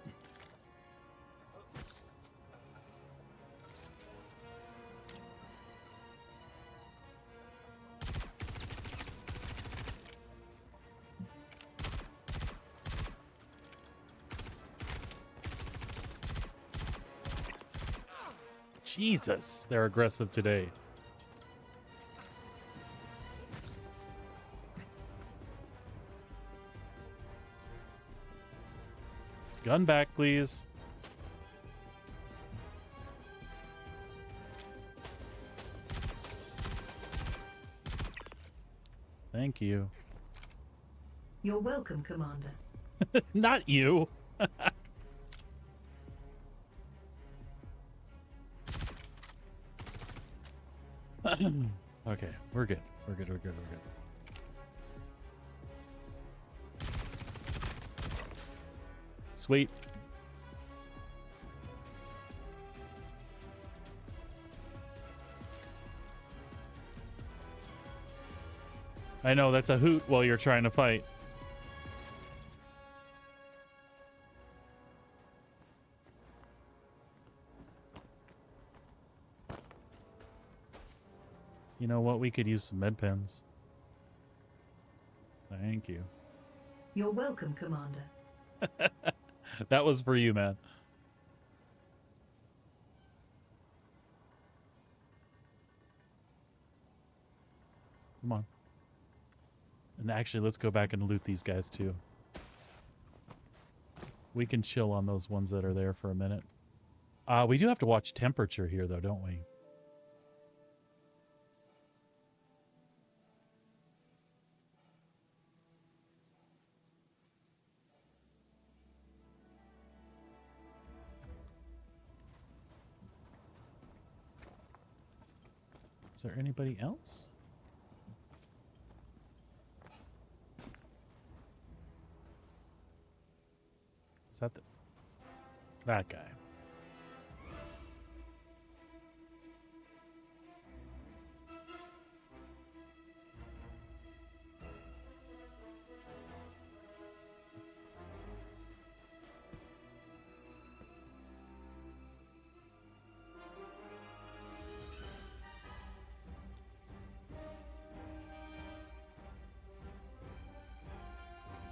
Jesus, they're aggressive today. Gun back, please. Thank you. You're welcome, Commander. Not you. Okay, we're good. We're good. Sweet. I know, that's a hoot while you're trying to fight. You know what? We could use some med pens. Thank you. You're welcome, Commander. That was for you, man. Come on. And actually, let's go back and loot these guys too. We can chill on those ones that are there for a minute. We do have to watch temperature here, though, don't we? Is there anybody else? Is that that guy?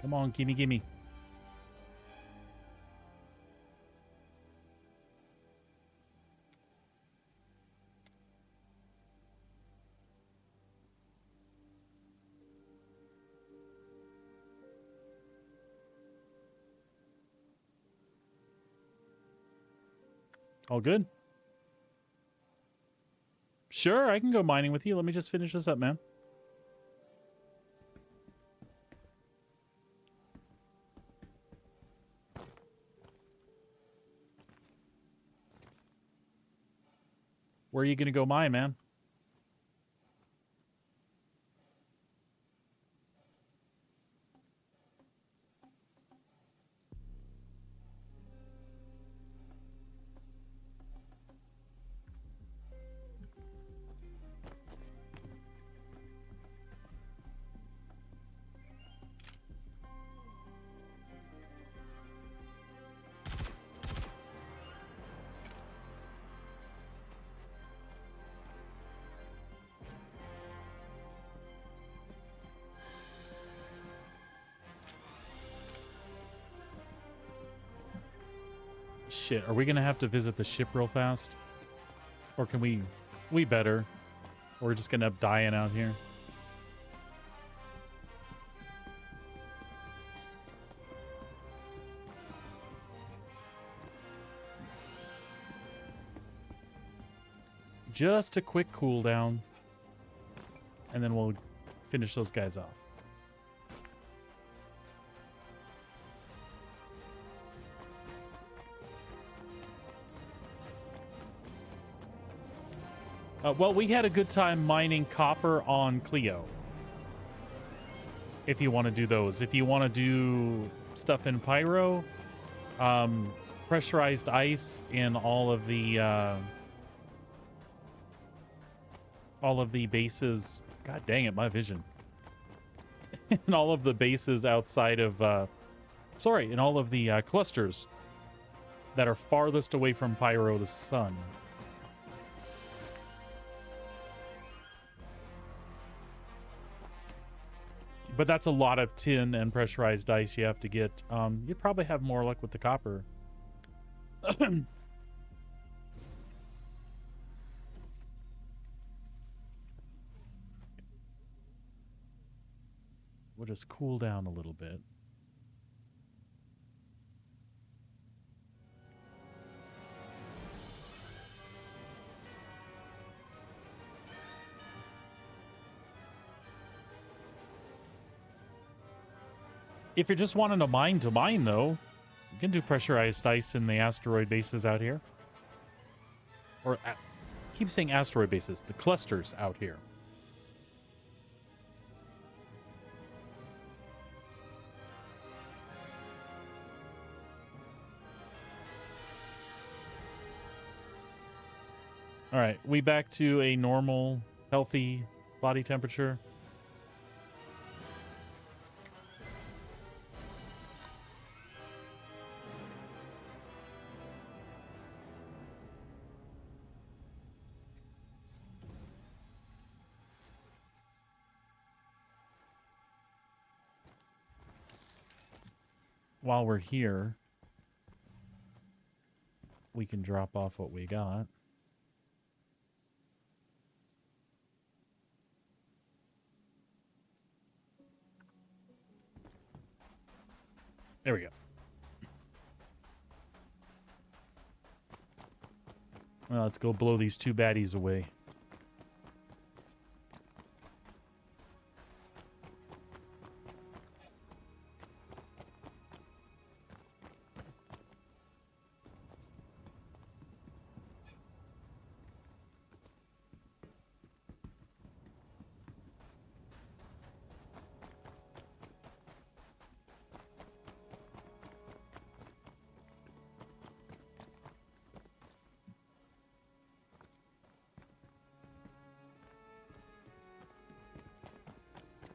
Come on, gimme, gimme. All good? Sure, I can go mining with you. Let me just finish this up, man. Where are you going to go mine, man? Shit, are we gonna have to visit the ship real fast? Or can we better? Or we're just gonna end up dying out here. Just a quick cooldown. And then we'll finish those guys off. Well, we had a good time mining copper on Clio. If you want to do those. If you want to do stuff in Pyro, pressurized ice in all of the bases. God dang it, my vision. In all of the bases outside of... in all of the clusters that are farthest away from Pyro, the sun. But that's a lot of tin and pressurized ice you have to get. You'd probably have more luck with the copper. We'll just cool down a little bit. If you're just wanting to mine, though, you can do pressurized ice in the asteroid bases out here. Or, keep saying asteroid bases, the clusters out here. All right, we back to a normal, healthy body temperature. While we're here, we can drop off what we got. There we go. Well, let's go blow these two baddies away.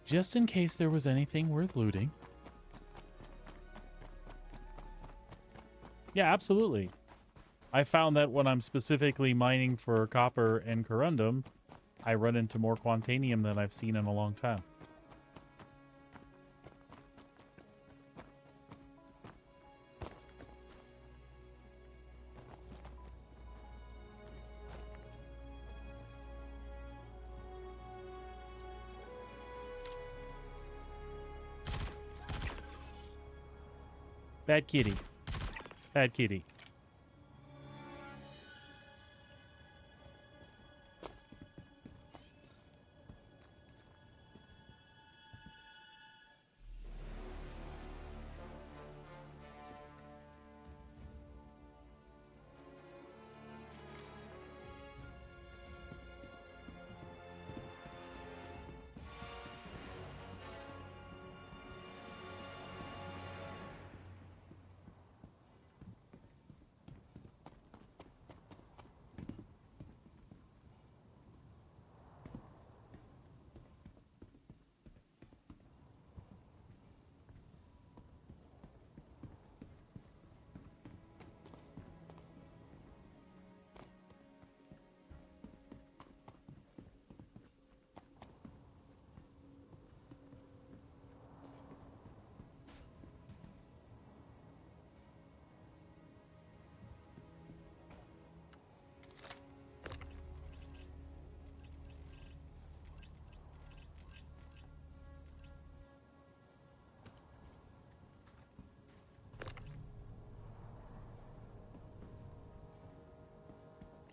Just in case there was anything worth looting. Yeah, absolutely. I found that when I'm specifically mining for copper and corundum, I run into more quantanium than I've seen in a long time. Bad kitty. Bad kitty.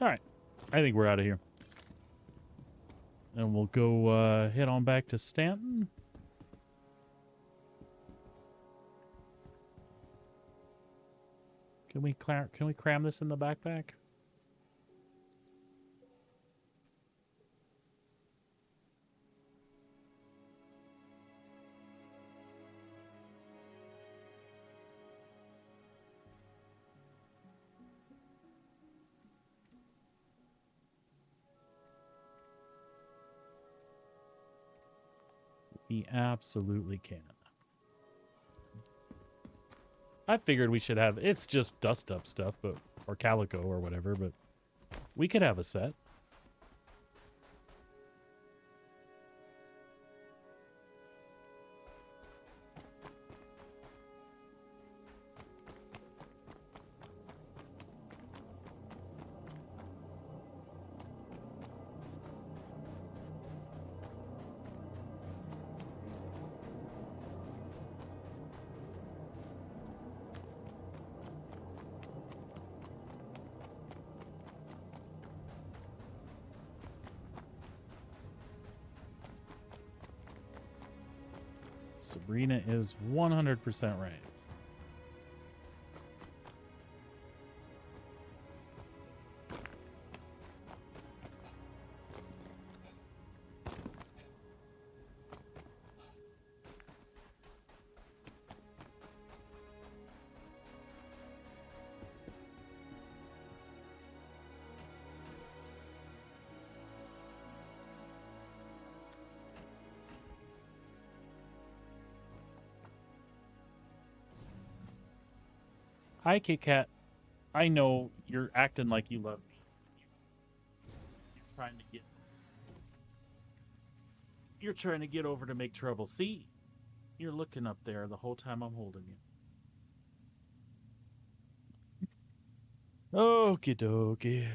All right. I think we're out of here. And we'll go head on back to Stanton. Can we cram this in the backpack? We absolutely can. I figured we should have, it's just dust up stuff, but or calico or whatever, but we could have a set. Sabrina is 100% right. Hi, Kit Kat. I know you're acting like you love me. You're trying to get over to make trouble. See? You're looking up there the whole time I'm holding you. Okie dokie.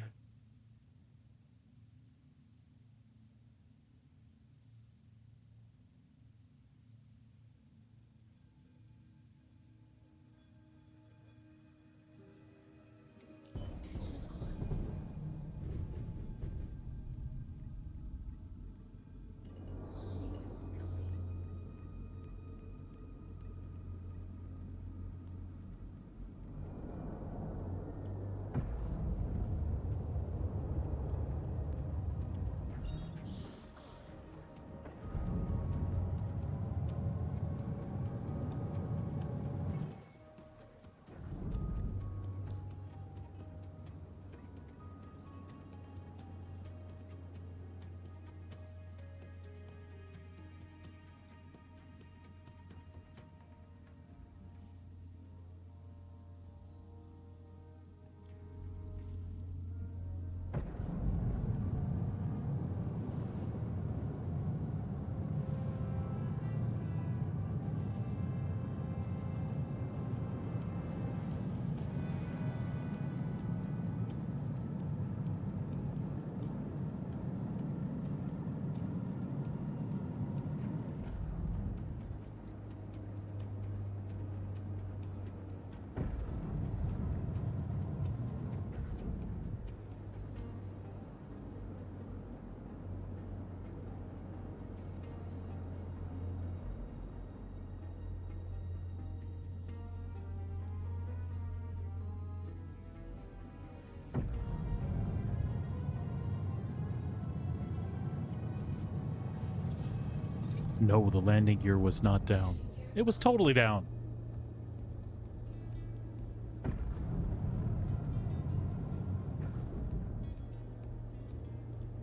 No, the landing gear was not down. It was totally down.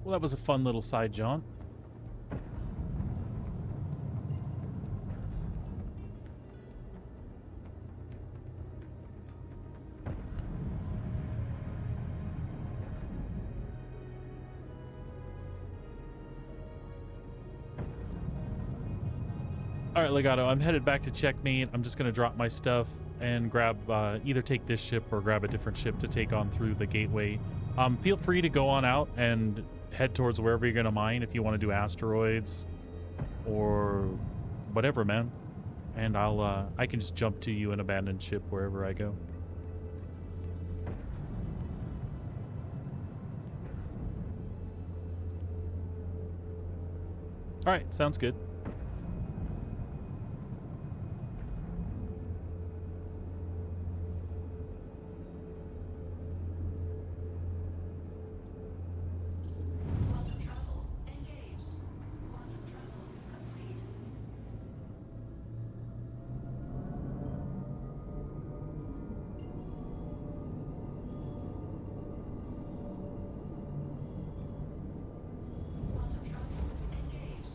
Well, that was a fun little side jaunt. All right, Legato, I'm headed back to Checkmate. I'm just going to drop my stuff and grab, either take this ship or grab a different ship to take on through the gateway. Feel free to go on out and head towards wherever you're going to mine if you want to do asteroids or whatever, man. And I can just jump to you and abandon ship wherever I go. All right, sounds good. Quantum travel engaged. Quantum travel complete. Quantum travel engaged.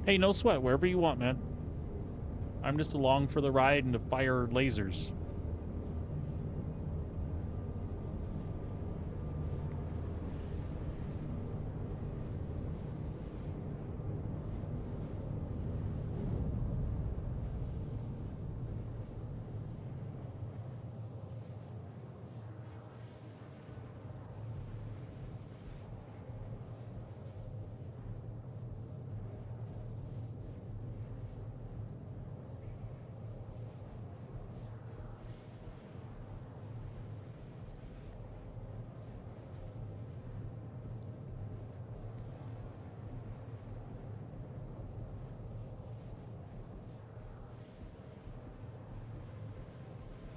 Hey, no sweat. Wherever you want, man. I'm just along for the ride and to fire lasers. Quantum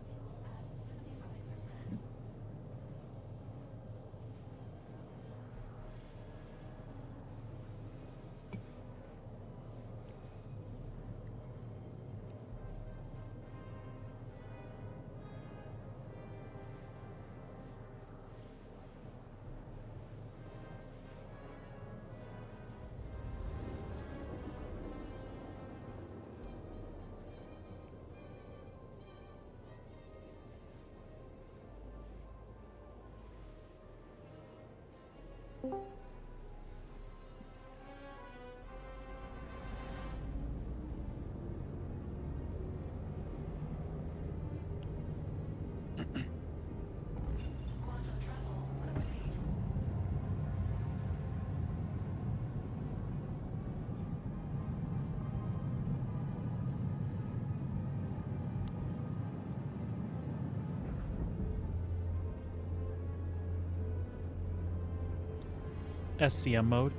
fuel at 75%. Quantum travel complete. SCM mode.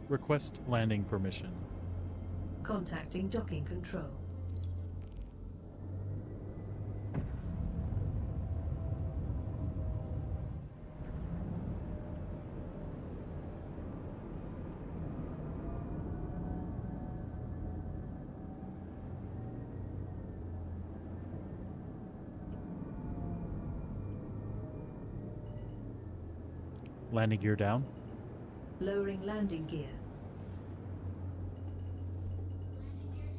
Request landing permission. Contacting docking control. Landing gear down. Lowering landing gear. Landing gear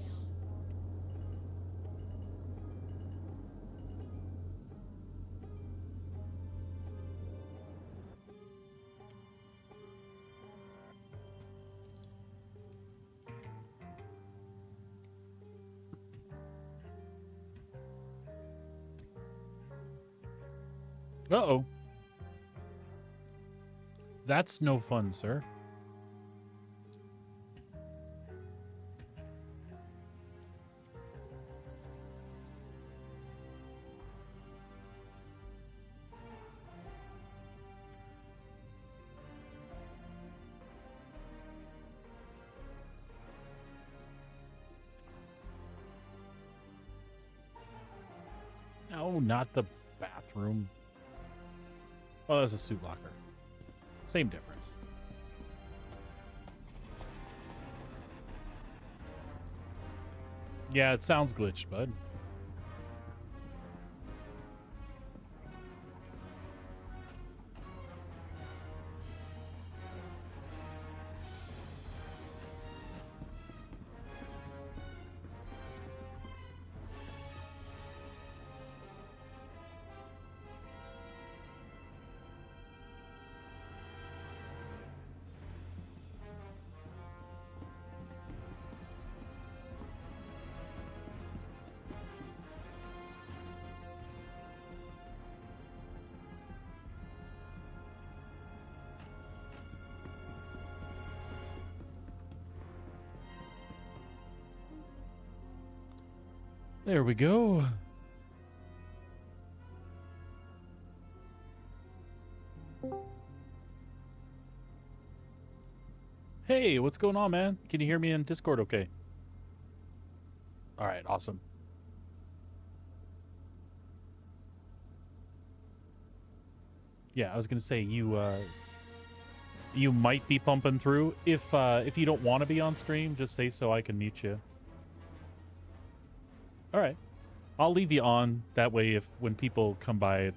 down. Uh-oh. That's no fun, sir. No, not the bathroom. Oh, that's a suit locker. Same difference. Yeah, it sounds glitched, bud. There we go. Hey, what's going on, man? Can you hear me in Discord okay? All right, awesome. Yeah, I was going to say you might be pumping through. If you don't want to be on stream, just say so I can mute you. All right. I'll leave you on that way if when people come by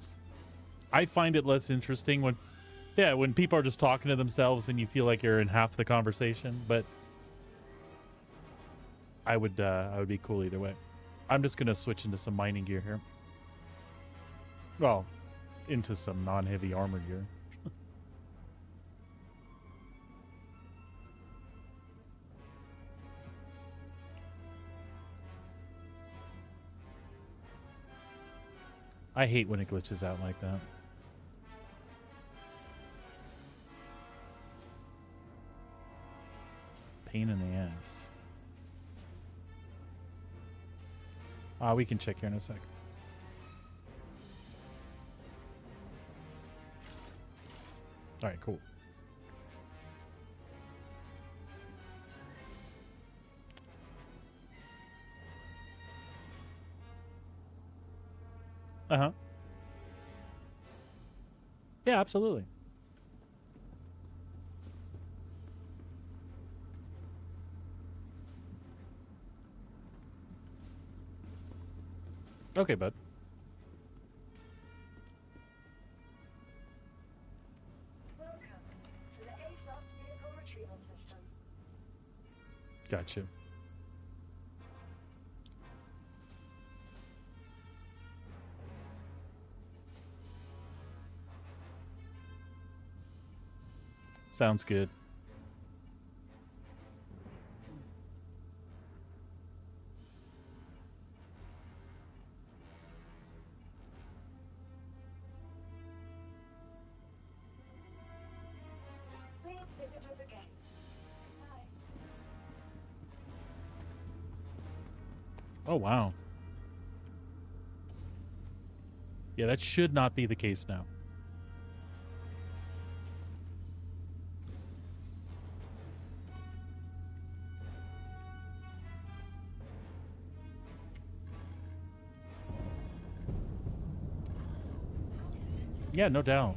I find it less interesting when people are just talking to themselves and you feel like you're in half the conversation, but I would be cool either way. I'm just going to switch into some mining gear here. Well, into some non-heavy armor gear. I hate when it glitches out like that. Pain in the ass. We can check here in a sec. All right, cool. Uh-huh. Yeah, absolutely. Okay, bud. Welcome to the ASOS vehicle retrieval system. Gotcha. Sounds good. Please visit us again. Bye. Oh, wow. Yeah, that should not be the case now. Yeah, no doubt.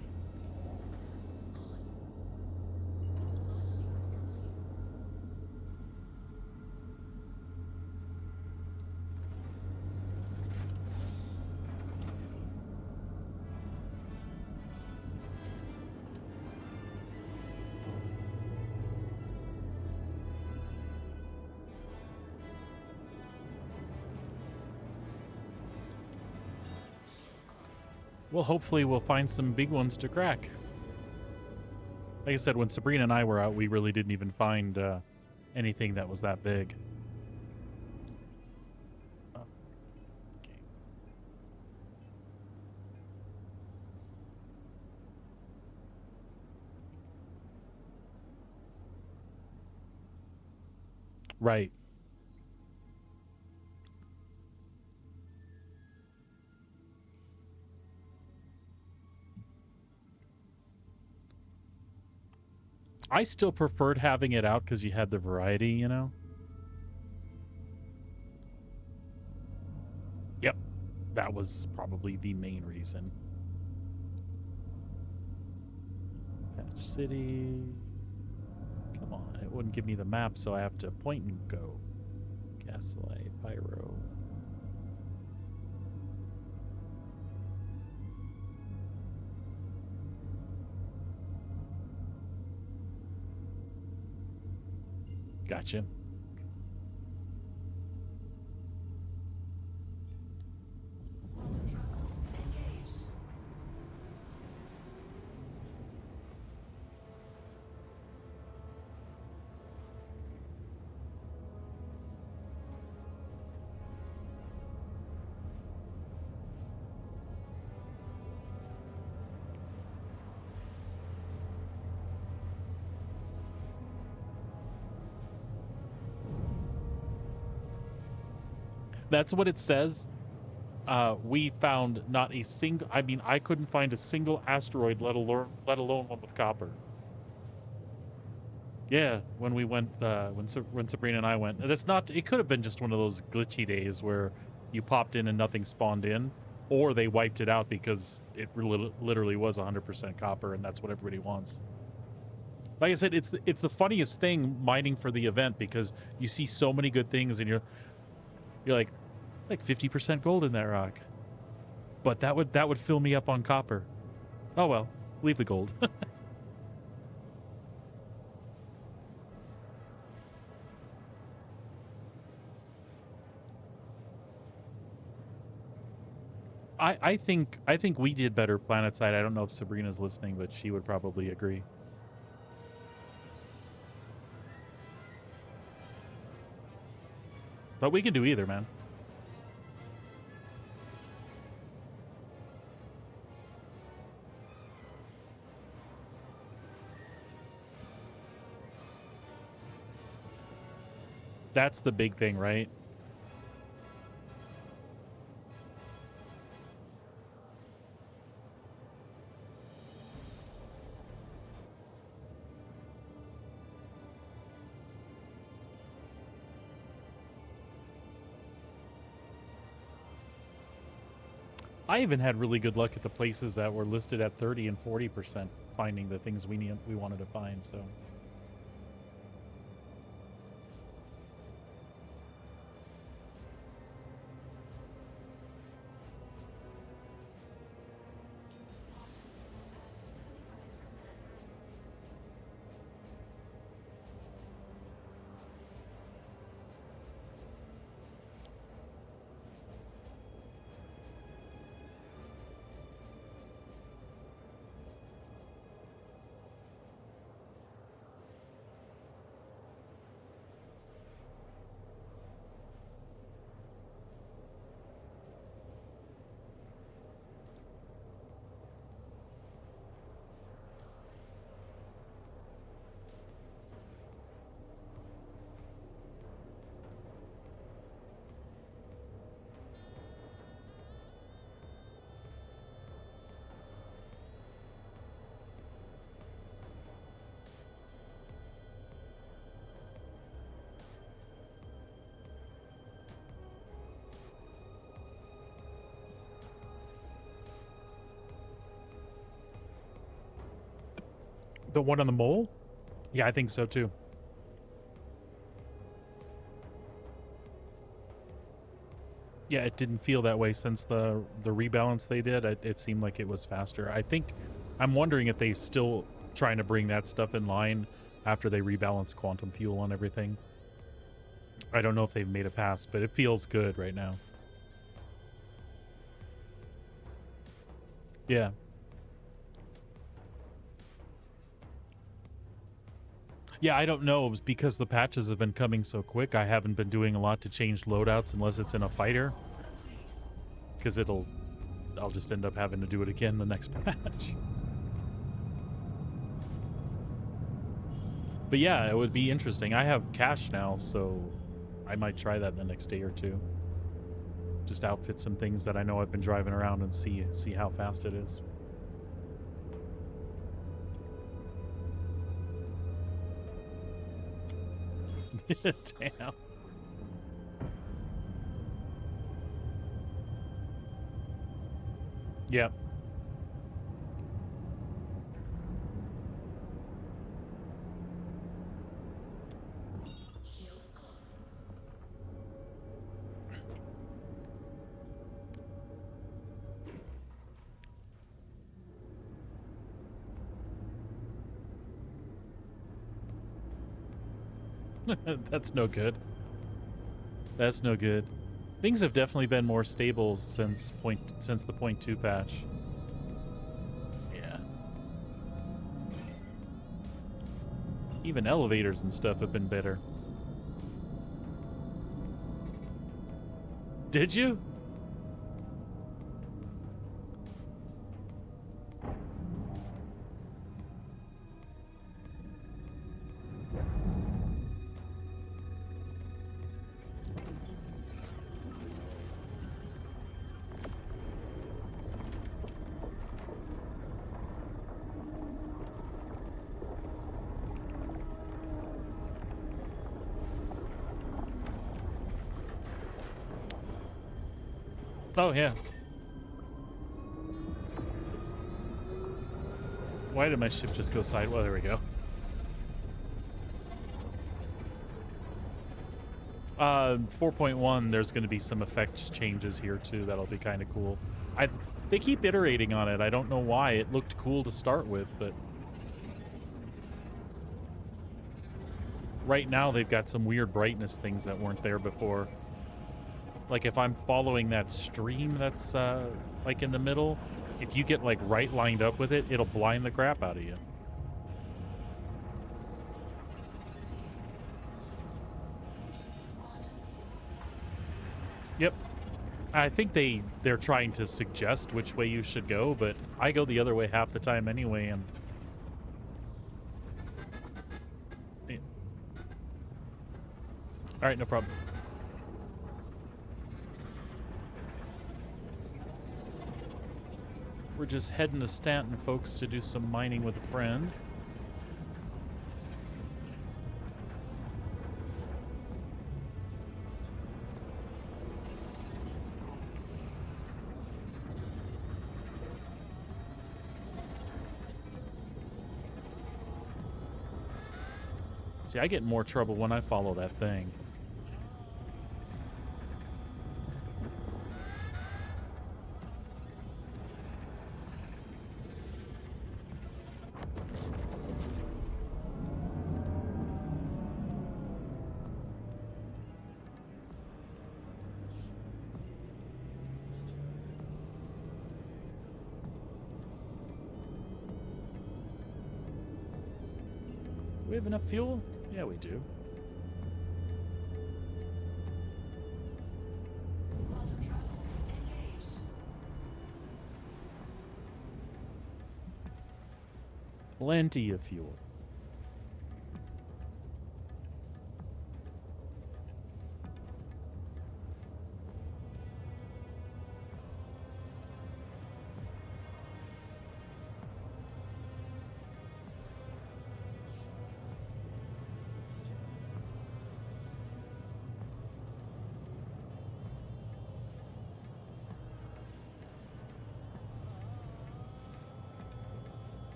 Well, hopefully we'll find some big ones to crack. Like I said, when Sabrina and I were out, we really didn't even find anything that was that big. Oh, okay. Right. I still preferred having it out because you had the variety, you know? Yep. That was probably the main reason. Patch City. Come on. It wouldn't give me the map, so I have to point and go. Gaslight, Pyro. Gotcha. That's what it says. We found not a single. I mean, I couldn't find a single asteroid, let alone one with copper. Yeah, when we went, when Sabrina and I went, and it's not. It could have been just one of those glitchy days where you popped in and nothing spawned in, or they wiped it out because it literally was 100% copper, and that's what everybody wants. Like I said, it's the funniest thing mining for the event because you see so many good things, and you're like, it's like 50% gold in that rock, but that would fill me up on copper. Oh well, leave the gold. I think we did better PlanetSide. I don't know if Sabrina's listening, but she would probably agree. But we can do either, man. That's the big thing, right? I even had really good luck at the places that were listed at 30 and 40% finding the things we wanted to find, so. The one on the mole? Yeah, I think so too. Yeah, it didn't feel that way since the rebalance they did. It seemed like it was faster. I'm wondering if they still trying to bring that stuff in line after they rebalance quantum fuel and everything. I don't know if they've made a pass, but it feels good right now. Yeah. Yeah, I don't know. It was because the patches have been coming so quick. I haven't been doing a lot to change loadouts unless it's in a fighter. Because I'll just end up having to do it again the next patch. But yeah, it would be interesting. I have cash now, so I might try that the next day or two. Just outfit some things that I know I've been driving around and see how fast it is. Damn. Yep. That's no good. That's no good. Things have definitely been more stable since the 0.2 patch. Yeah. Even elevators and stuff have been better. Did you? Oh, yeah. Why did my ship just go sideways? Well, there we go. 4.1, there's going to be some effects changes here, too. That'll be kind of cool. They keep iterating on it. I don't know why. It looked cool to start with, but... right now, they've got some weird brightness things that weren't there before. Like, if I'm following that stream that's, like, in the middle, if you get, like, right lined up with it, it'll blind the crap out of you. Yep. I think they're trying to suggest which way you should go, but I go the other way half the time anyway, and... yeah. Alright, no problem. We're just heading to Stanton, folks, to do some mining with a friend. See, I get in more trouble when I follow that thing. Do we have enough fuel? Yeah, we do. Plenty of fuel.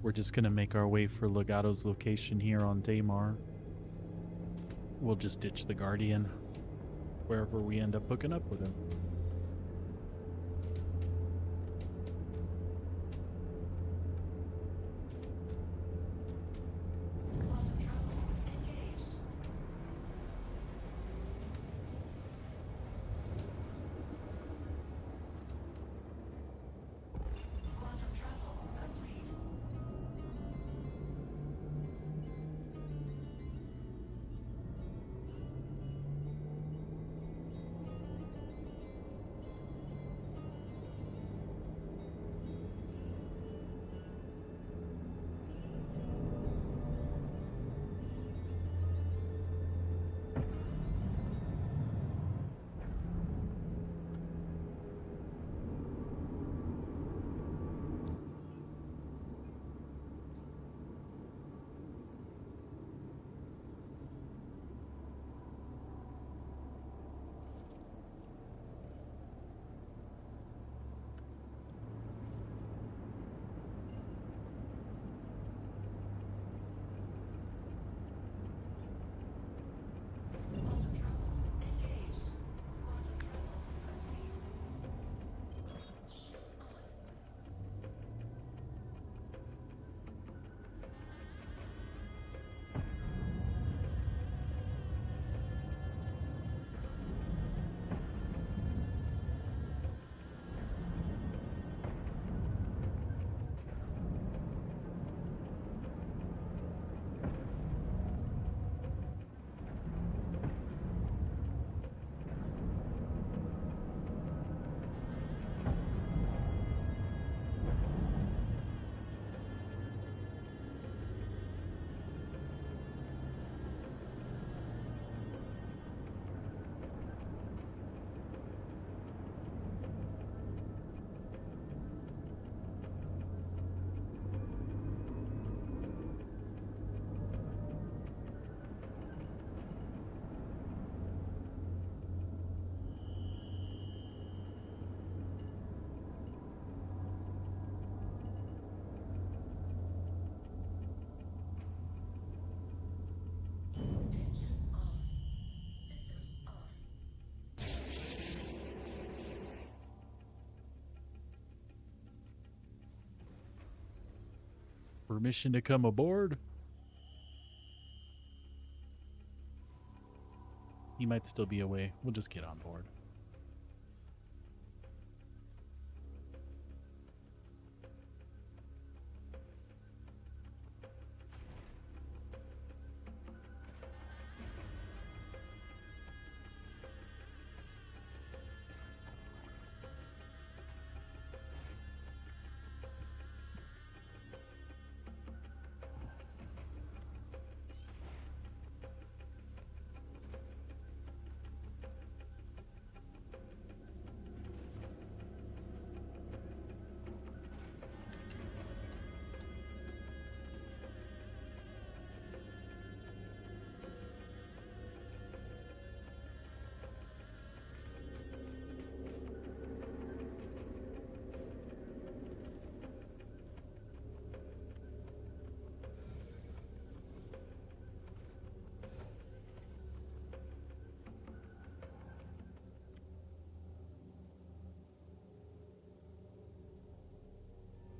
we're just gonna make our way for Legato's location here on Daymar. We'll just ditch the Guardian wherever we end up hooking up with him. Engines off. Systems off. Permission to come aboard? He might still be away. We'll just get on board.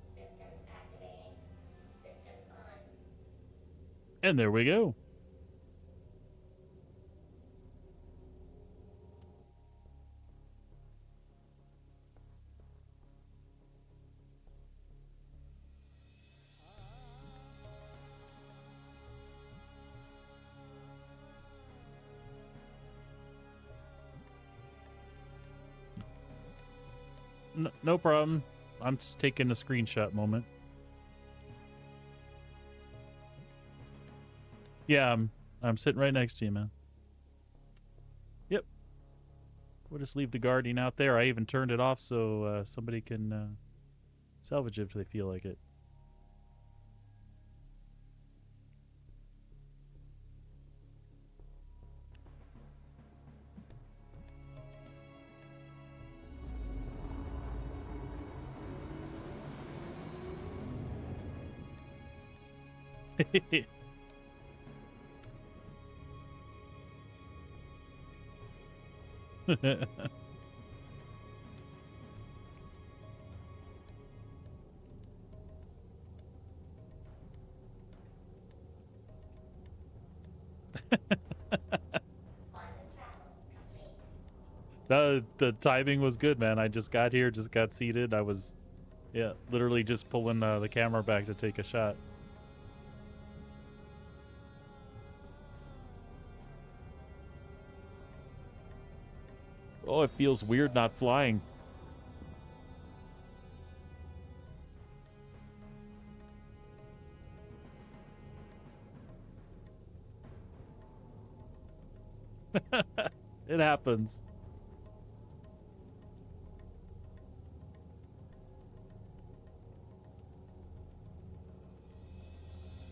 Systems activating. Systems on. And there we go. No problem. I'm just taking a screenshot moment. Yeah, I'm sitting right next to you, man. Yep. We'll just leave the Guardian out there. I even turned it off so somebody can salvage it if they feel like it. The timing was good, man. I just got here, just got seated. I was, yeah, literally just pulling the camera back to take a shot. Oh, it feels weird not flying. It happens.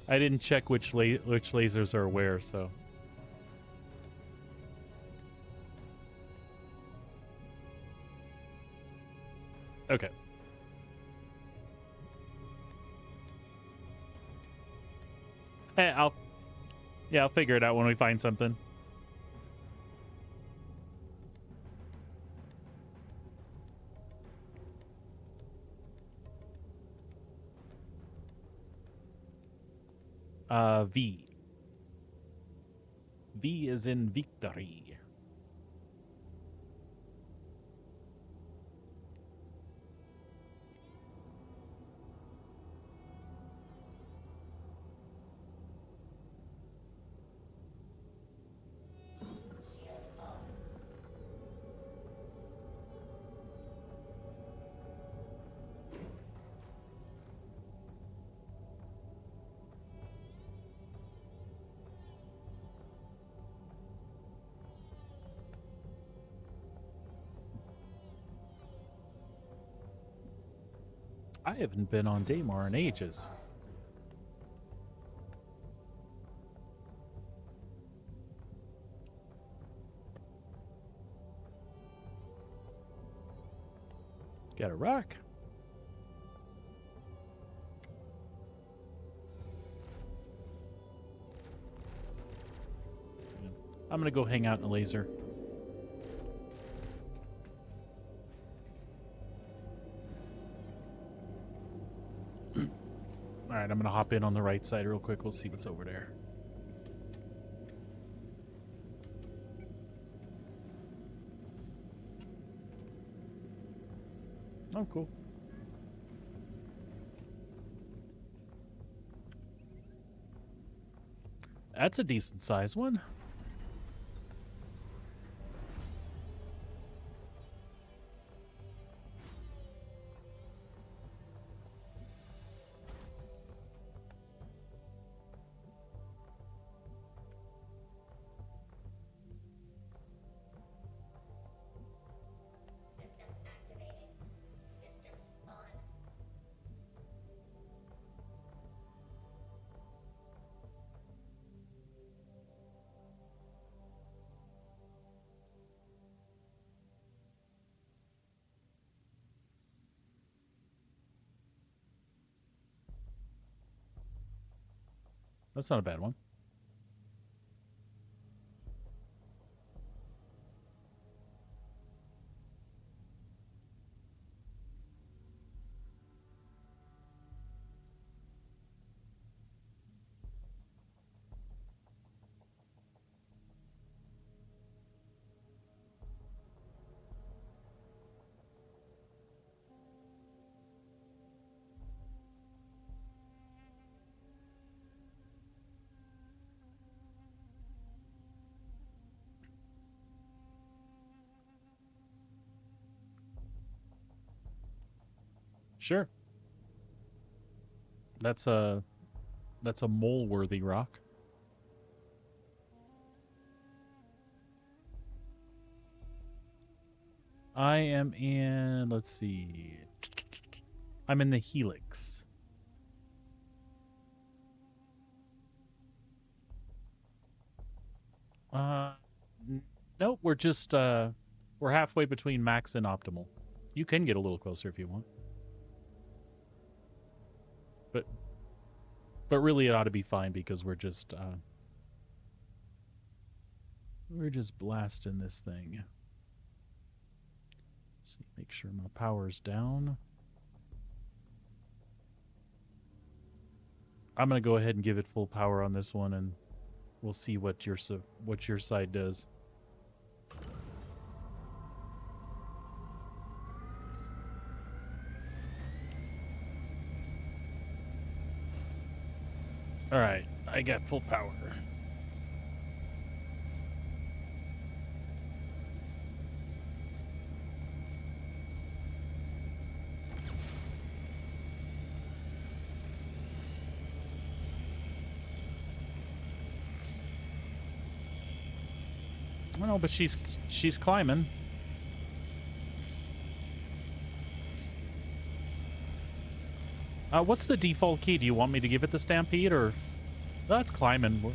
I didn't check which lasers are where, so. Okay. Hey, I'll figure it out when we find something. V. V is in victory. I haven't been on Daymar in ages. Got a rock. I'm gonna go hang out in a laser. Alright, I'm gonna hop in on the right side real quick. We'll see what's over there. Oh, cool. That's a decent sized one. Systems activated. Systems on. That's not a bad one. Sure. That's a mole-worthy rock. I am in, let's see. I'm in the Helix. Nope, we're just we're halfway between max and optimal. You can get a little closer if you want. But But really, it ought to be fine because we're just blasting this thing. Let's see, make sure my power's down. I'm gonna go ahead and give it full power on this one, and we'll see what your side does. All right, I got full power. I don't know, but she's climbing. What's the default key? Do you want me to give it the stampede or? That's climbing.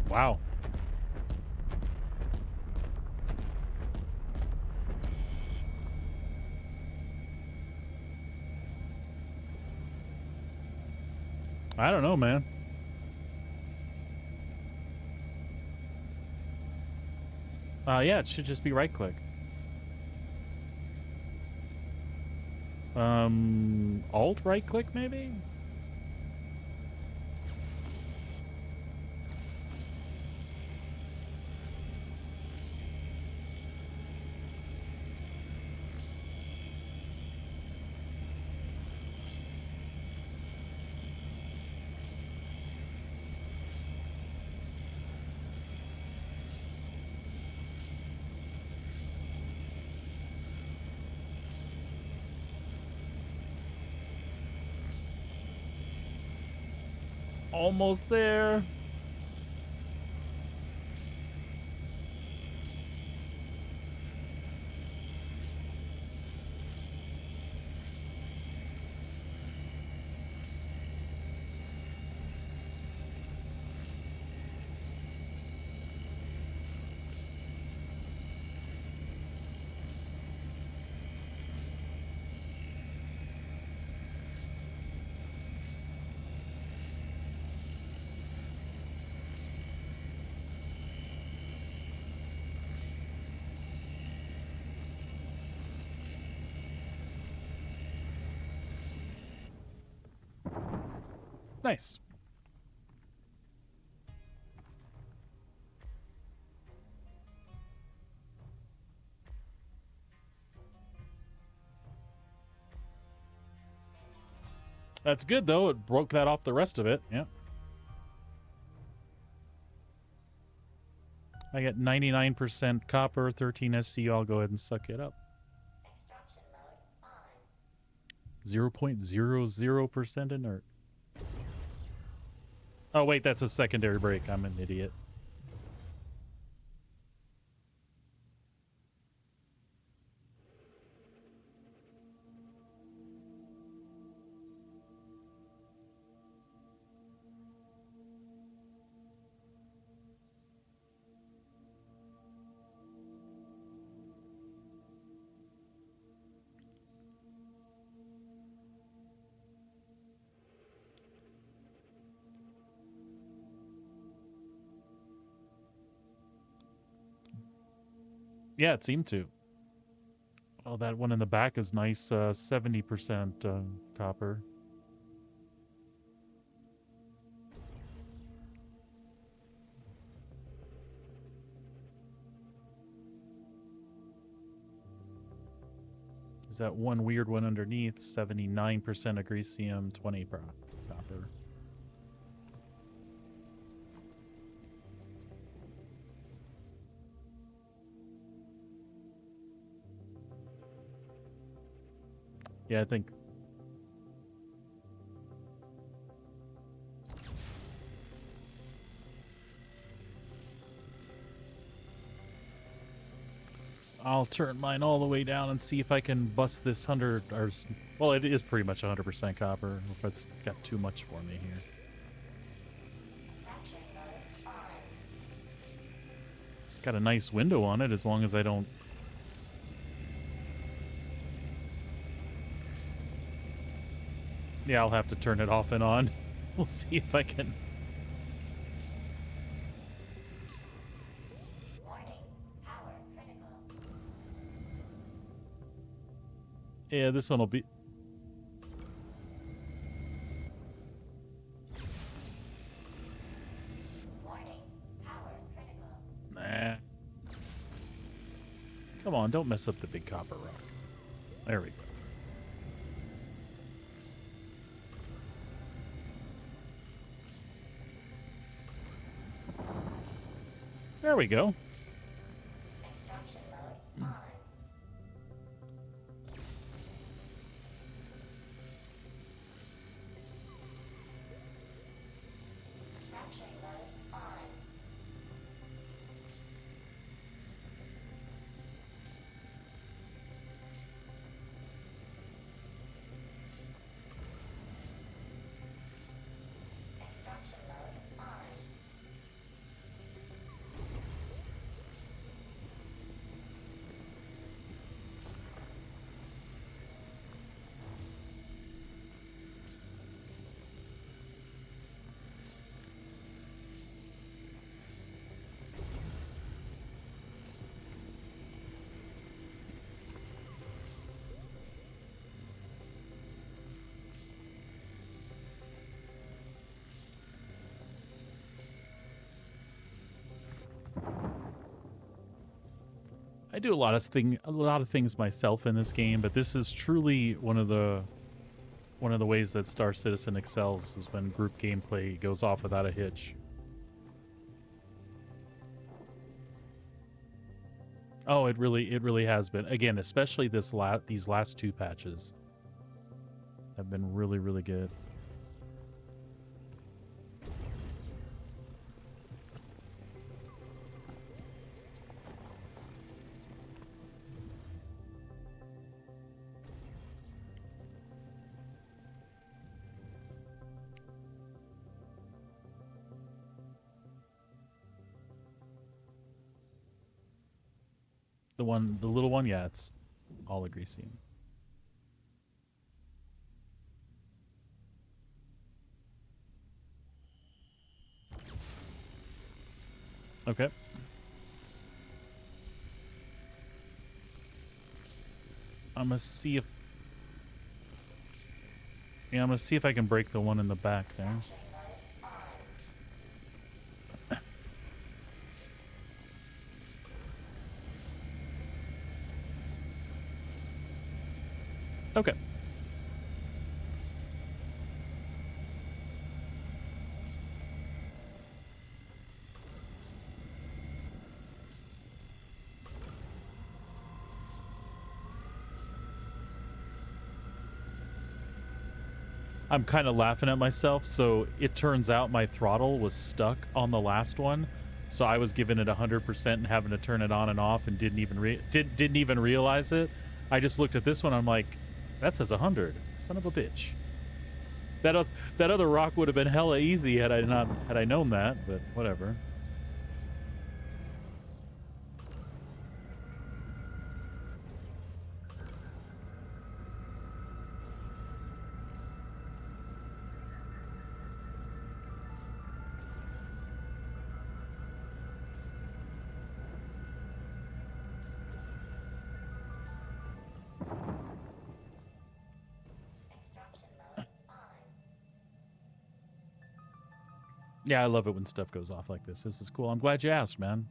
Wow. I don't know, man. Yeah, it should just be right click. Alt right click maybe? It's almost there. Nice. That's good, though. It broke that off the rest of it. Yeah. I get 99% copper, 13 SC. I'll go ahead and suck it up. Extraction mode on. 0.00% inert. Oh, wait, that's a secondary break. I'm an idiot. Yeah, it seemed to. Oh, that one in the back is nice. 70% copper. There's that one weird one underneath. 79% agresium, 20 copper. Yeah, I think. I'll turn mine all the way down and see if I can bust this 100, or, well, it is pretty much 100% copper, if it's got too much for me here. It's got a nice window on it, as long as I don't... Yeah, I'll have to turn it off and on. We'll see if I can... Yeah, this one will be... Nah. Come on, don't mess up the big copper rock. There we go. There we go. I do a lot of things myself in this game, but this is truly one of the ways that Star Citizen excels, is when group gameplay goes off without a hitch. Oh, it really has been. Again, especially these last two patches have been really, really good. The little one, yeah, it's all a greasy. Okay. I'm gonna see if... Yeah, I'm gonna see if I can break the one in the back there. Okay. I'm kind of laughing at myself. So it turns out my throttle was stuck on the last one. So I was giving it 100% and having to turn it on and off, and didn't even realize it. I just looked at this one. I'm like, that says 100. Son of a bitch. That other rock would have been hella easy had I known that, but whatever. Yeah, I love it when stuff goes off like this. This is cool. I'm glad you asked, man.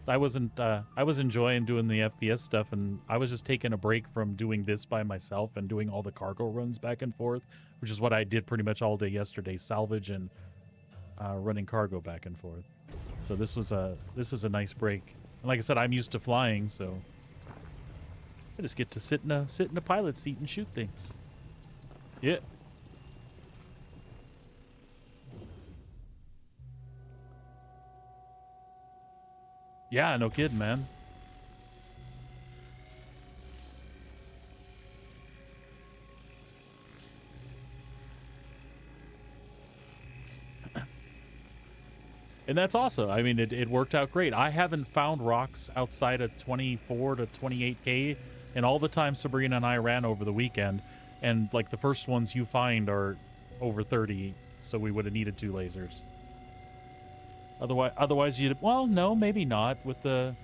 I was enjoying doing the FPS stuff, and I was just taking a break from doing this by myself and doing all the cargo runs back and forth, which is what I did pretty much all day yesterday, salvage and running cargo back and forth. So this is a nice break. And like I said, I'm used to flying, so I just get to sit in a pilot seat and shoot things. Yeah. Yeah, no kidding, man. And that's awesome. I mean, it worked out great. I haven't found rocks outside of 24 to 28K in all the time Sabrina and I ran over the weekend. And like the first ones you find are over 30, so we would have needed 2 lasers. Otherwise you'd, well, no, maybe not with the,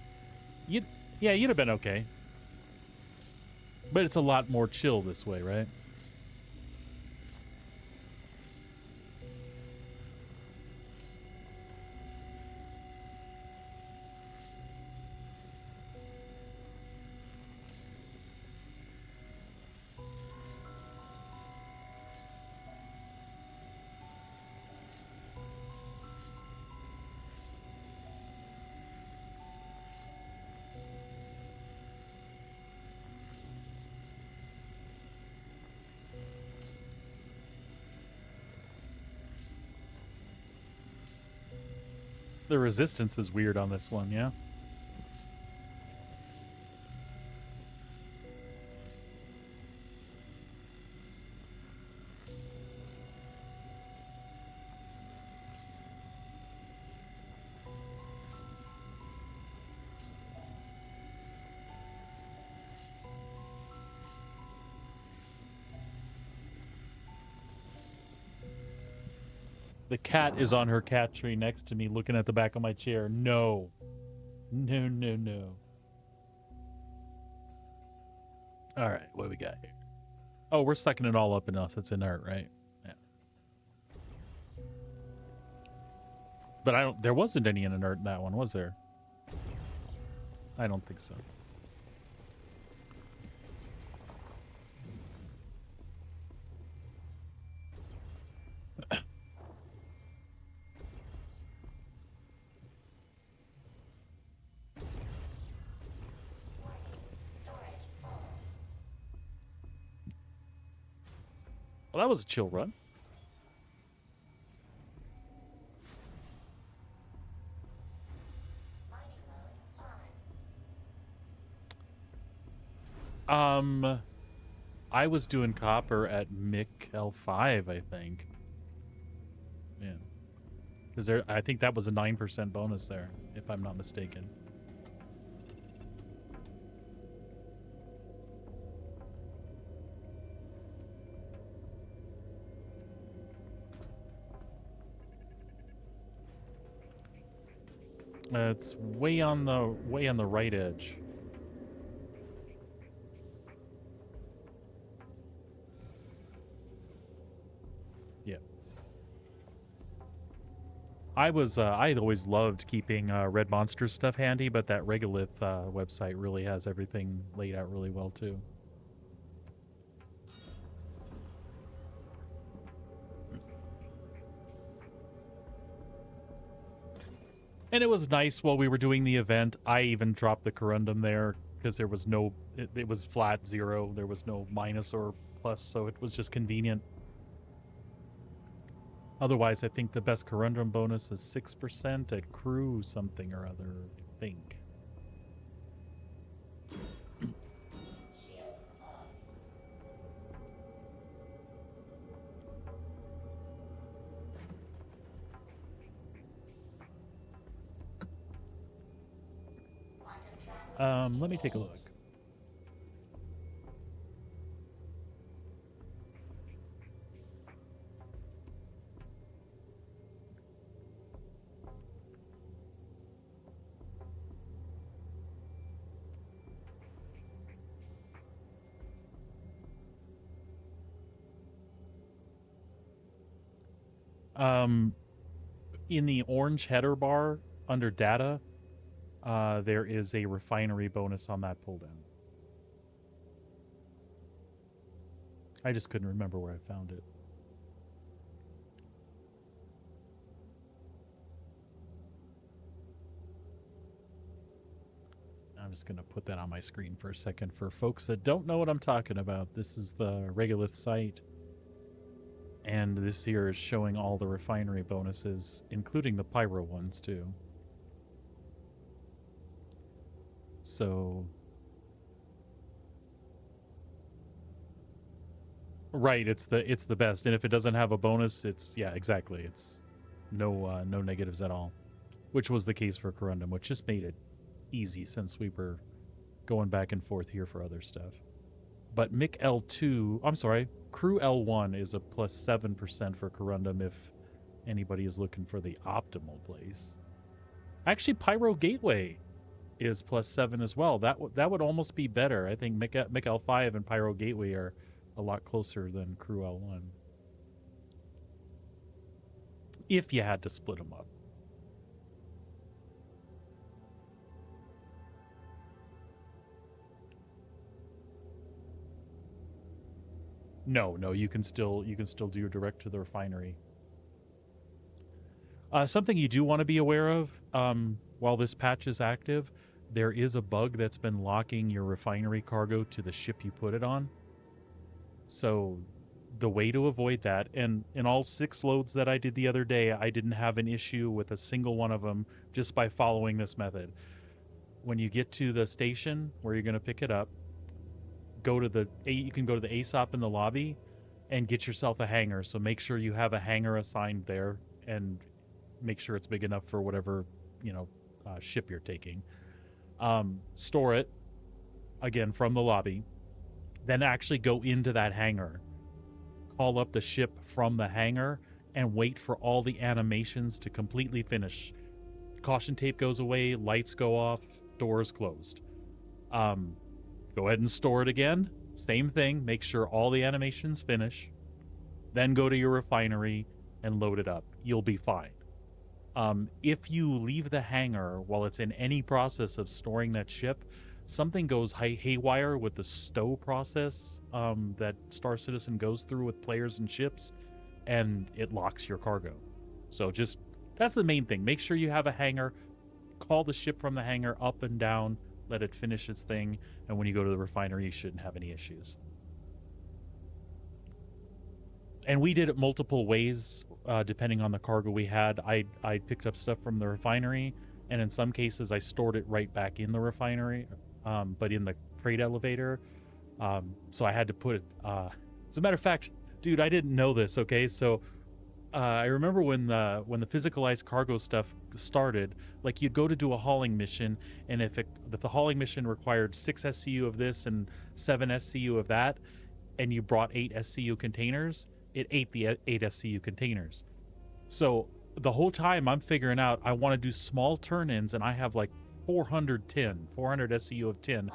you'd have been okay. But it's a lot more chill this way, right? The resistance is weird on this one, yeah? The cat is on her cat tree next to me looking at the back of my chair. No. No, no, no. All right, what do we got here? Oh, we're sucking it all up in us. It's inert, right? Yeah. But there wasn't any in inert in that one, was there? I don't think so. Well, that was a chill run. I was doing copper at Mick L5, I think. Yeah. Because I think that was a 9% bonus there, if I'm not mistaken. It's way on the right edge. Yeah. I always loved keeping Red Monster stuff handy, but that Regolith website really has everything laid out really well too. And it was nice while we were doing the event. I even dropped the corundum there because there was no, it was flat 0. There was no minus or plus, so it was just convenient. Otherwise, I think the best corundum bonus is 6% at crew something or other, I think. Let me take a look. In the orange header bar under data, there is a refinery bonus on that pull down. I just couldn't remember where I found it. I'm just going to put that on my screen for a second for folks that don't know what I'm talking about. This is the Regolith site. And this here is showing all the refinery bonuses, including the pyro ones too. So, right, it's the best, and if it doesn't have a bonus, it's, yeah, exactly, it's no negatives at all. which was the case for Corundum, which just made it easy since we were going back and forth here for other stuff. But Mick L2, I'm sorry, Crew L1 is a plus 7% for Corundum if anybody is looking for the optimal place. Actually, Pyro Gateway is plus 7 as well. That would almost be better. I think Mick L5 and Pyro Gateway are a lot closer than Crew L1. If you had to split them up. No, you can still do direct to the refinery. Something you do want to be aware of while this patch is active, there is a bug that's been locking your refinery cargo to the ship you put it on. So the way to avoid that, and in all 6 loads that I did the other day, I didn't have an issue with a single one of them just by following this method. When you get to the station where you're going to pick it up, you can go to the ASOP in the lobby and get yourself a hangar. So make sure you have a hangar assigned there and make sure it's big enough for whatever, ship you're taking. Store it, again, from the lobby. Then actually go into that hangar. Call up the ship from the hangar and wait for all the animations to completely finish. Caution tape goes away, lights go off, doors closed. Go ahead and store it again. Same thing. Make sure all the animations finish. Then go to your refinery and load it up. You'll be fine. If you leave the hangar while it's in any process of storing that ship, something goes haywire with the stow process that Star Citizen goes through with players and ships, and it locks your cargo. So that's the main thing. Make sure you have a hangar. Call the ship from the hangar up and down. Let it finish its thing, and when you go to the refinery, you shouldn't have any issues. And we did it multiple ways, depending on the cargo we had. I picked up stuff from the refinery, and in some cases, I stored it right back in the refinery, but in the freight elevator. So I had to put it. As a matter of fact, dude, I didn't know this. Okay, so I remember when the physicalized cargo stuff started, like you'd go to do a hauling mission, and if the hauling mission required 6 SCU of this and 7 SCU of that, and you brought 8 SCU containers, it ate the 8 SCU containers. So the whole time I'm figuring out I want to do small turn-ins, and I have like 400 SCU of tin.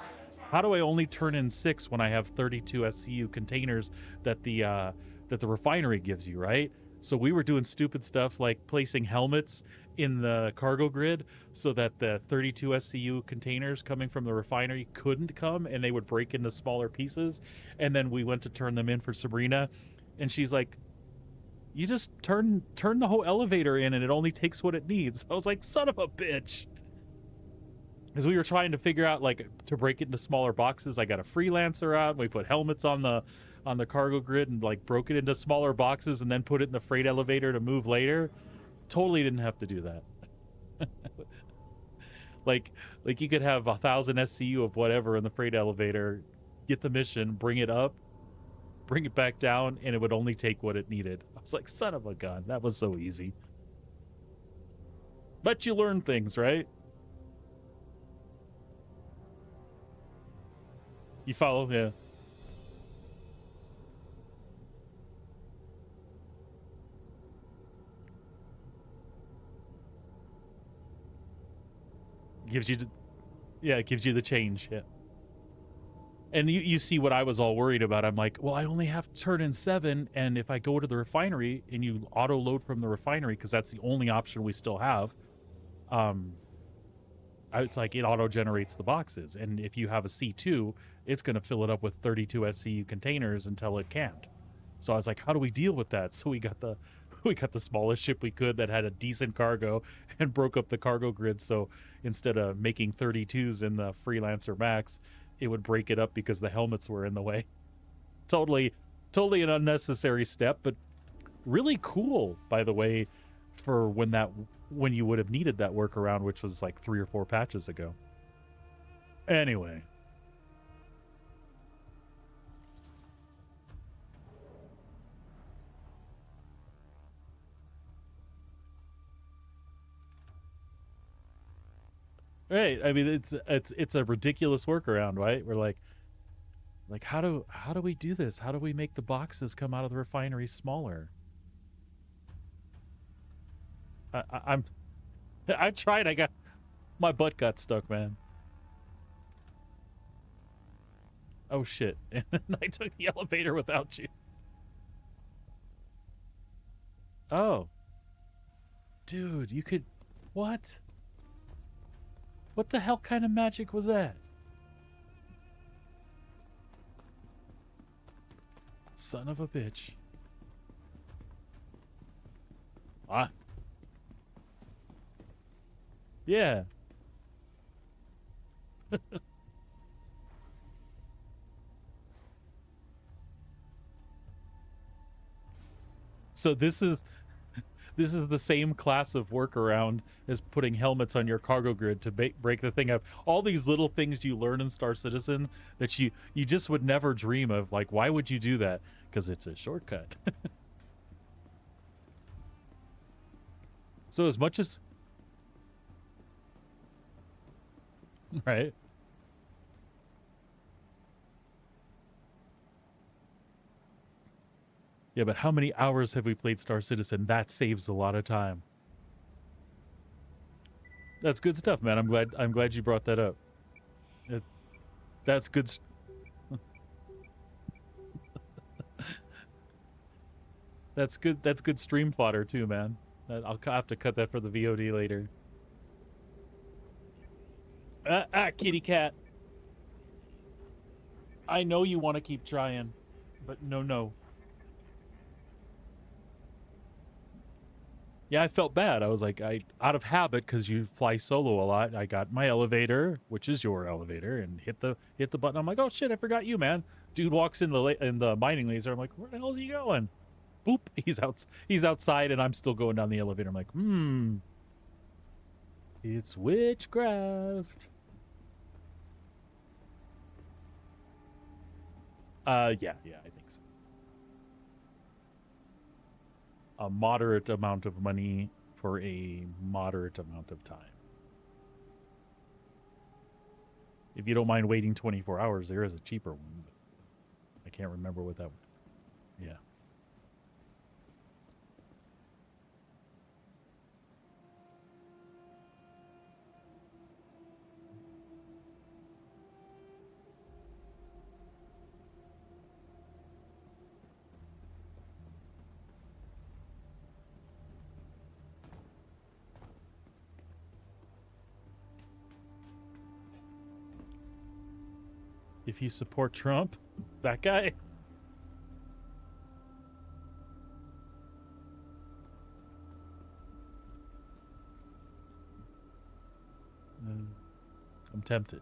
How do I only turn in 6 when I have 32 SCU containers that the refinery gives you, right? So we were doing stupid stuff like placing helmets in the cargo grid so that the 32 SCU containers coming from the refinery couldn't come, and they would break into smaller pieces. And then we went to turn them in for Sabrina, and she's like, you just turn the whole elevator in and it only takes what it needs. I was like, son of a bitch. Because we were trying to figure out, like, to break it into smaller boxes. I got a freelancer out, and we put helmets on the cargo grid and like broke it into smaller boxes and then put it in the freight elevator to move later. Totally didn't have to do that. like you could have 1,000 SCU of whatever in the freight elevator, get the mission, bring it up, bring it back down, and it would only take what it needed. I was like, son of a gun, that was so easy. But you learn things, right? You follow? Yeah. It gives you the change. Yeah. And you see what I was all worried about. I'm like, well, I only have to turn in 7, and if I go to the refinery and you auto load from the refinery, because that's the only option we still have, it's like it auto generates the boxes, and if you have a C2, it's going to fill it up with 32 SCU containers until it can't. So I was like, how do we deal with that? So we got the smallest ship we could that had a decent cargo and broke up the cargo grid. So instead of making 32s in the Freelancer Max, it would break it up because the helmets were in the way. Totally an unnecessary step, but really cool, by the way, for when you would have needed that workaround, which was like 3 or 4 patches ago. Anyway. Right. I mean, it's a ridiculous workaround, right? We're like how do we do this? How do we make the boxes come out of the refinery smaller? I'm I tried. I got my butt got stuck, man. Oh shit! And I took the elevator without you. Oh, dude, you could what? What the hell kind of magic was that? Son of a bitch. Ah. Yeah. So this is the same class of workaround as putting helmets on your cargo grid to break the thing up. All these little things you learn in Star Citizen that you just would never dream of. Like, why would you do that? Because it's a shortcut. So as much as right. Yeah, but how many hours have we played Star Citizen? That saves a lot of time. That's good stuff, man. I'm glad you brought that up. That's good. That's good. That's good stream fodder too, man. I'll have to cut that for the VOD later. Kitty cat. I know you want to keep trying, but no. Yeah, I felt bad. I was like, out of habit, because you fly solo a lot, I got my elevator, which is your elevator, and hit the button. I'm like, oh shit, I forgot you, man. Dude walks in the mining laser. I'm like, where the hell is he going? Boop. He's outside, and I'm still going down the elevator. I'm like, it's witchcraft. Yeah, I think so. A moderate amount of money for a moderate amount of time. If you don't mind waiting 24 hours, there is a cheaper one. But I can't remember what that one. Yeah. If you support Trump, that guy. I'm tempted.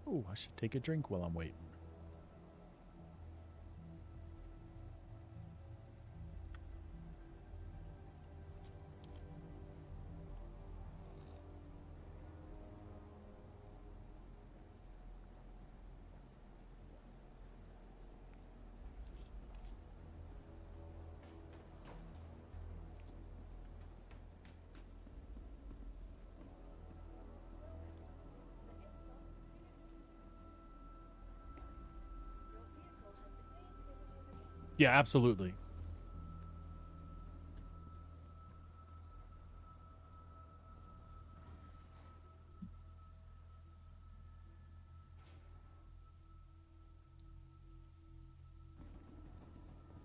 Oh, I should take a drink while I'm waiting. Yeah, absolutely.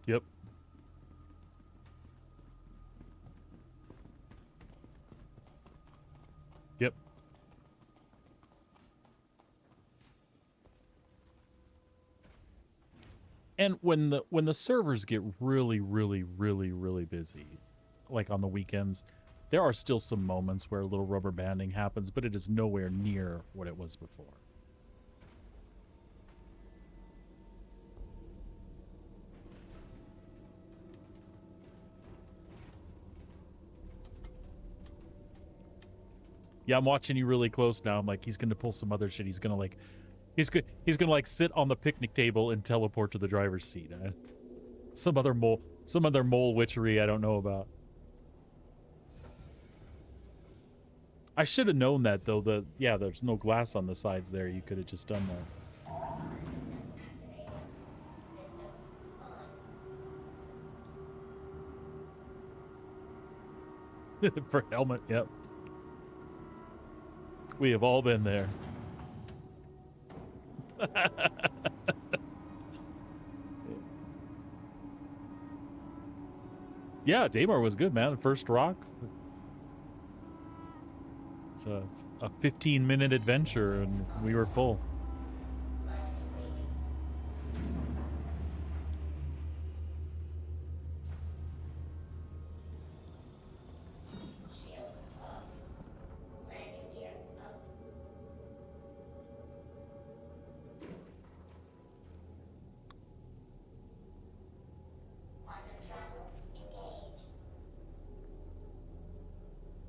Yep. Yep. And when the servers get really busy, like on the weekends, there are still some moments where a little rubber banding happens, but it is nowhere near what it was before. Yeah, I'm watching you really close now. I'm like, he's gonna pull some other shit. He's gonna like, he's gonna like sit on the picnic table and teleport to the driver's seat. Some other mole witchery I don't know about. I should have known that though. Yeah, there's no glass on the sides there. You could have just done that. For helmet, yep. We have all been there. Yeah, Daymar was good, man. First rock. It's a 15-minute adventure, and we were full.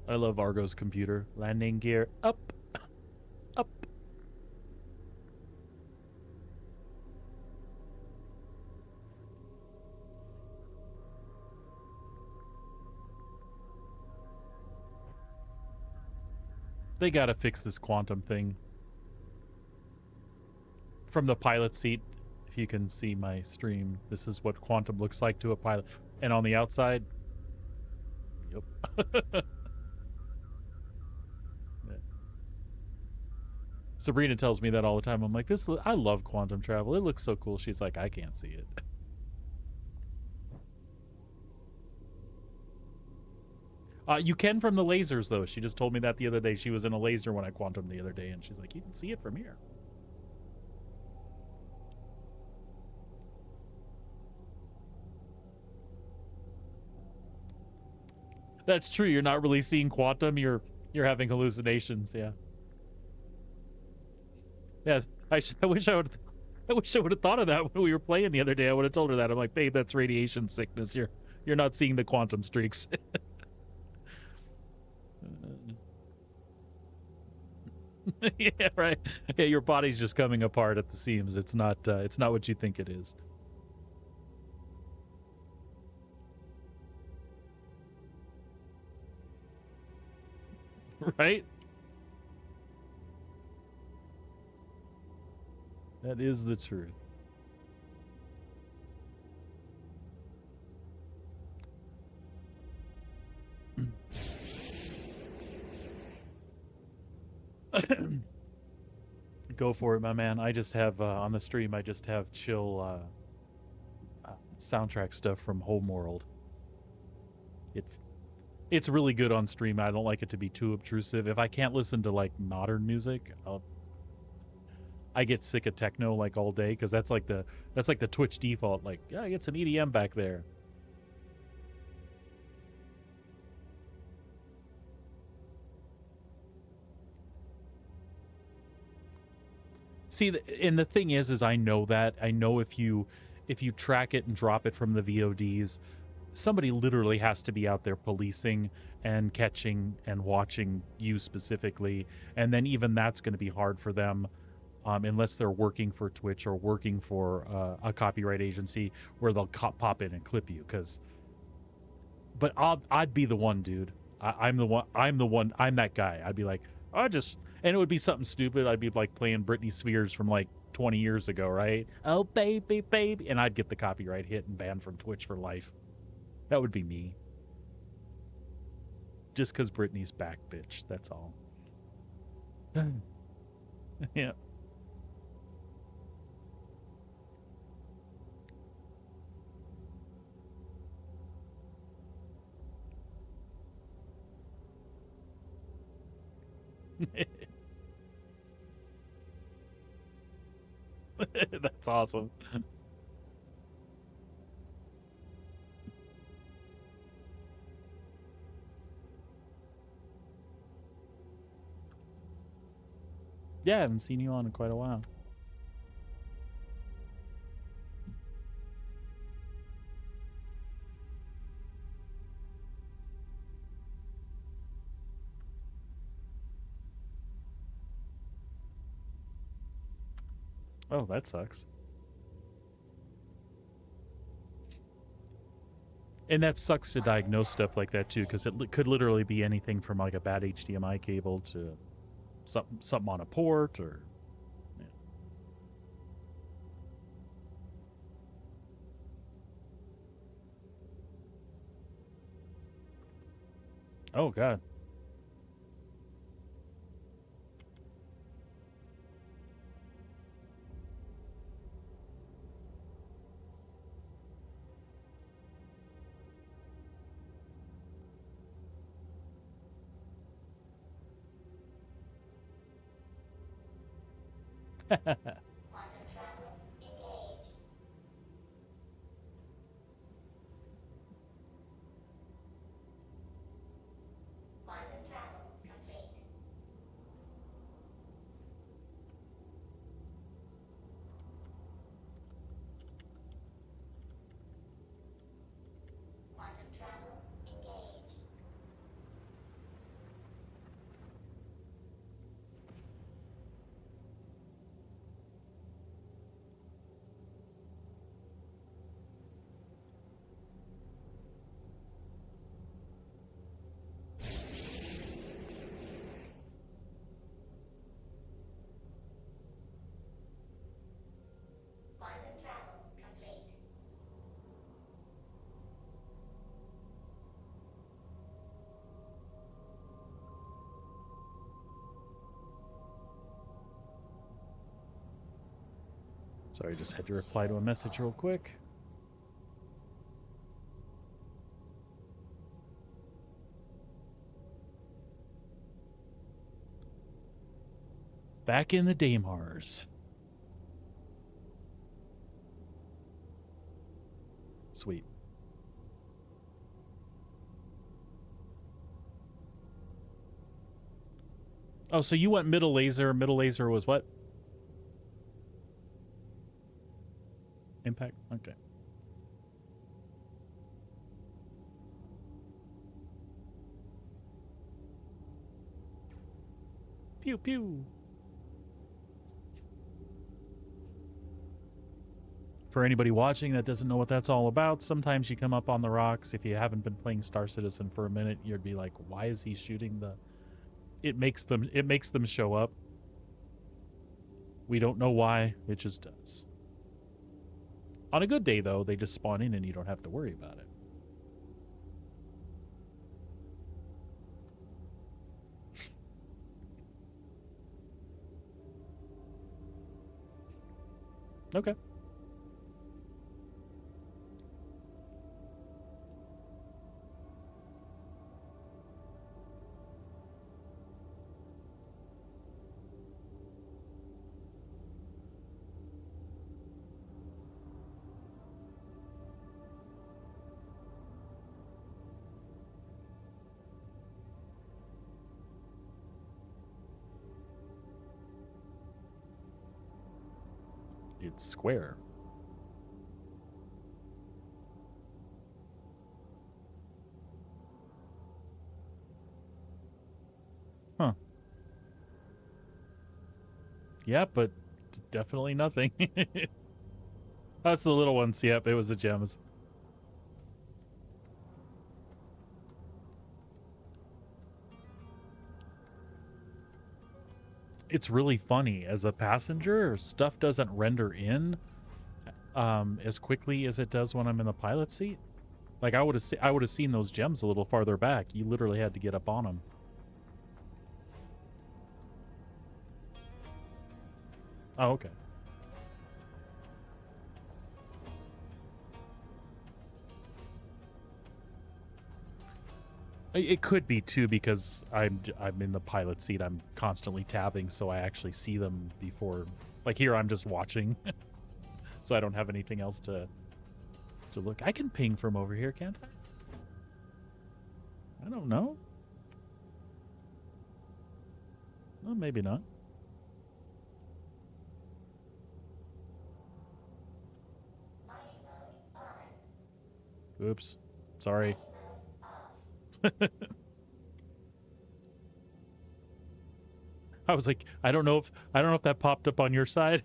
I love Argo's computer. Landing gear up, up. They gotta fix this quantum thing. From the pilot seat, if you can see my stream, this is what quantum looks like to a pilot. And on the outside, yep. Sabrina tells me that all the time. I'm like, I love quantum travel. It looks so cool. She's like, I can't see it. You can from the lasers, though. She just told me that the other day. She was in a laser when I quantum the other day, and she's like, you can see it from here. That's true. You're not really seeing quantum. You're having hallucinations. Yeah. Yeah. I wish I would have thought of that when we were playing the other day. I would have told her that. I'm like, babe, that's radiation sickness. You're not seeing the quantum streaks. Yeah, right. Yeah, your body's just coming apart at the seams. It's not what you think it is. Right? That is the truth. Go for it, my man. I just have on the stream, I just have chill soundtrack stuff from Homeworld. It's really good on stream. I don't like it to be too obtrusive. If I can't listen to like modern music, I get sick of techno like all day, because that's like the Twitch default. Like, yeah, get some EDM back there. See, and the thing is I know that. I know if you track it and drop it from the VODs, somebody literally has to be out there policing and catching and watching you specifically, and then even that's going to be hard for them, unless they're working for Twitch or working for a copyright agency where they'll pop in and clip you. But I'd be the one, dude. I'm the one. I'm that guy. I'd be like, and it would be something stupid. I'd be like playing Britney Spears from like 20 years ago, right? Oh, baby, baby. And I'd get the copyright hit and banned from Twitch for life. That would be me. Just because Britney's back, bitch. That's all. Yeah. That's awesome. Yeah, I haven't seen you on in quite a while. Oh, that sucks. And that sucks to diagnose stuff like that too, because it could literally be anything from like a bad HDMI cable to something on a port or. Yeah. Oh God. Quantum travel engaged. Quantum travel complete. Quantum travel engaged. Quantum travel complete. Sorry, just had to reply to a message real quick. Back in the Daymars. Sweet. Oh, so you went middle laser. Middle laser was what? Impact? Okay. Pew pew. For anybody watching that doesn't know what that's all about, sometimes you come up on the rocks. If you haven't been playing Star Citizen for a minute, you'd be like, why is he shooting the... It makes them show up. We don't know why. It just does. On a good day, though, they just spawn in and you don't have to worry about it. Okay. It's square. Huh. Yeah, but definitely nothing. That's the little ones. Yep, it was the gems. It's really funny. As a passenger, stuff doesn't render in as quickly as it does when I'm in the pilot seat. Like I would have seen those gems a little farther back. You literally had to get up on them. Oh, okay. It could be too because I'm in the pilot seat. I'm constantly tabbing, so I actually see them before. Like here, I'm just watching, so I don't have anything else to look. I can ping from over here, can't I? I don't know. Well, maybe not. Oops. Sorry. I was like, I don't know if that popped up on your side.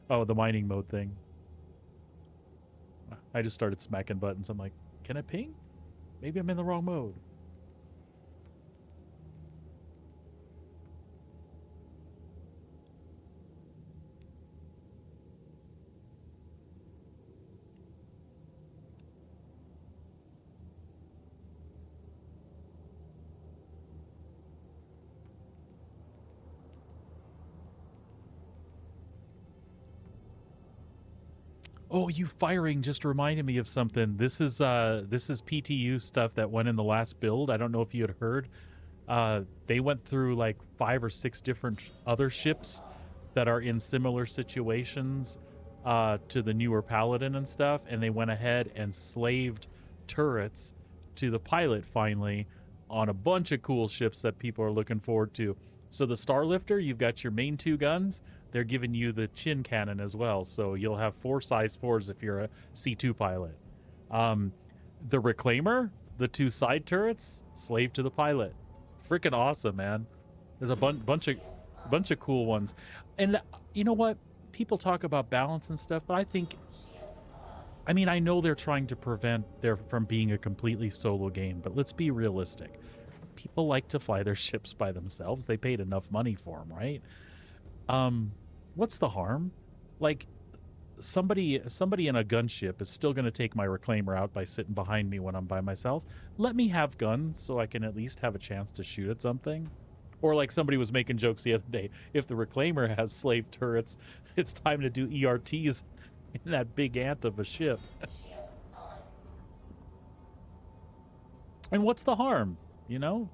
Oh, the mining mode thing. I just started smacking buttons. I'm like, can I ping? Maybe I'm in the wrong mode. Oh, you firing just reminded me of something. This is PTU stuff that went in the last build. I don't know if you had heard. They went through like 5 or 6 different other ships that are in similar situations to the newer Paladin and stuff, and they went ahead and slaved turrets to the pilot finally on a bunch of cool ships that people are looking forward to. So the Starlifter, you've got your main 2 guns. They're giving you the chin cannon as well, so you'll have 4 size 4s if you're a C2 pilot. The Reclaimer, the 2 side turrets, slave to the pilot. Freaking awesome, man. There's a bunch of cool ones. And you know what? People talk about balance and stuff, but I mean, I know they're trying to prevent there from being a completely solo game, but let's be realistic. People like to fly their ships by themselves. They paid enough money for them, right? What's the harm? Like, somebody in a gunship is still going to take my Reclaimer out by sitting behind me when I'm by myself. Let me have guns so I can at least have a chance to shoot at something. Or like somebody was making jokes the other day, if the Reclaimer has slave turrets, it's time to do ERTs in that big ant of a ship. And what's the harm, you know?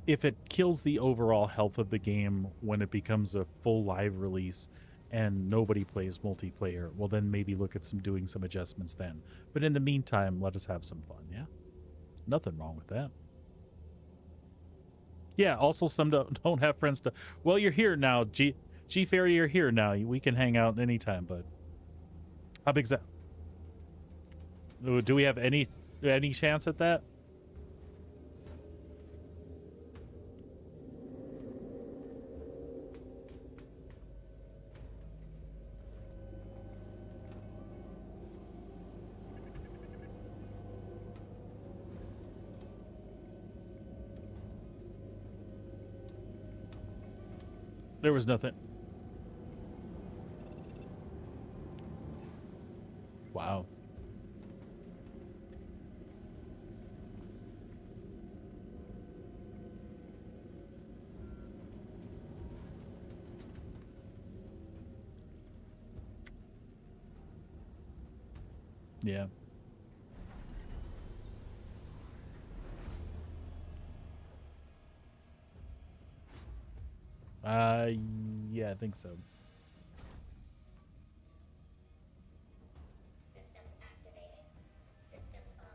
If it kills the overall health of the game when it becomes a full live release and nobody plays multiplayer, well, then maybe look at doing some adjustments then. But in the meantime, let us have some fun, yeah? Nothing wrong with that. Yeah, also some don't have friends to... Well, you're here now, G-Fairy, you're here now. We can hang out anytime, but... How big's that? Do we have any chance at that? There was nothing. Wow. Yeah. Yeah, I think so. Systems activated. Systems on.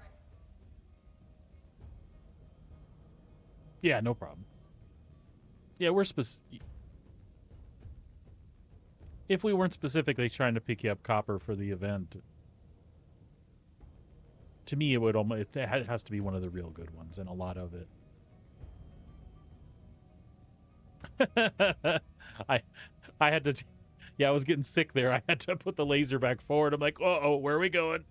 Yeah, no problem. Yeah, if we weren't specifically trying to pick you up copper for the event, to me it has to be one of the real good ones, and a lot of it. I had to, yeah, I was getting sick there. I had to put the laser back forward. I'm like, oh, where are we going?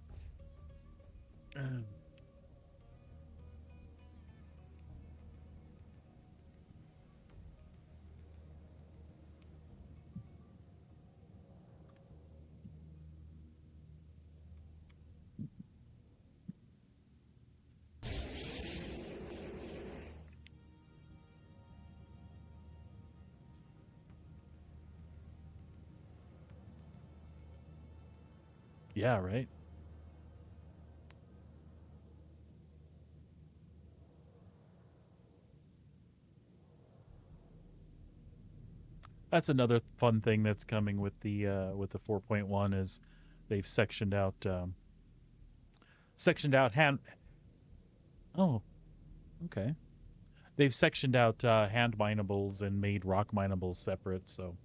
Yeah, right. That's another fun thing that's coming with the 4.1 is they've sectioned out hand. Oh, okay. They've sectioned out hand minables and made rock minables separate, so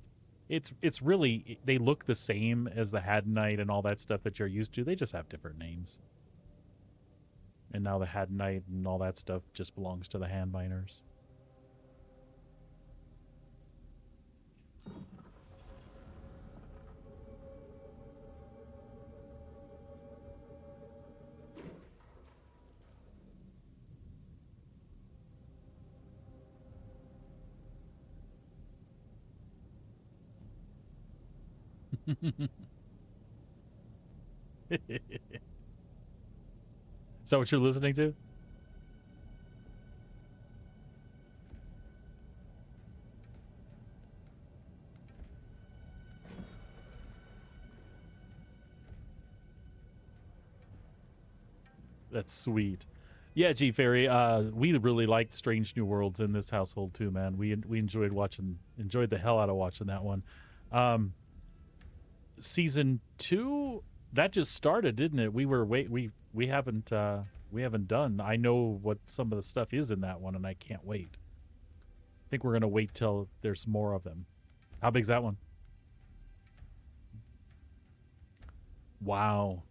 it's really, they look the same as the Hadanite and all that stuff that you're used to. They just have different names. And now the Hadanite and all that stuff just belongs to the hand miners. Is that what you're listening to? That's sweet. Yeah, G Fairy. We really liked Strange New Worlds in this household too, man. We enjoyed enjoyed the hell out of watching that one. Season 2 that just started, didn't it? We haven't done. I know what some of the stuff is in that one, and I can't wait. I think we're gonna wait till there's more of them. How big's that one? Wow.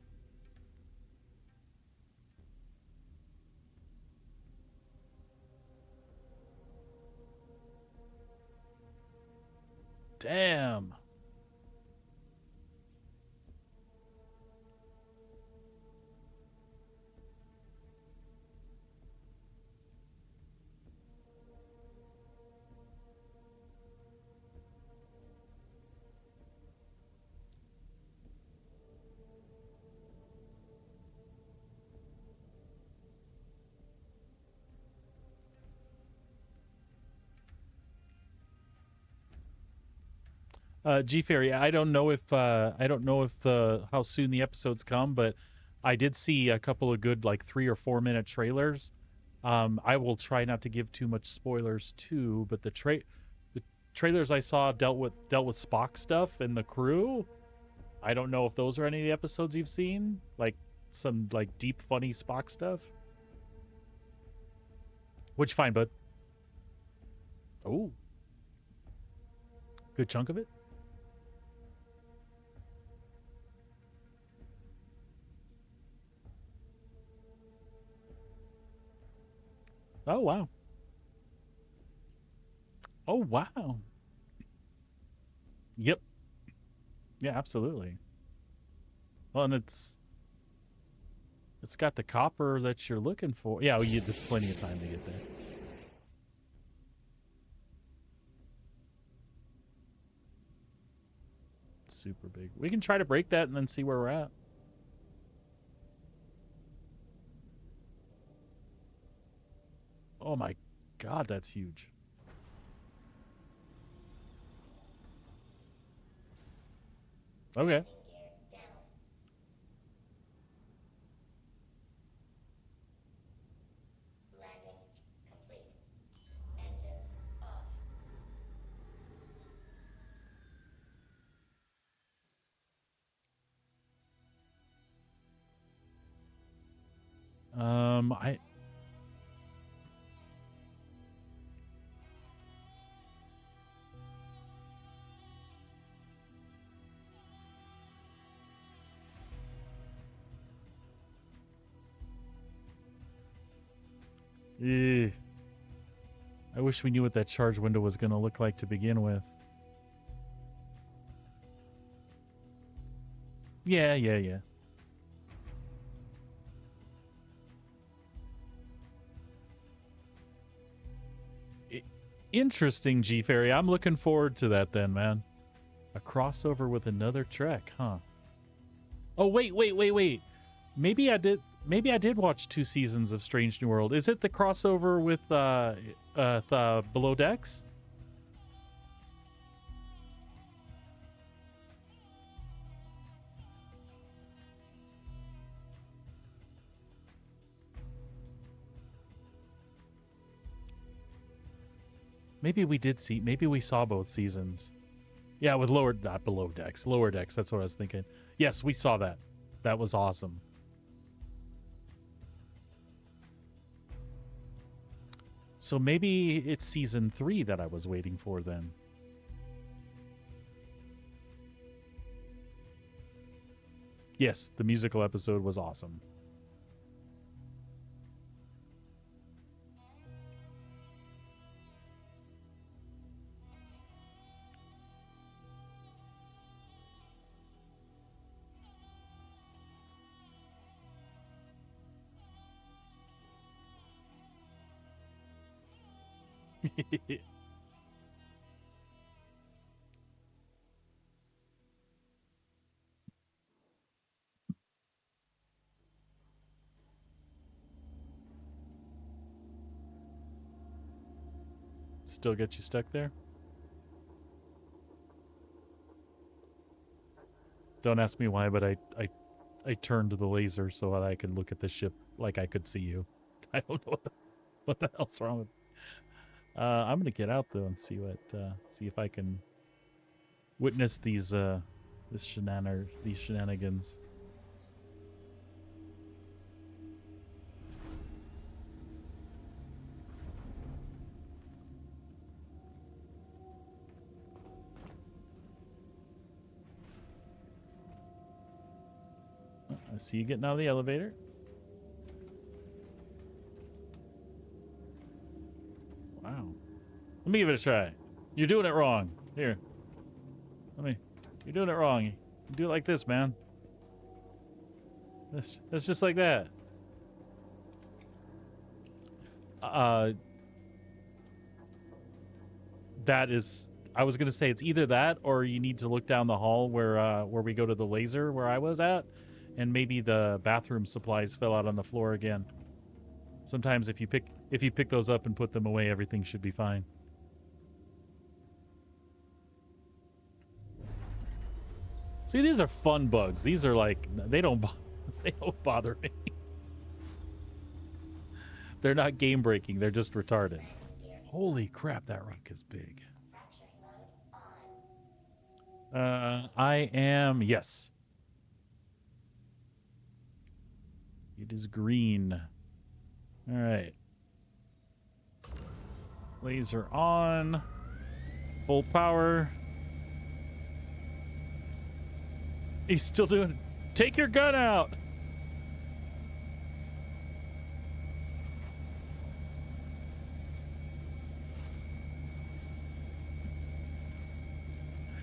Damn. G Fairy, I don't know if how soon the episodes come, but I did see a couple of good like 3 or 4 minute trailers. I will try not to give too much spoilers too, but the trailers I saw dealt with Spock stuff and the crew. I don't know if those are any of the episodes you've seen, like some like deep funny Spock stuff. Which fine, bud. Oh, good chunk of it. Oh, wow. Oh, wow. Yep. Yeah, absolutely. Well, and it's got the copper that you're looking for. Yeah, there's plenty of time to get there. Super big. We can try to break that and then see where we're at. Oh my God, that's huge. Okay. Landing complete. Engines off. I I wish we knew what that charge window was going to look like to begin with. Yeah. Interesting, G Fairy. I'm looking forward to that then, man. A crossover with another Trek, huh? Oh, wait. Maybe I did watch 2 seasons of Strange New World. Is it the crossover with the Below Decks? Maybe we saw both seasons. Yeah, with not Below Decks. Lower Decks, that's what I was thinking. Yes, we saw that. That was awesome. So maybe it's season 3 that I was waiting for then. Yes, the musical episode was awesome. Still get you stuck there? Don't ask me why, but I turned the laser so that I could look at the ship like I could see you. I don't know what the hell's wrong with. I'm gonna get out though and see see if I can witness these shenanigans. I see you getting out of the elevator. Wow. Let me give it a try. You're doing it wrong. Here. You're doing it wrong. You do it like this, man. That's just like that. That is, I was gonna say it's either that or you need to look down the hall where we go to the laser where I was at, and maybe the bathroom supplies fell out on the floor again. Sometimes if you pick those up and put them away, everything should be fine. See, these are fun bugs. These are like they don't bother me. They're not game breaking. They're just retarded. Holy crap, that rock is big. I am, yes. It is green. All right. Laser on. Full power. He's still doing it. Take your gun out.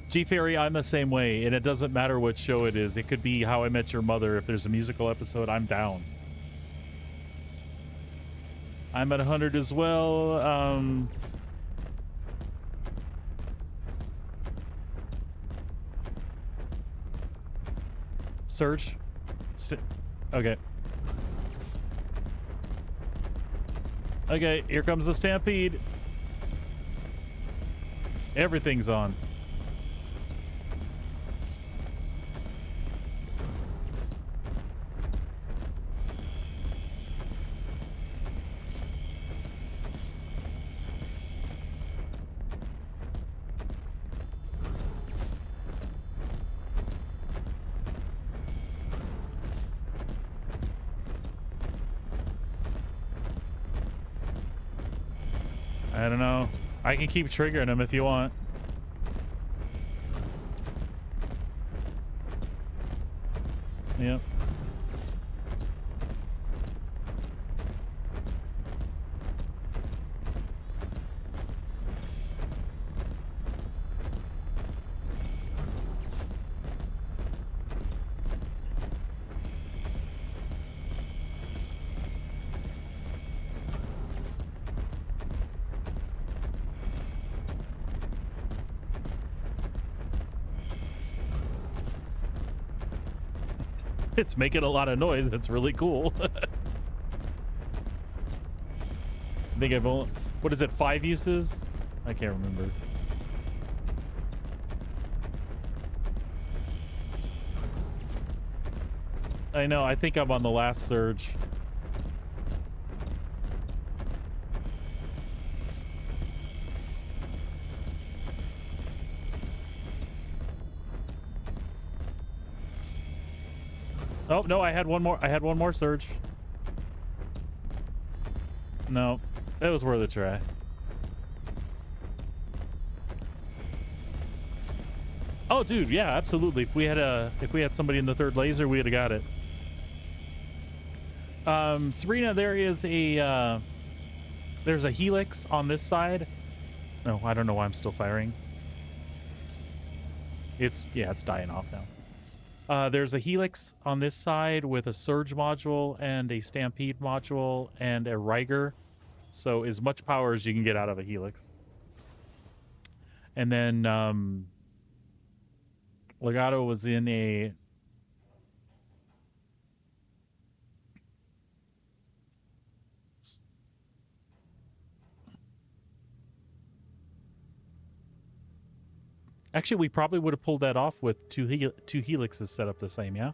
G Fairy, I'm the same way, and it doesn't matter what show it is. It could be How I Met Your Mother. If there's a musical episode, I'm down. I'm at 100 as well. Surge. Okay. Okay, here comes the stampede. Everything's on. I don't know. I can keep triggering them if you want. Yep. It's making a lot of noise. That's really cool. I think I've only, what is it, 5 uses? I can't remember. I know, I think I'm on the last surge. Oh, no, I had one more. I had one more surge. No, it was worth a try. Oh, dude, yeah, absolutely. If we had somebody in the third laser, we would have got it. Sabrina, there's a helix on this side. No, I don't know why I'm still firing. It's dying off now. There's a helix on this side with a surge module and a stampede module and a Riger. So as much power as you can get out of a helix. And then Legato was in a Actually, we probably would have pulled that off with two helixes set up the same, yeah?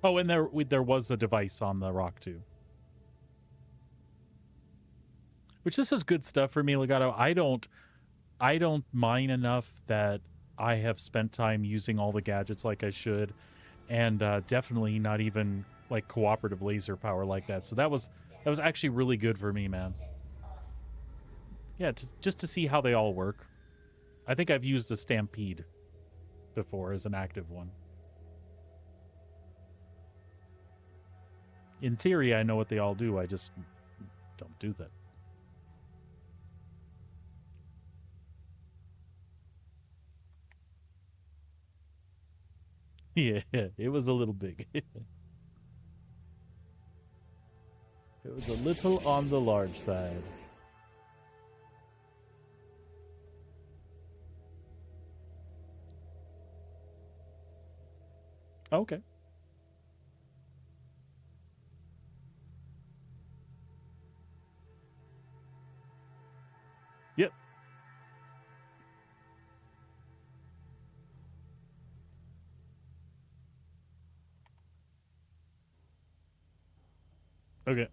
Oh, and there was a device on the rock, too. Which this is good stuff for me, Legato. I don't mine enough that I have spent time using all the gadgets like I should, and definitely not even like cooperative laser power like that. So that was actually really good for me, man. Yeah, just to see how they all work. I think I've used a Stampede before as an active one. In theory, I know what they all do. I just don't do that. Yeah, it was a little big. It was a little on the large side. Okay. Yep. Okay.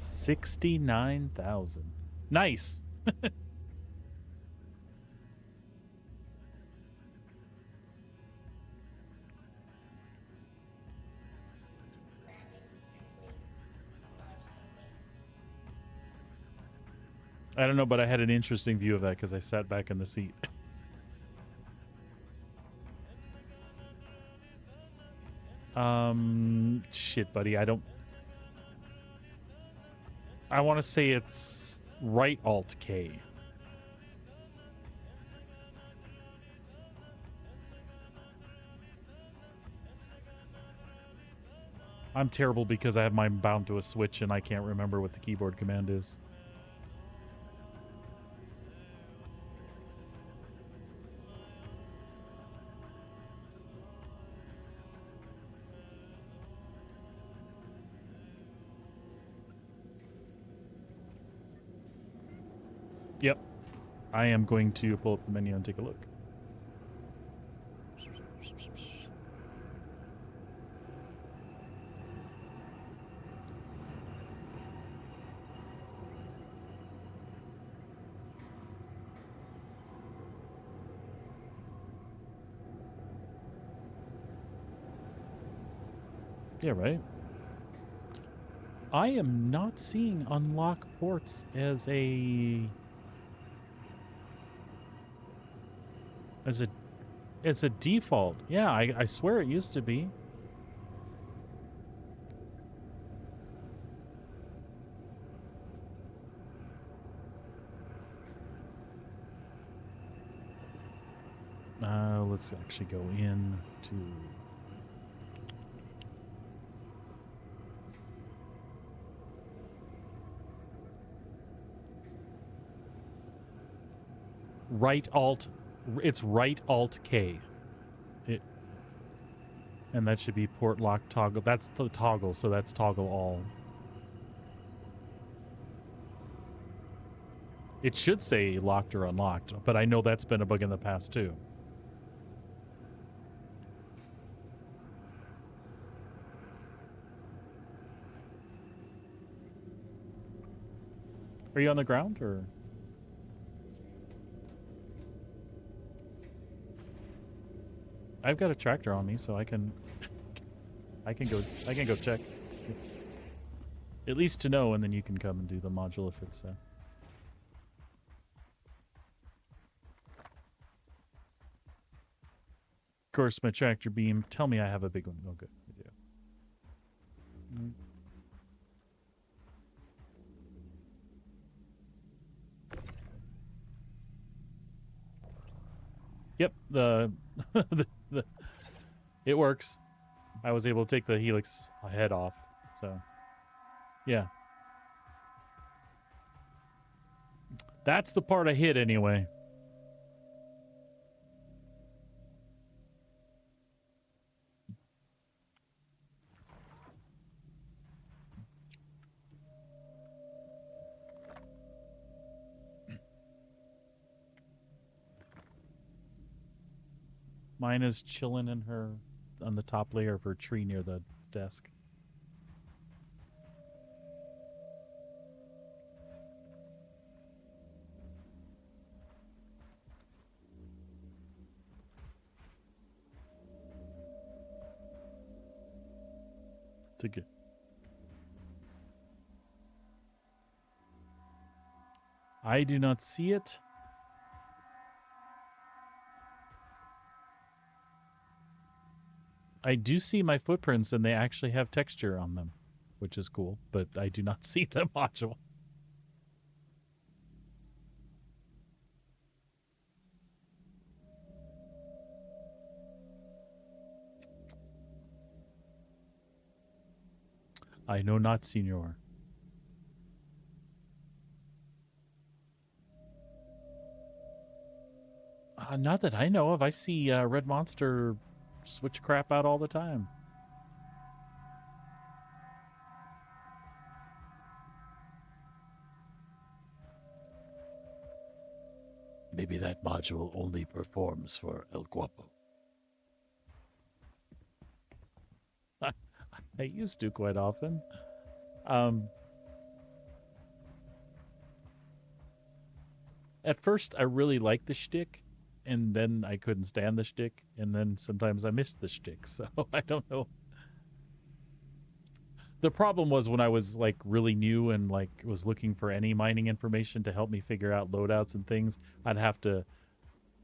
$69,000. Nice. I don't know, but I had an interesting view of that because I sat back in the seat. Shit, buddy. I want to say it's right Alt K. I'm terrible because I have mine bound to a switch and I can't remember what the keyboard command is. Yep. I am going to pull up the menu and take a look. Yeah, right. I am not seeing unlock ports as a default. Yeah, I swear it used to be. Let's actually go in to right Alt. It's right Alt K. And that should be port lock toggle. That's the toggle, so that's toggle all. It should say locked or unlocked, but I know that's been a bug in the past too. Are you on the ground or? I've got a tractor on me, so I can go check. At least to know, and then you can come and do the module if it's Of course, my tractor beam. Tell me I have a big one. Oh, good. I do. Yep, it works. I was able to take the helix head off, so yeah. That's the part I hit anyway. Mine is chilling in her on the top layer of her tree near the desk. To get. I do not see it. I do see my footprints and they actually have texture on them, which is cool, but I do not see the module. I know not, senor. Not that I know of. I see Red Monster switch crap out all the time. Maybe that module only performs for El Guapo. I used to quite often. At first, I really liked the shtick, and then I couldn't stand the shtick, and then sometimes I missed the shtick, so I don't know. The problem was when I was like really new and like was looking for any mining information to help me figure out loadouts and things, I'd have to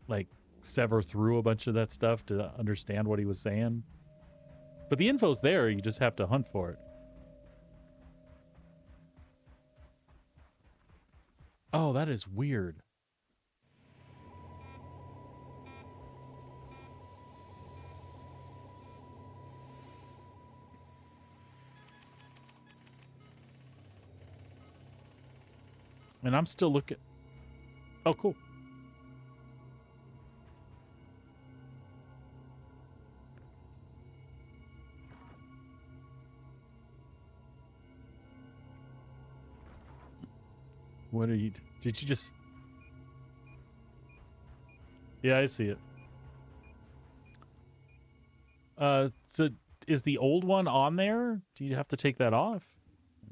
like sever through a bunch of that stuff to understand what he was saying. But the info's there, you just have to hunt for it. Oh, that is weird. And I'm still looking. Oh, cool. What are you... Did you just... Yeah, I see it. So is the old one on there? Do you have to take that off?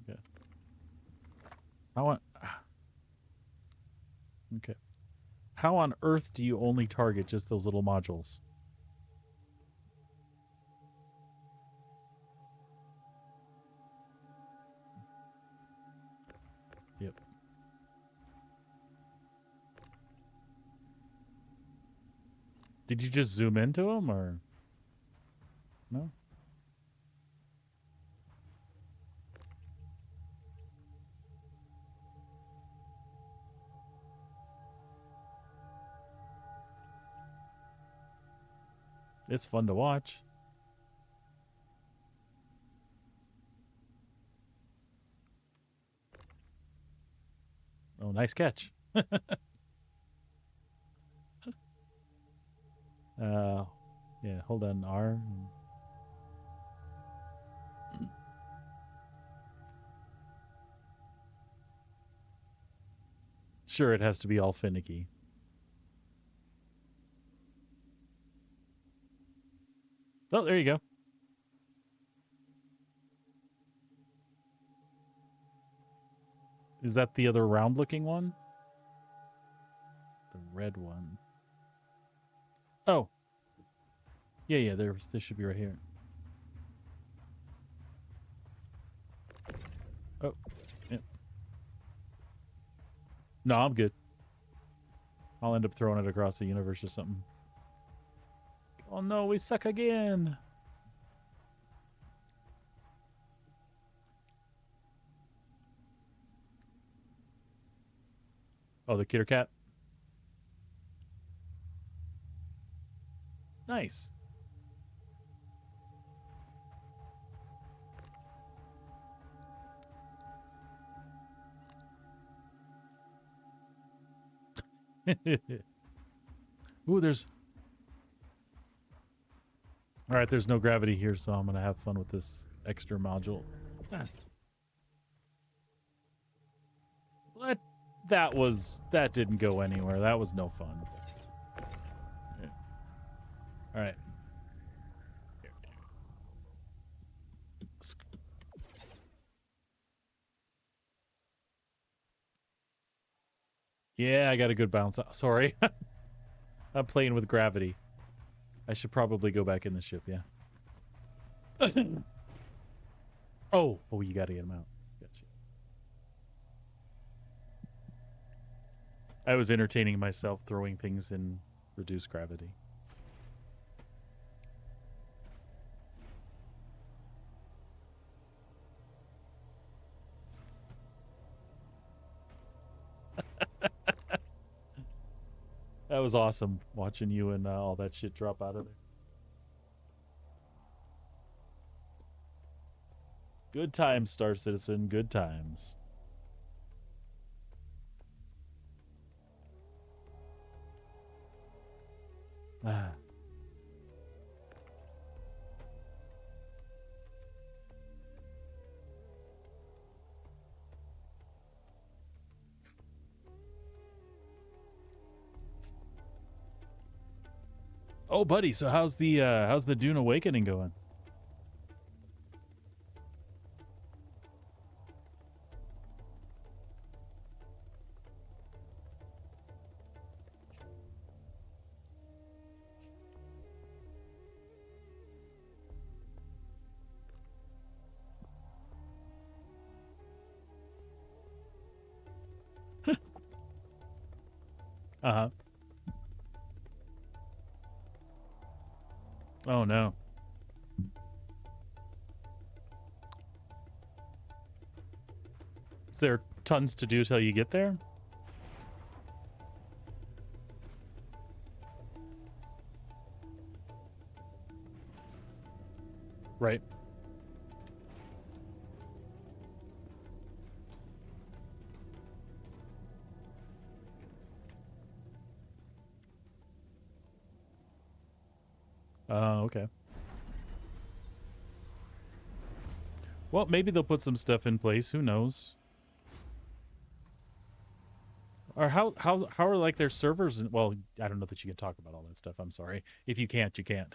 Okay. I want... Okay. How on earth do you only target just those little modules? Yep. Did you just zoom into them, or... No? It's fun to watch. Oh, nice catch. Yeah, hold on, R. Sure, it has to be all finicky. Oh, there you go. Is that the other round-looking one? The red one. Oh. Yeah, this should be right here. Oh, yeah. No, I'm good. I'll end up throwing it across the universe or something. Oh no, we suck again. Oh, the Killer Cat. Nice. Ooh, there's... All right, there's no gravity here, so I'm going to have fun with this extra module. That didn't go anywhere. That was no fun. Yeah. All right. Yeah, I got a good bounce. Sorry. I'm playing with gravity. I should probably go back in the ship, yeah. Oh, you got to get him out. Gotcha. I was entertaining myself throwing things in reduced gravity. That was awesome, watching you and all that shit drop out of there. Good times, Star Citizen. Good times. Ah. Oh, buddy. So how's the Dune Awakening going? Uh-huh. Oh, no. Is there tons to do till you get there? Right. Oh, okay. Well, maybe they'll put some stuff in place. Who knows? Or how are like their servers? Well, I don't know that you can talk about all that stuff. I'm sorry. If you can't, you can't.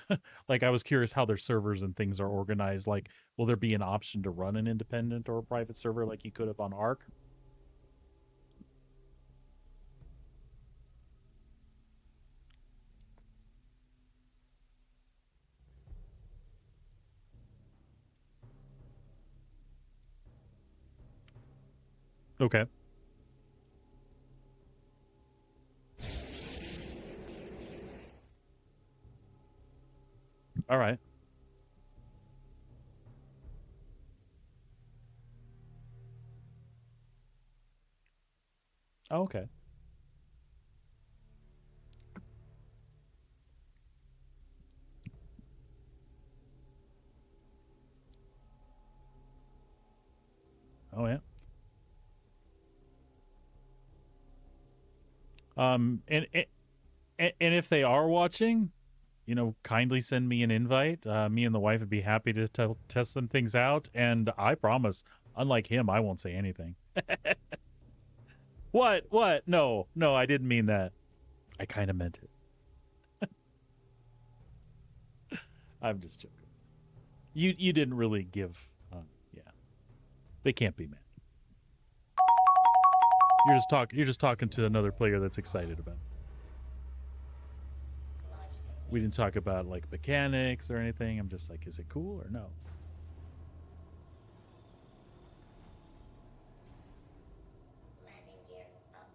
Like I was curious how their servers and things are organized. Like, will there be an option to run an independent or a private server like you could have on Arc? Okay. All right. Oh, okay. Oh yeah. And if they are watching, you know, kindly send me an invite. Me and the wife would be happy to test some things out. And I promise, unlike him, I won't say anything. What? No, I didn't mean that. I kind of meant it. I'm just joking. You didn't really give. Yeah, they can't be mad. You're just talking to another player that's excited about it. We didn't talk about like mechanics or anything. I'm just like, is it cool or no? Landing gear up.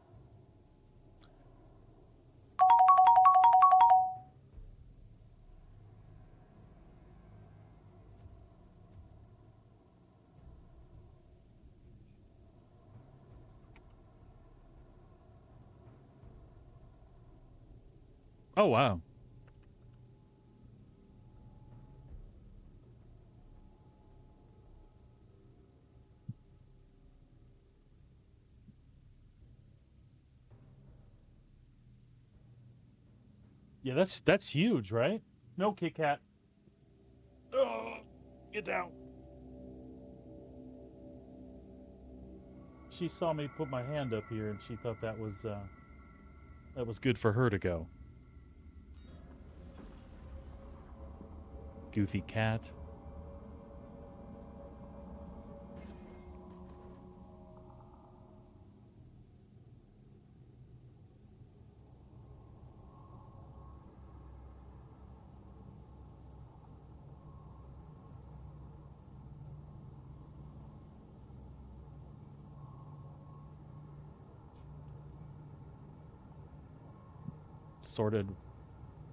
Oh wow. Yeah, that's huge, right? No, Kit Kat. Oh, get down. She saw me put my hand up here, and she thought that was good for her to go. Goofy cat.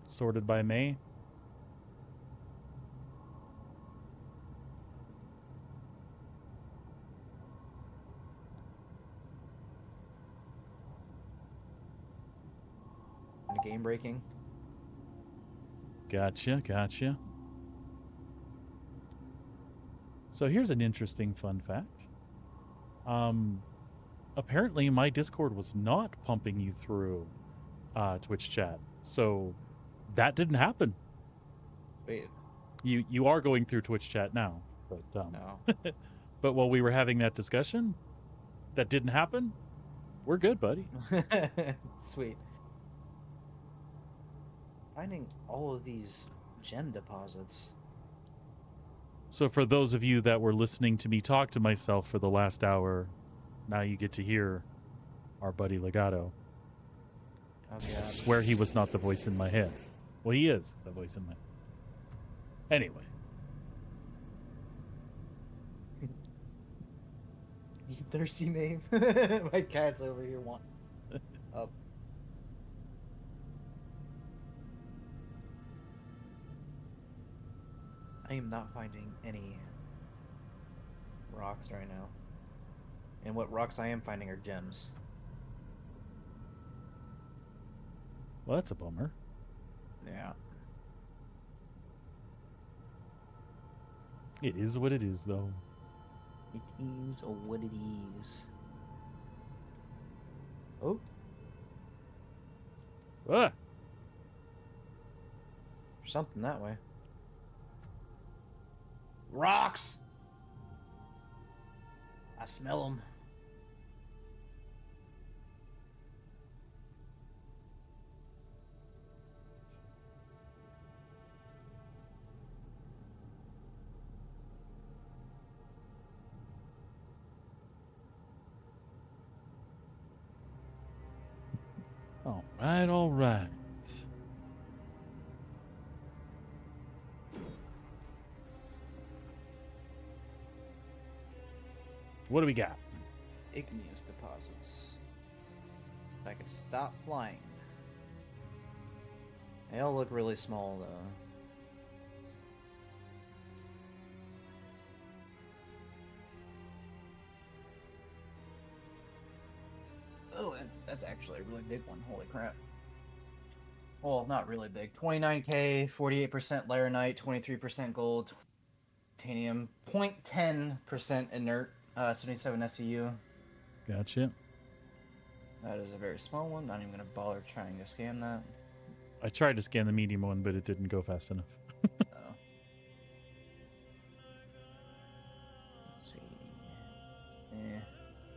Sorted by May. Game breaking. Gotcha. So here's an interesting fun fact. Apparently my Discord was not pumping you through Twitch chat. So that didn't happen. Wait. You are going through Twitch chat now, but No. but while we were having that discussion, that didn't happen. We're good, buddy. Sweet. Finding all of these gem deposits. So for those of you that were listening to me talk to myself for the last hour, now you get to hear our buddy Legato. Oh, I swear he was not the voice in my head. Well, he is the voice in my head. Anyway. You thirsty name? My cat's over here wanting up. I am not finding any rocks right now. And what rocks I am finding are gems. Well, that's a bummer. Yeah. It is what it is, though. It is what it is. Oh. Ah! There's something that way. Rocks! I smell them. All right. What do we got? Igneous deposits. If I could stop flying. They all look really small, though. Oh, that's actually a really big one. Holy crap. Well, not really big. 29k, 48% laranite, 23% gold, titanium, 0.10% inert, 77 SEU. Gotcha. That is a very small one. Not even going to bother trying to scan that. I tried to scan the medium one, but it didn't go fast enough. Oh. Let's see.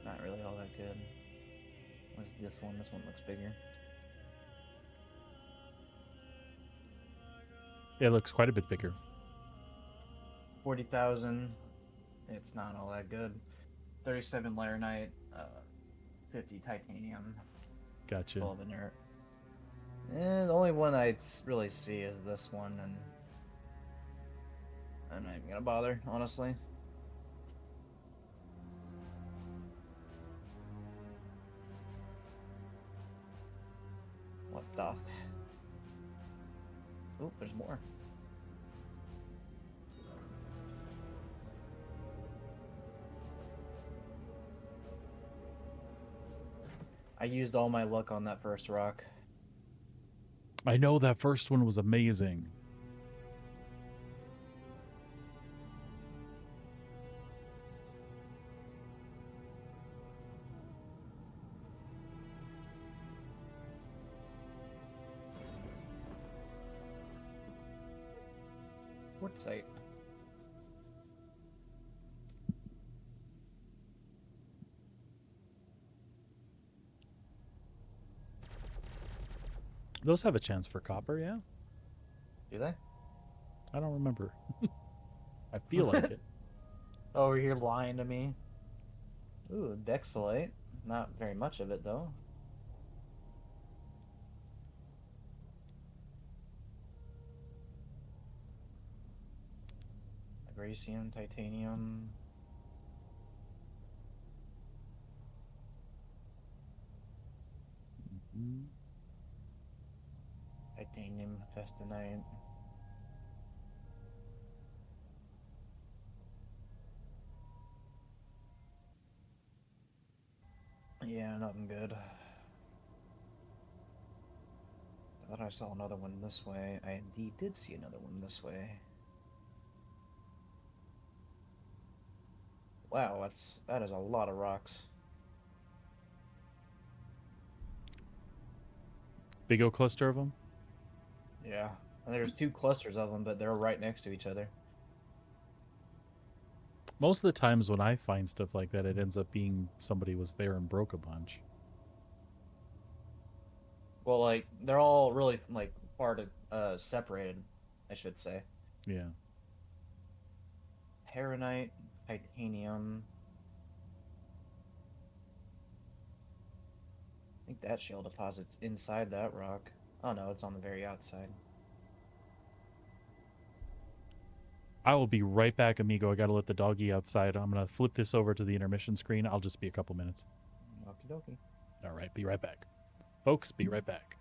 Not really all that good. What's this one? This one looks bigger. It looks quite a bit bigger. 40,000. It's not all that good. 37 laranite, 50 titanium. Gotcha. 12 inert. The only one I really see is this one, and I'm not even gonna bother, honestly. What the? Oh, there's more. I used all my luck on that first rock. I know that first one was amazing. quartzite. Those have a chance for copper, yeah? Do they? I don't remember. I feel like it. Over here lying to me. Ooh, Dexolite. Not very much of it, though. Vibranium, titanium. Titanium, festinite. Yeah, nothing good. I thought I saw another one this way. I indeed did see another one this way. Wow, that is a lot of rocks. Big old cluster of them? Yeah. And there's 2 clusters of them, but they're right next to each other. Most of the times when I find stuff like that, it ends up being somebody was there and broke a bunch. Well, like, they're all really, like, separated, I should say. Yeah. Paranite, titanium. I think that shale deposit's inside that rock. Oh no, it's on the very outside. I will be right back, amigo. I gotta let the doggy outside. I'm gonna flip this over to the intermission screen. I'll just be a couple minutes. Okie dokie. All right, be right back. Folks, be right back.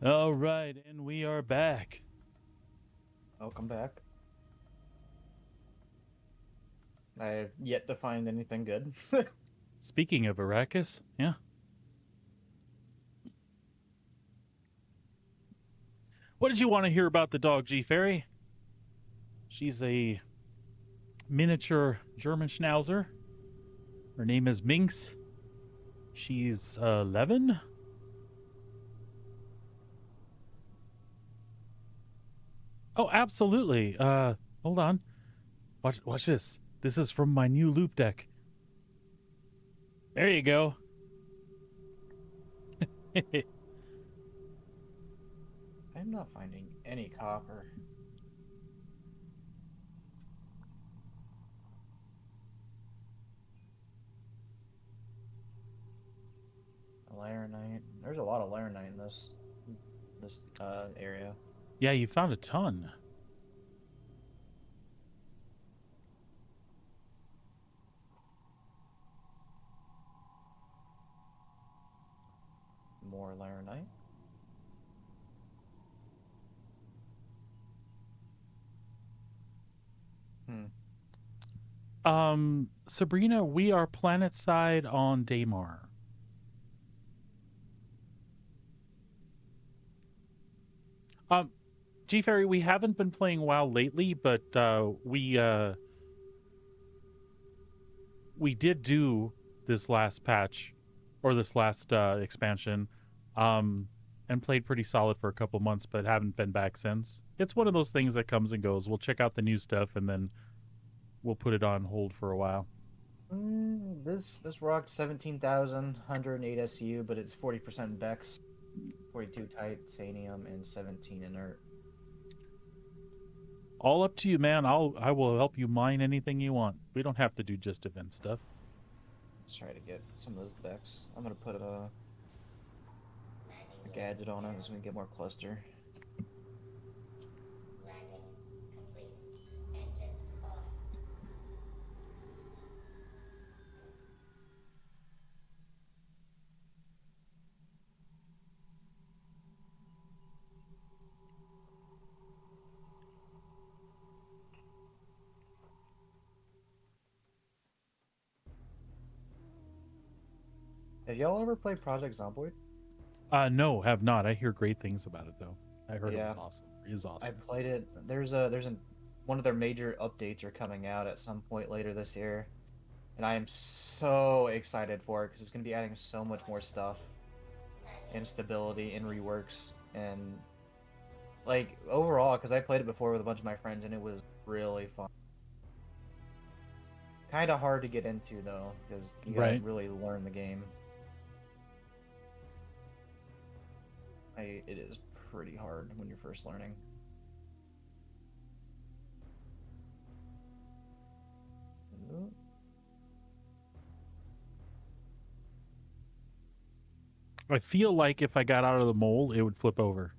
All right, and we are back. Welcome back. I have yet to find anything good. Speaking of Arrakis, yeah. What did you want to hear about the dog, G Fairy? She's a miniature German Schnauzer. Her name is Minx. She's 11. Oh, absolutely. Hold on. Watch this. This is from my new loop deck. There you go. I'm not finding any copper. Laranite. There's a lot of laranite in this area. Yeah, you found a ton. More laranite. Sabrina, we are planet side on Daymar. G Fairy, we haven't been playing WoW lately, but we did do this last patch or this last expansion, and played pretty solid for a couple months, but haven't been back since. It's one of those things that comes and goes. We'll check out the new stuff and then we'll put it on hold for a while. This rocked 17,108 SU, but it's 40% Bex, 42 titanium, and 17 inert. All up to you, man. I will help you mine anything you want. We don't have to do just event stuff. Let's try to get some of those Bex. I'm gonna put a gadget on it so we can get more cluster. Landing complete. Engines off. Have y'all ever played Project Zomboid? No, have not. I hear great things about it though. I heard it Yeah. was awesome. It is awesome. I played it. There's one of their major updates are coming out at some point later this year, and I am so excited for it because it's gonna be adding so much more stuff, and stability and reworks, and like overall, because I played it before with a bunch of my friends and it was really fun. Kind of hard to get into though because you gotta Right. really learn the game. It is pretty hard when you're first learning. I feel like if I got out of the mole, it would flip over.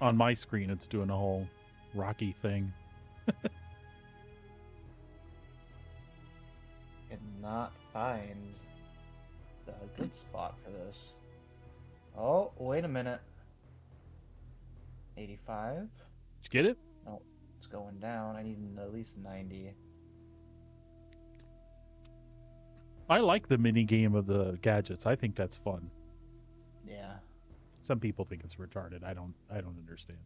On my screen, it's doing a whole rocky thing. Cannot find the good spot for this. Oh, wait a minute. 85? Did you get it? No, it's going down. I need at least 90. I like the mini game of the gadgets. I think that's fun. Yeah. Some people think it's retarded. I don't understand.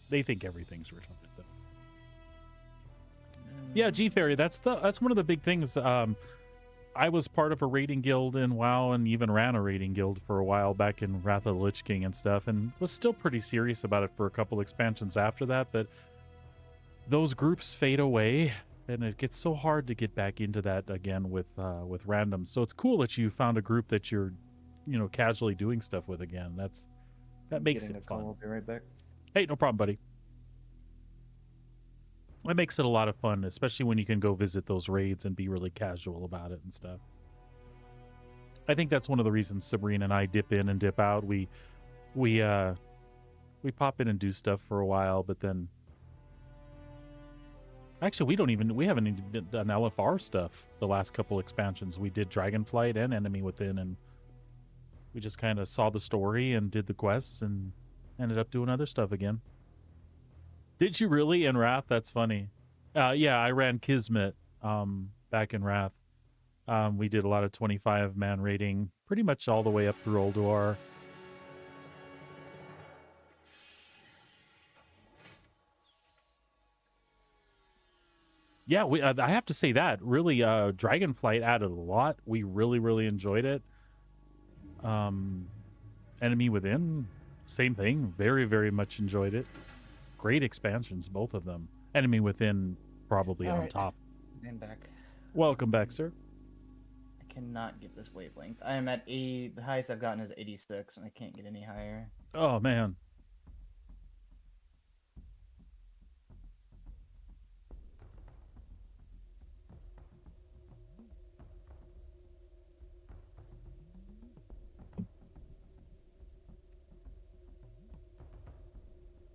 They think everything's retarded though. Yeah, G Fairy, that's one of the big things. I was part of a raiding guild in WoW and even ran a raiding guild for a while back in Wrath of the Lich King and stuff, and was still pretty serious about it for a couple expansions after that, but those groups fade away and it gets so hard to get back into that again with randoms. So it's cool that you found a group that you're, casually doing stuff with again. That makes Getting it a call. fun. I'll be right back. Hey, no problem, buddy. That makes it a lot of fun, especially when you can go visit those raids and be really casual about it and stuff. I think that's one of the reasons Sabrina and I dip in and dip out. We pop in and do stuff for a while, but then Actually, we haven't even done LFR stuff the last couple expansions. We did Dragonflight and Enemy Within, and we just kind of saw the story and did the quests and ended up doing other stuff again. Did you really in Wrath? That's funny. Yeah, I ran Kismet back in Wrath. We did a lot of 25-man raiding, pretty much all the way up through Ulduar. Yeah, I have to say that really, Dragonflight added a lot. We really enjoyed it. Enemy Within, same thing. Very much enjoyed it. Great expansions, both of them. Enemy Within probably on top. I'm back. Welcome back, sir. I cannot get this wavelength. I am at 80. The highest I've gotten is 86, and I can't get any higher. Oh man.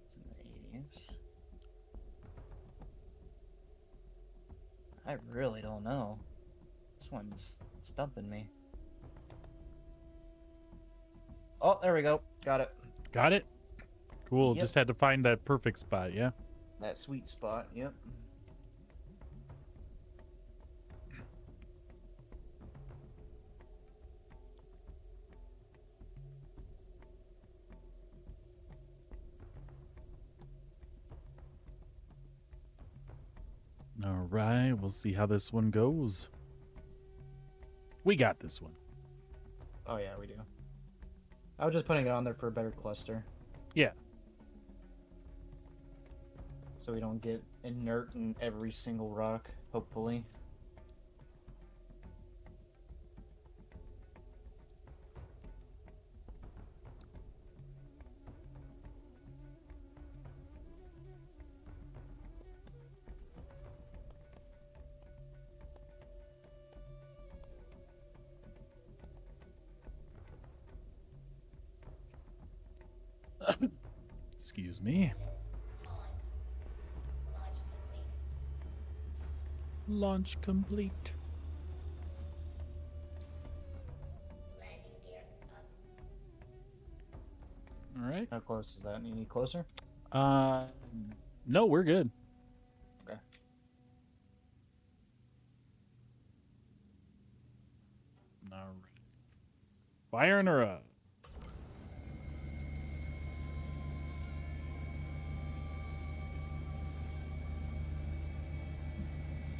It's in the 80s. I really don't know. This one's stumping me. Oh, there we go. Got it. Got it? Cool. Yep. Just had to find that perfect spot, yeah? That sweet spot, yep. All right, we'll see how this one goes. We got this one. Oh yeah, we do. I was just putting it on there for a better cluster. Yeah. So we don't get inert in every single rock, hopefully. Excuse me. Launch complete. All right. How close is that? Any closer? No, we're good. Okay. All right. Firing her up.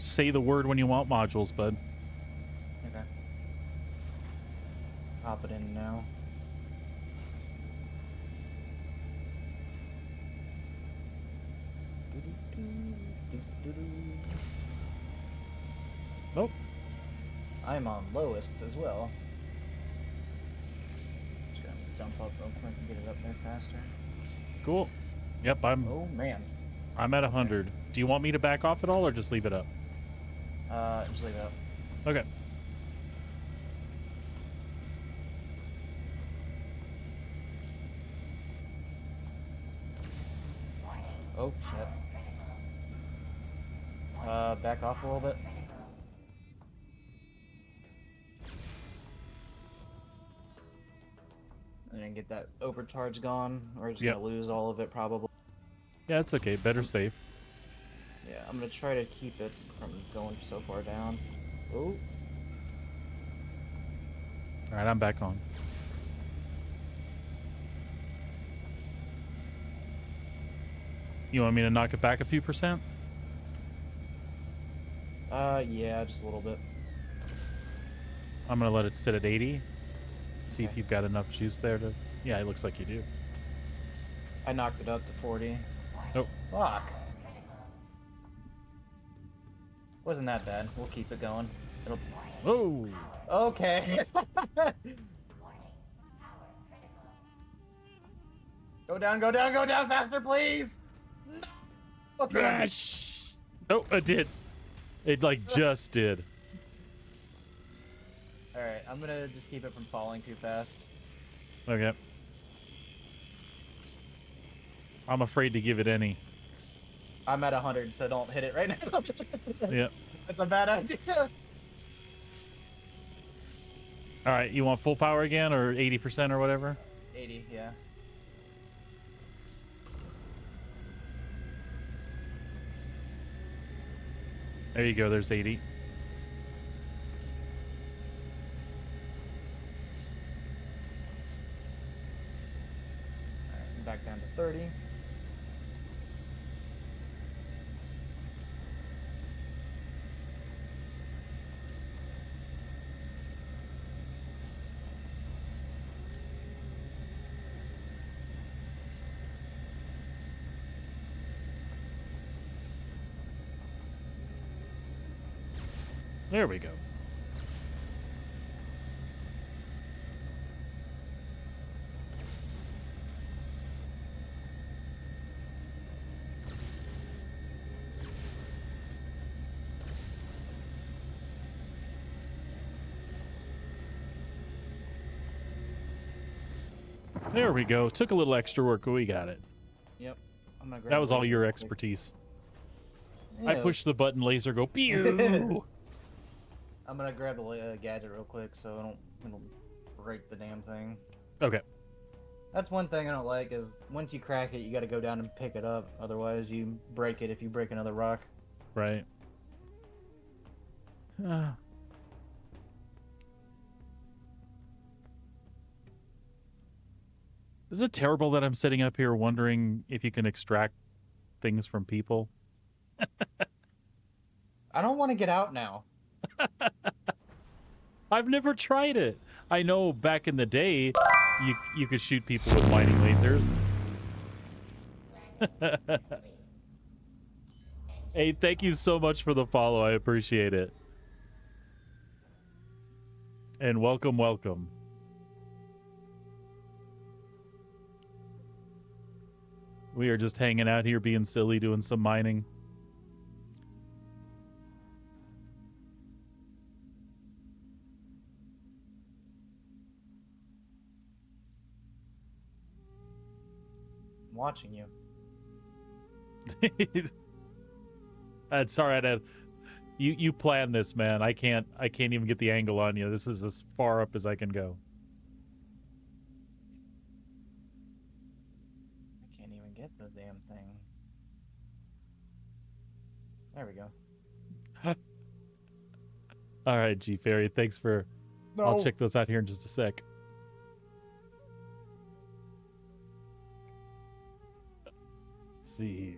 Say the word when you want modules, bud. Okay. Pop it in now. Nope. I'm on lowest as well. Just gonna jump up real quick and get it up there faster. Cool. Yep, Oh man. I'm at 100. Do you want me to back off at all or just leave it up? Just leave it up. Okay. Oh shit. Back off a little bit. And then get that overcharge gone. We're just gonna lose all of it probably. Yeah, it's okay. Better safe. Yeah, I'm gonna try to keep it from going so far down. Oh. All right, I'm back on. You want me to knock it back a few percent? Yeah, just a little bit. I'm gonna let it sit at 80. See if you've got enough juice there to... Yeah, it looks like you do. I knocked it up to 40. Oh. Fuck. Wasn't that bad. We'll keep it going. It'll... Oh! Okay. Go down, go down, go down faster, please! No! Okay. Crash! Oh, it did. It, like, just did. Alright, I'm gonna just keep it from falling too fast. Okay. I'm afraid to give it any. I'm at 100, so don't hit it right now. Yep. That's a bad idea. All right, you want full power again, or 80% or whatever? 80, yeah. There you go. There's 80. Alright, back down to 30. There we go. There we go. Took a little extra work, but we got it. Yep. I'm gonna grab That was a all laser your real quick. expertise. Yeah, I push the button, laser go pew. I'm gonna grab the gadget real quick so I don't break the damn thing. Okay. That's one thing I don't like is once you crack it, you got to go down and pick it up. Otherwise, you break it if you break another rock. Right. Is it terrible that I'm sitting up here wondering if you can extract things from people? I don't want to get out now. I've never tried it. I know back in the day, you could shoot people with mining lasers. Hey, thank you so much for the follow. I appreciate it. And welcome, welcome. We are just hanging out here being silly, doing some mining. I'm watching you. Sorry, you planned this, man. I can't even get the angle on you. This is as far up as I can go. I can't even get the damn thing. There we go. All right, G Fairy, thanks for. No. I'll check those out here in just a sec. Let's see here.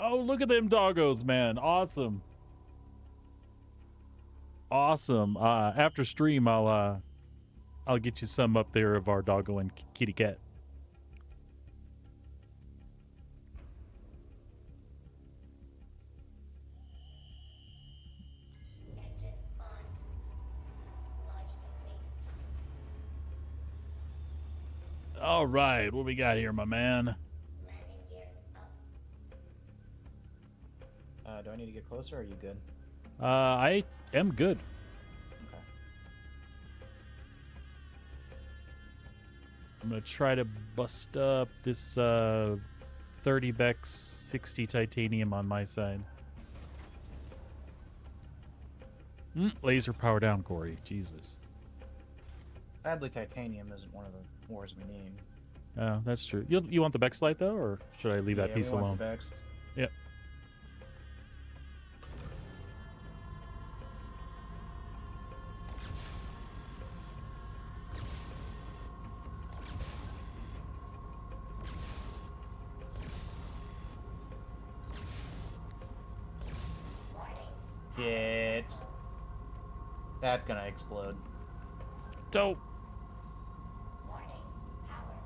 Oh, look at them doggos, man. Awesome. Awesome. After stream, I'll get you some up there of our doggo and kitty cat. Engines on. Launch complete. All right, what we got here, my man? Landing gear up. Do I need to get closer or are you good? I am good. Okay. I'm gonna try to bust up this 30 Bex 60 titanium on my side. Laser power down, Corey. Jesus. Sadly, titanium isn't one of the ores we need. Oh, that's true. You want the Bex light though, or should I leave that Yeah, piece we want alone? the Bex. Yep. Shit. That's gonna explode. Dope.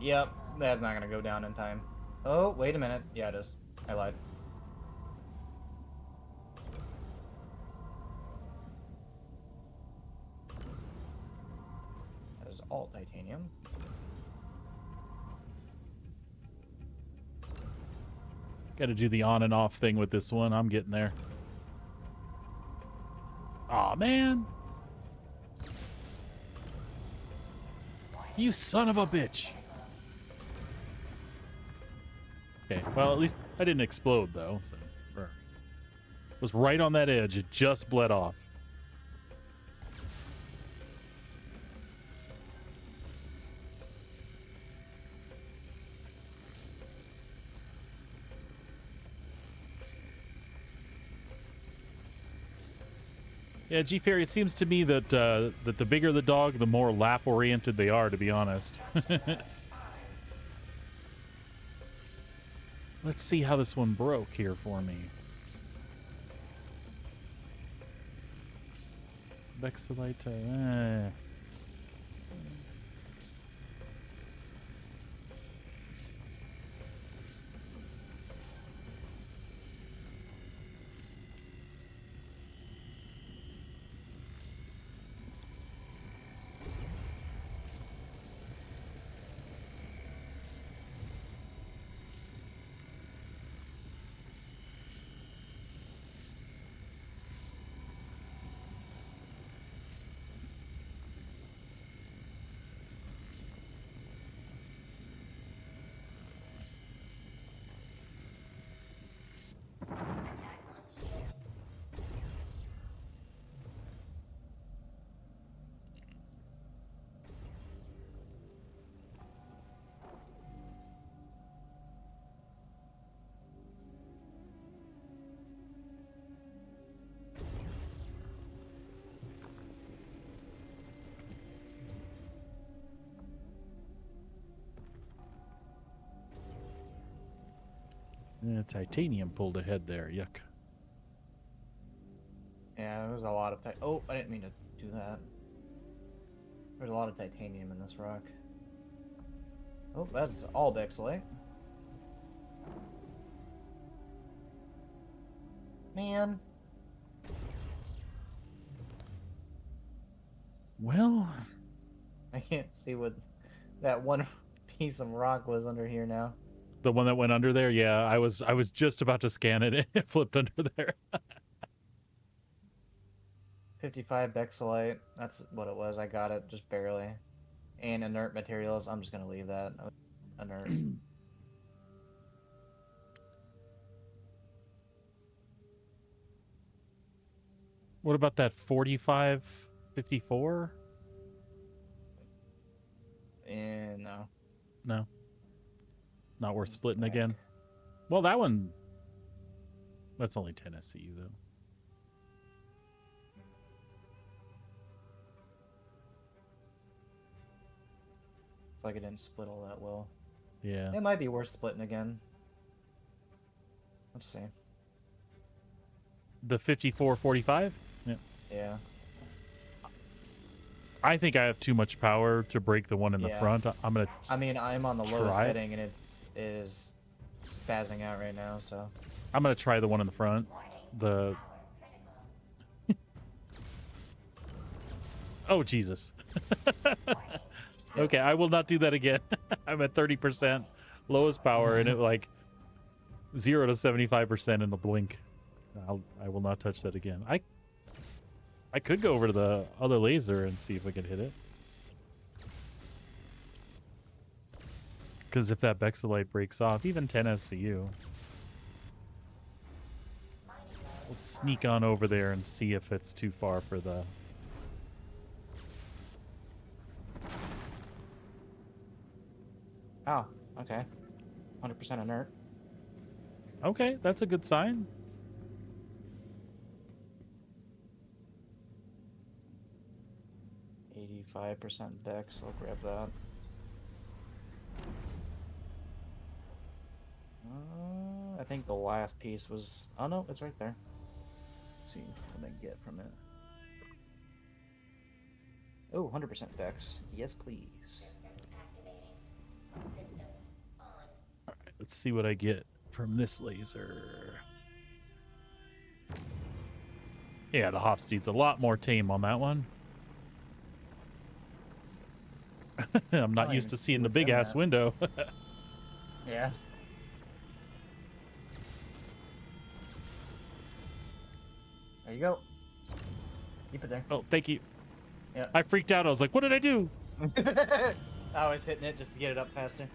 Yep, that's not gonna go down in time. Oh, wait a minute. Yeah, it is. I lied. That is all titanium. Got to do the on and off thing with this one. I'm getting there. Aw, man. You son of a bitch. Okay, well, at least I didn't explode, though. So, it was right on that edge. It just bled off. Yeah, G Fairy, it seems to me that that the bigger the dog, the more lap-oriented they are, to be honest. Let's see how this one broke here for me. Vexillite, Attack on shields. yeah, titanium pulled ahead there. Yuck. Yeah, there was a lot of oh, I didn't mean to do that. There's a lot of titanium in this rock. Oh, that's all Bexley. Man. Well, I can't see what that one piece of rock was under here now. the one that went under there, yeah, I was just about to scan it and it flipped under there. 55 Bexlite. That's what it was. I got it just barely. And inert materials. I'm just going to leave that. Inert. What about that 45, 54? No. No. Not worth splitting again. Well, that one, that's only 10 SCU, though. It's like it didn't split all that well. Yeah. It might be worth splitting again. Let's see. The 54, 45? Yeah. Yeah. I think I have too much power to break the one in the Yeah. front. I'm going to I mean, I'm on the lowest try it. setting and it is spazzing out right now, so. I'm going to try the one in the front. The Oh, Jesus. Okay, I will not do that again. I'm at 30%, lowest power, and it like 0 to 75% in the blink. I will not touch that again. I could go over to the other laser and see if I can hit it. Because if that Bexilite breaks off, even 10 SCU. We'll sneak on over there and see if it's too far for the... Oh, okay. 100% inert. Okay, that's a good sign. %% Bex, I'll grab that. I think the last piece was... Oh no, it's right there. Let's see what I can get from it. Oh, 100% Bex. Yes, please. Systems activating. Systems on. All right, let's see what I get from this laser. Yeah, the Hofstede's a lot more tame on that one. I'm not don't used even to see seeing the what's in big ass that. window. Yeah. There you go. Keep it there. Oh, thank you. Yeah. I freaked out. I was like, what did I do? I was hitting it just to get it up faster.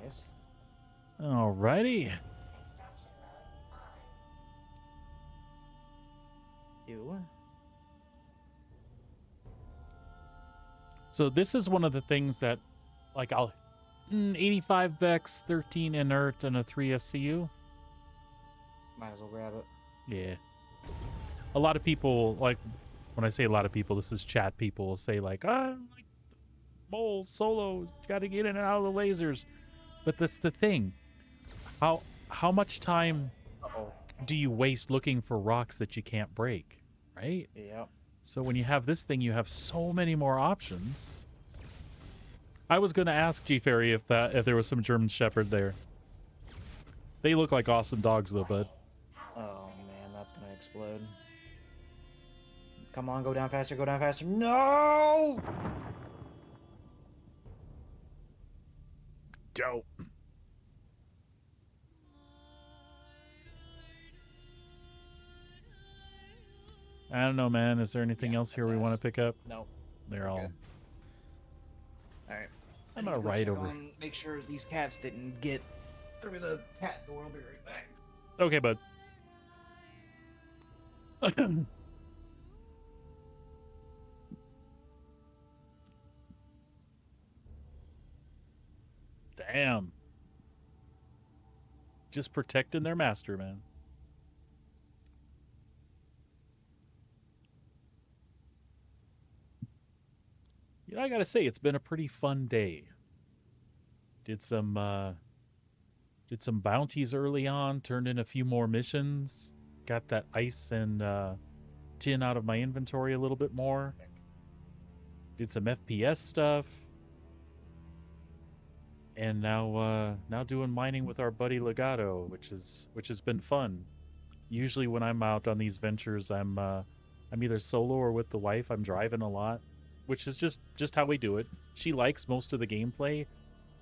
Nice. Alrighty. Construction mode on. You. So this is one of the things that, like, 85 Bex, 13 Inert, and a 3 SCU. Might as well grab it. Yeah. A lot of people, like, when I say a lot of people, this is chat people, say, like, like, mole, solo, got to get in and out of the lasers. But that's the thing. How much time do you waste looking for rocks that you can't break, right? Yep. So when you have this thing, you have so many more options. I was going to ask G Ferry if there was some German Shepherd there. They look like awesome dogs, though, bud. Oh man, that's gonna explode. Come on, go down faster, go down faster. No! Dope. I don't know, man. Is there anything else here we want to pick up? No. They're all... Okay. Alright. I'm gonna ride over. Make sure these cats didn't get through the cat door. I'll be right back. Okay, bud. Damn. Just protecting their master, man. You know, I gotta say, it's been a pretty fun day. Did some bounties early on, turned in a few more missions, got that ice and tin out of my inventory a little bit more. Did some FPS stuff. And now doing mining with our buddy Legato, which has been fun. Usually when I'm out on these ventures, I'm either solo or with the wife. I'm driving a lot, which is just how we do it. She likes most of the gameplay,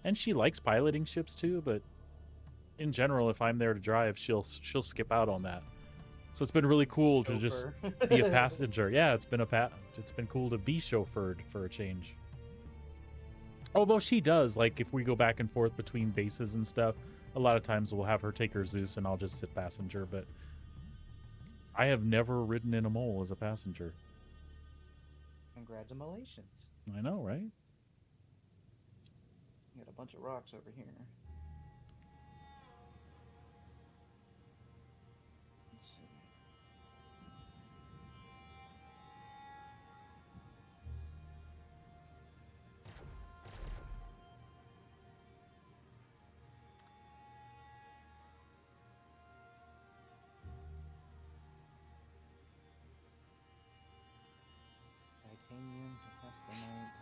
and she likes piloting ships too, but in general, if I'm there to drive, she'll skip out on that. So it's been really cool to just be a passenger. Yeah, it's been cool to be chauffeured for a change. Although she does, like, if we go back and forth between bases and stuff, a lot of times we'll have her take her Zeus and I'll just sit passenger, but I have never ridden in a mole as a passenger. Congratulations. I know, right? Got a bunch of rocks over here. Let's see. Titanium to pass the night.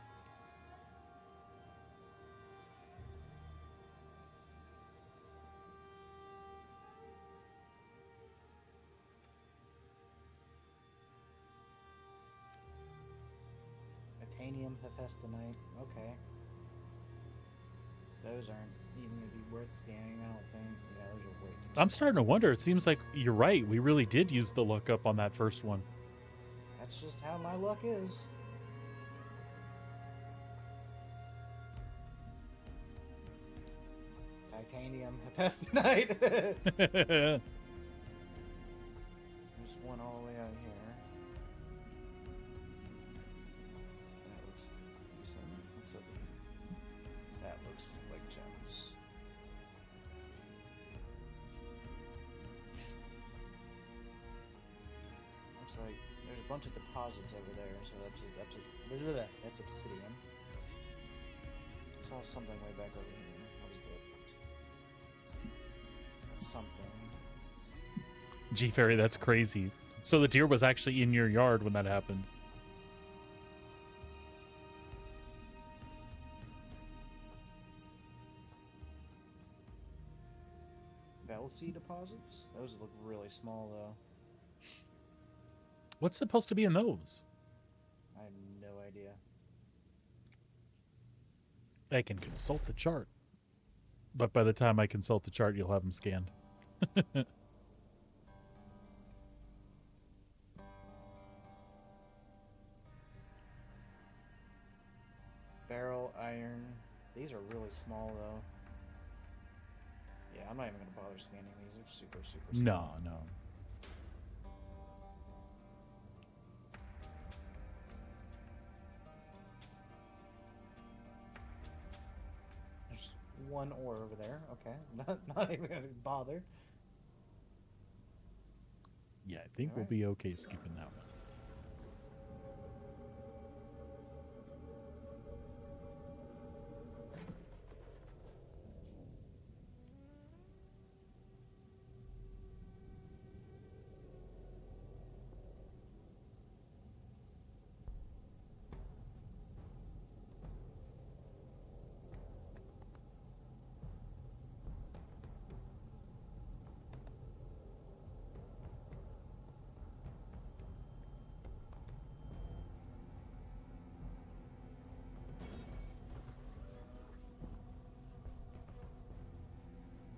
Titanium Hephaestonite. Okay. Those aren't even going to be worth scanning, I don't think. Yeah, those are way too I'm starting to wonder. It seems like you're right. We really did use the lookup on that first one. That's just how my luck is. Titanium Hephaestonite. There's one all the way out here. That looks decent. What's up? That looks like gems. Looks like there's a bunch of deposits over there, so that's obsidian. I saw something way back over here. What is that? Something. G Ferry, that's crazy. So the deer was actually in your yard when that happened. Velcy deposits? Those look really small though. What's supposed to be in those? I have no idea. I can consult the chart. But by the time I consult the chart, you'll have them scanned. Barrel iron. These are really small though. Yeah, I'm not even gonna bother scanning these. They're super, super small. No. There's one ore over there. Okay, not even gonna bother. Yeah, I think we'll be okay skipping that one.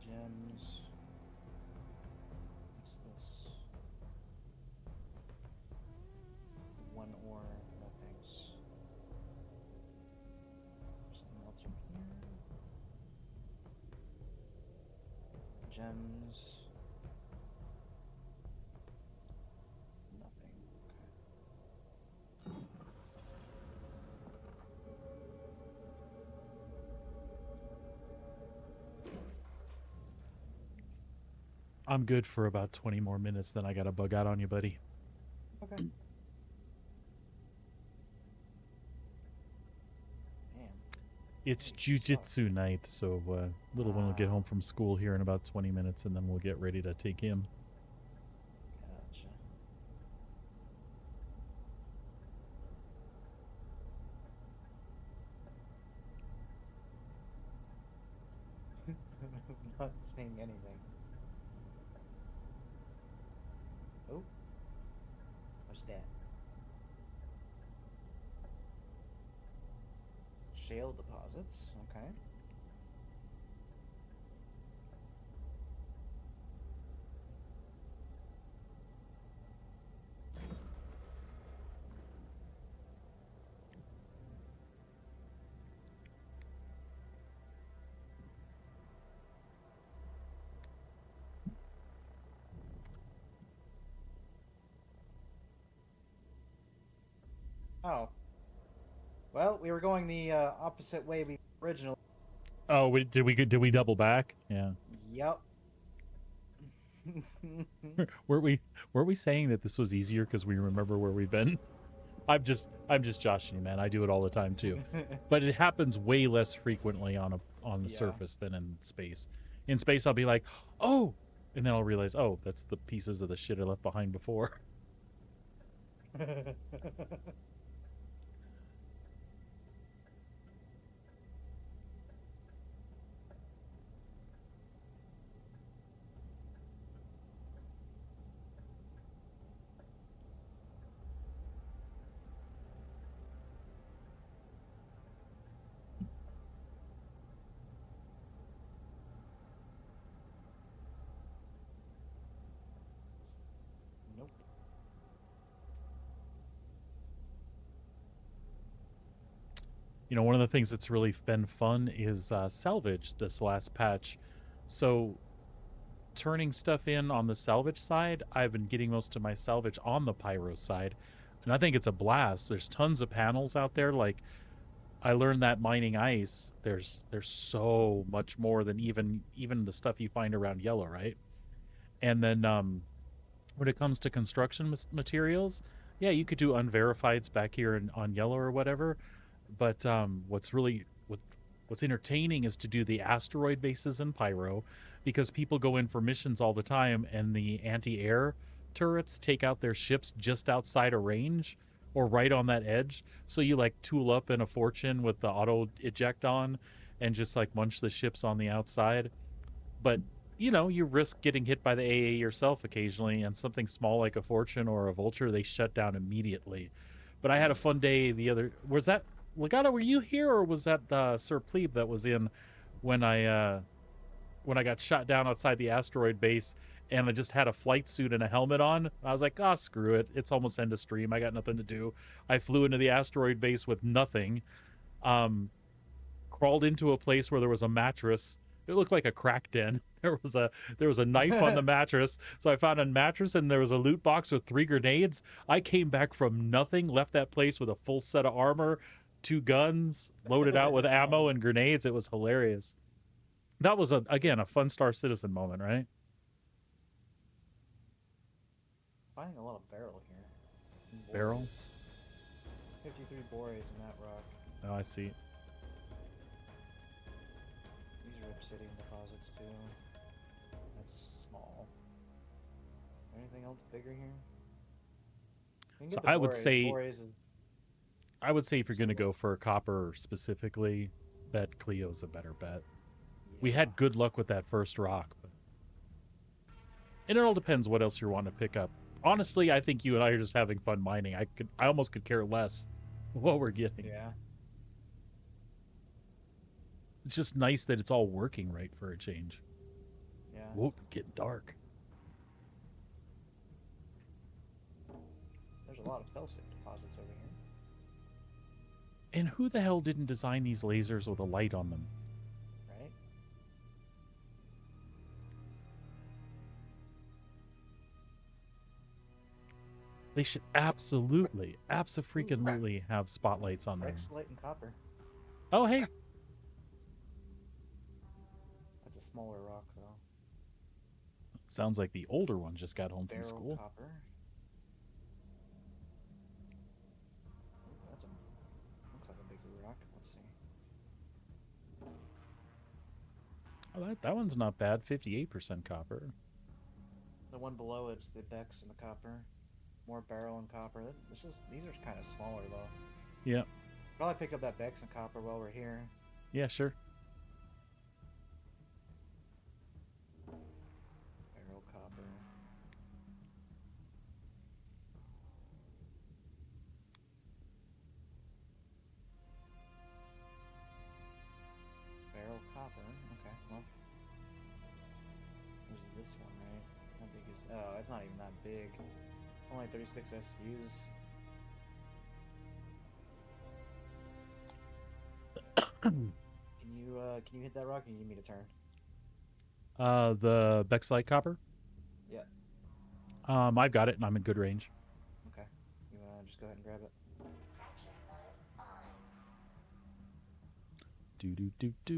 Gems. What's this? One ore, no thanks. Something else from here. Gems. Nothing. I'm good for about 20 more minutes, then I gotta bug out on you, buddy. Okay. Man. It's jujitsu night, so little one will get home from school here in about 20 minutes, and then we'll get ready to take him. Gotcha. Not saying anything. Oh. What's that? Shale deposits. Okay. Oh. Well, we were going the opposite way we originally. Oh, did we double back? Yeah. Yep. Were we saying that this was easier because we remember where we've been? I'm just joshing you, man. I do it all the time too, but it happens way less frequently on the surface than in space. In space, I'll be like, oh, and then I'll realize, oh, that's the pieces of the shit I left behind before. Nope. You know, one of the things that's really been fun is salvage this last patch. So turning stuff in on the salvage side, I've been getting most of my salvage on the pyro side, and I think it's a blast. There's tons of panels out there. Like, I learned that mining ice, there's so much more than even the stuff you find around yellow, right? And then when it comes to construction materials, yeah, you could do unverifieds back here on yellow or whatever. But what's entertaining is to do the asteroid bases in pyro, because people go in for missions all the time, and the anti-air turrets take out their ships just outside of range or right on that edge. So you like tool up in a fortune with the auto eject on and just like munch the ships on the outside. But you know, you risk getting hit by the AA yourself occasionally, and something small like a fortune or a vulture, they shut down immediately. But I had a fun day the other. Was that Legato, were you here, or was that Sir Plebe that was in when I got shot down outside the asteroid base and I just had a flight suit and a helmet on? I was like, ah, screw it. It's almost end of stream. I got nothing to do. I flew into the asteroid base with nothing. Crawled into a place where there was a mattress. It looked like a crack den. There was a knife on the mattress. So I found a mattress and there was a loot box with 3 grenades. I came back from nothing, left that place with a full set of armor, 2 guns, loaded out with ammo and grenades. It was hilarious. That was again a fun Star Citizen moment, right? Finding a lot of barrel here. Barrel? 53 bores in that rock. Oh, I see. These are obsidian deposits too. That's small. Anything else bigger here? So I would say Bores is... I would say if you're going to go for copper specifically, that Clio's a better bet. Yeah. We had good luck with that first rock, but... and it all depends what else you're wanting to pick up. Honestly, I think you and I are just having fun mining. I almost could care less what we're getting. Yeah. It's just nice that it's all working right for a change. Yeah. Whoa, getting dark. There's a lot of felsic deposits over here. And who the hell didn't design these lasers with a light on them? Right? They should absolutely have spotlights on them. Rex light and copper. Oh, hey. That's a smaller rock, though. Sounds like the older one just got home from school. Copper. That's looks like a big rock. Let's see. Oh, that one's not bad. 58% copper. The one below it's the Bex and the copper. More barrel and copper. These are kind of smaller though. Yeah. Probably pick up that Bex and copper while we're here. Yeah, sure. Barrel copper. Barrel copper. Okay, well. There's this one, right? How big is... oh, it's not even that big. Only 36 SUs. Can you hit that rock, or you need me to turn? The Bexlite copper? Yeah. I've got it, and I'm in good range. Okay. You just go ahead and grab it. Do.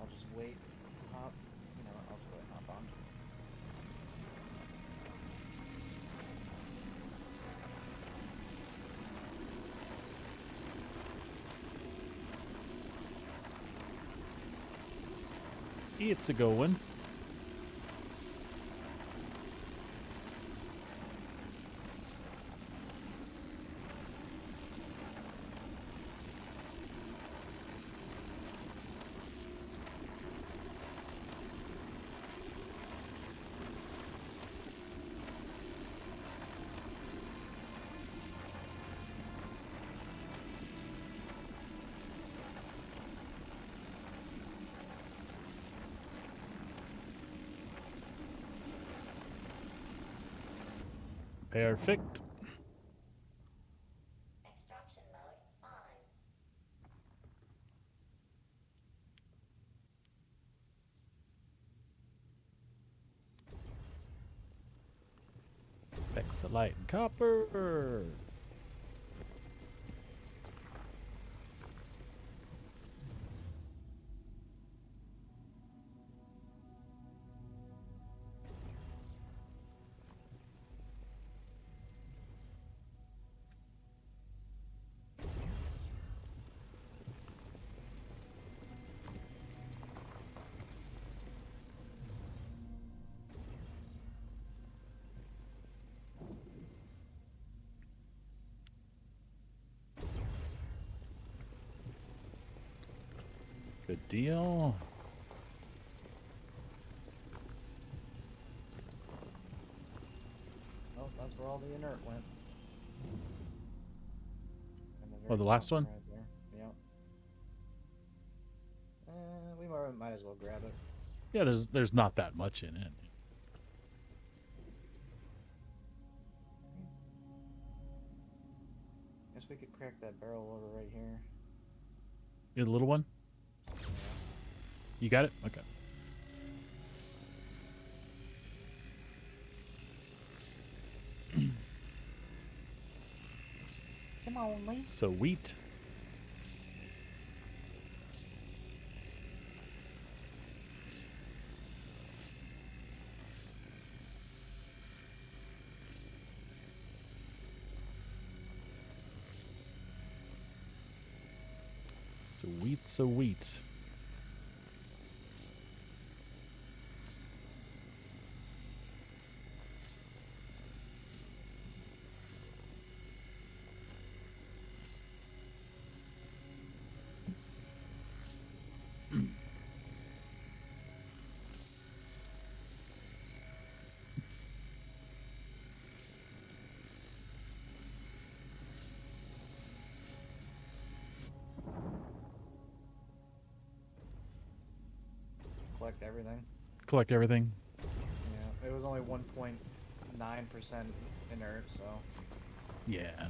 I'll just wait. Hop. You know, I'll just go ahead and hop on. It's a going. Perfect. Extraction mode on. Bexlite and copper. Good deal. Oh, that's where all the inert went. And the Oh, the last one? Right there. Yep. We might as well grab it. Yeah, there's not that much in it. Guess we could crack that barrel over right here. You the little one? Yeah. You got it? Okay. Come on, Lee. Sweet. Sweet, sweet. Let's collect everything. Collect everything. Yeah, it was only 1.9% inert, so. Yeah.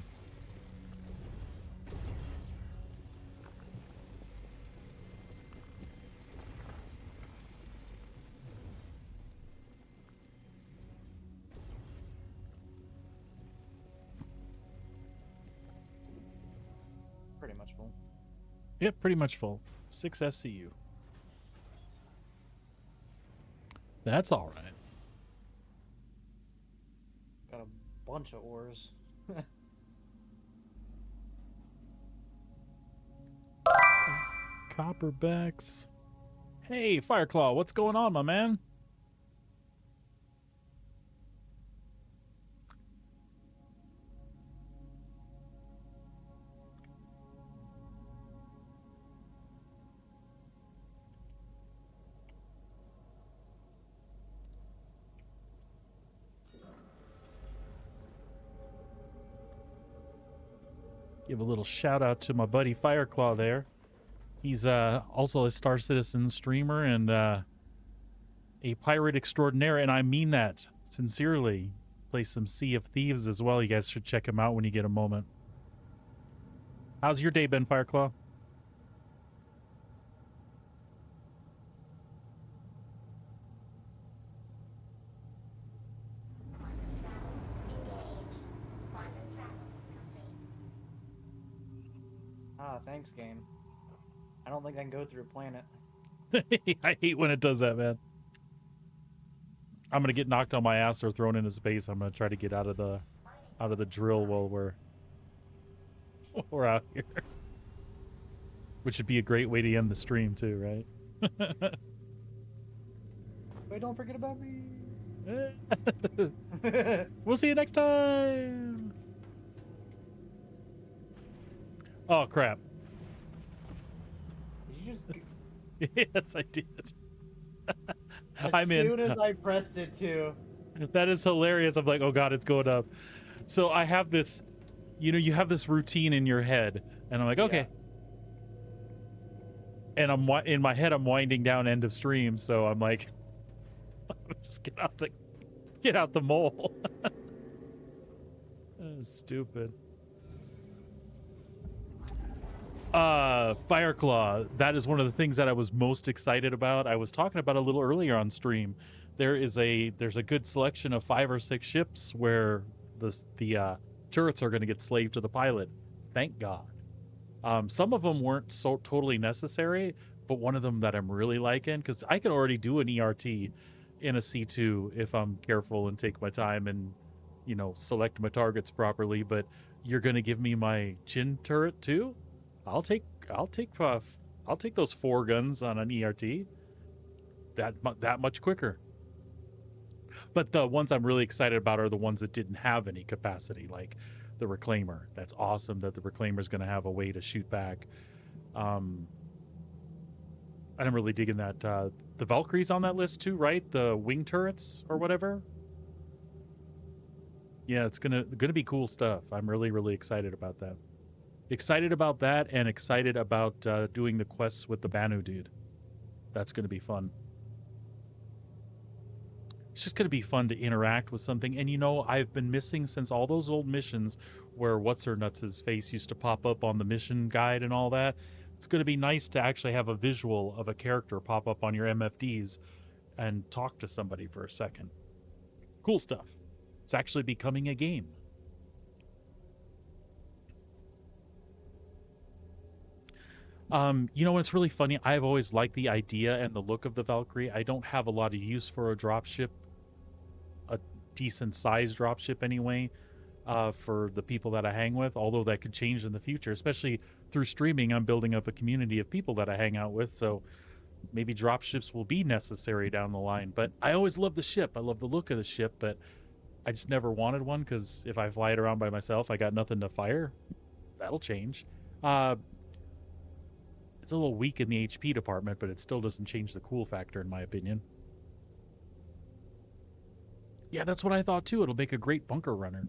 Pretty much full. Yep, pretty much full. 6 SCU. That's all right. Got a bunch of ores. Copperbacks. Hey, Fireclaw, what's going on, my man? Give a little shout out to my buddy Fireclaw there. He's also a Star Citizen streamer and a pirate extraordinaire, and I mean that sincerely. Plays some Sea of Thieves as well. You guys should check him out when you get a moment. How's your day been, Fireclaw? Ah, thanks, game. I don't think I can go through a planet. I hate when it does that, man. I'm gonna get knocked on my ass or thrown into space. I'm gonna try to get out of the drill while we're out here. Which would be a great way to end the stream too, right? Wait, don't forget about me. We'll see you next time. Oh crap. Did you just... Yes, I did. As soon as I pressed it too. That is hilarious. I'm like, oh god, it's going up. So I have this, you have this routine in your head, and I'm like, okay. Yeah. And in my head, I'm winding down end of stream, so I'm like, just get out the mole. That is stupid. Fireclaw, that is one of the things that I was most excited about. I was talking about a little earlier on stream. There's a good selection of 5 or 6 ships where the turrets are going to get slaved to the pilot. Thank God. Some of them weren't so totally necessary, but one of them that I'm really liking, because I can already do an ERT in a C2 if I'm careful and take my time and select my targets properly. But you're going to give me my chin turret too? I'll take those 4 guns on an ERT. That much quicker. But the ones I'm really excited about are the ones that didn't have any capacity, like the Reclaimer. That's awesome that the Reclaimer's going to have a way to shoot back. And I'm really digging that. The Valkyrie's on that list too, right? The wing turrets or whatever. Yeah, it's gonna be cool stuff. I'm really, really excited about that. Excited about that, and excited about doing the quests with the Banu dude. That's going to be fun. It's just going to be fun to interact with something. And you know, I've been missing since all those old missions where What's-Her-Nuts' face used to pop up on the mission guide and all that. It's going to be nice to actually have a visual of a character pop up on your MFDs and talk to somebody for a second. Cool stuff. It's actually becoming a game. You know what's really funny? I've always liked the idea and the look of the Valkyrie. I don't have a lot of use for a dropship, a decent sized dropship anyway, for the people that I hang with, although that could change in the future, especially through streaming. I'm building up a community of people that I hang out with, so maybe dropships will be necessary down the line. But I always love the ship. I love the look of the ship, but I just never wanted one because if I fly it around by myself, I got nothing to fire. That'll change. It's a little weak in the HP department, but it still doesn't change the cool factor, in my opinion. Yeah, that's what I thought too. It'll make a great bunker runner.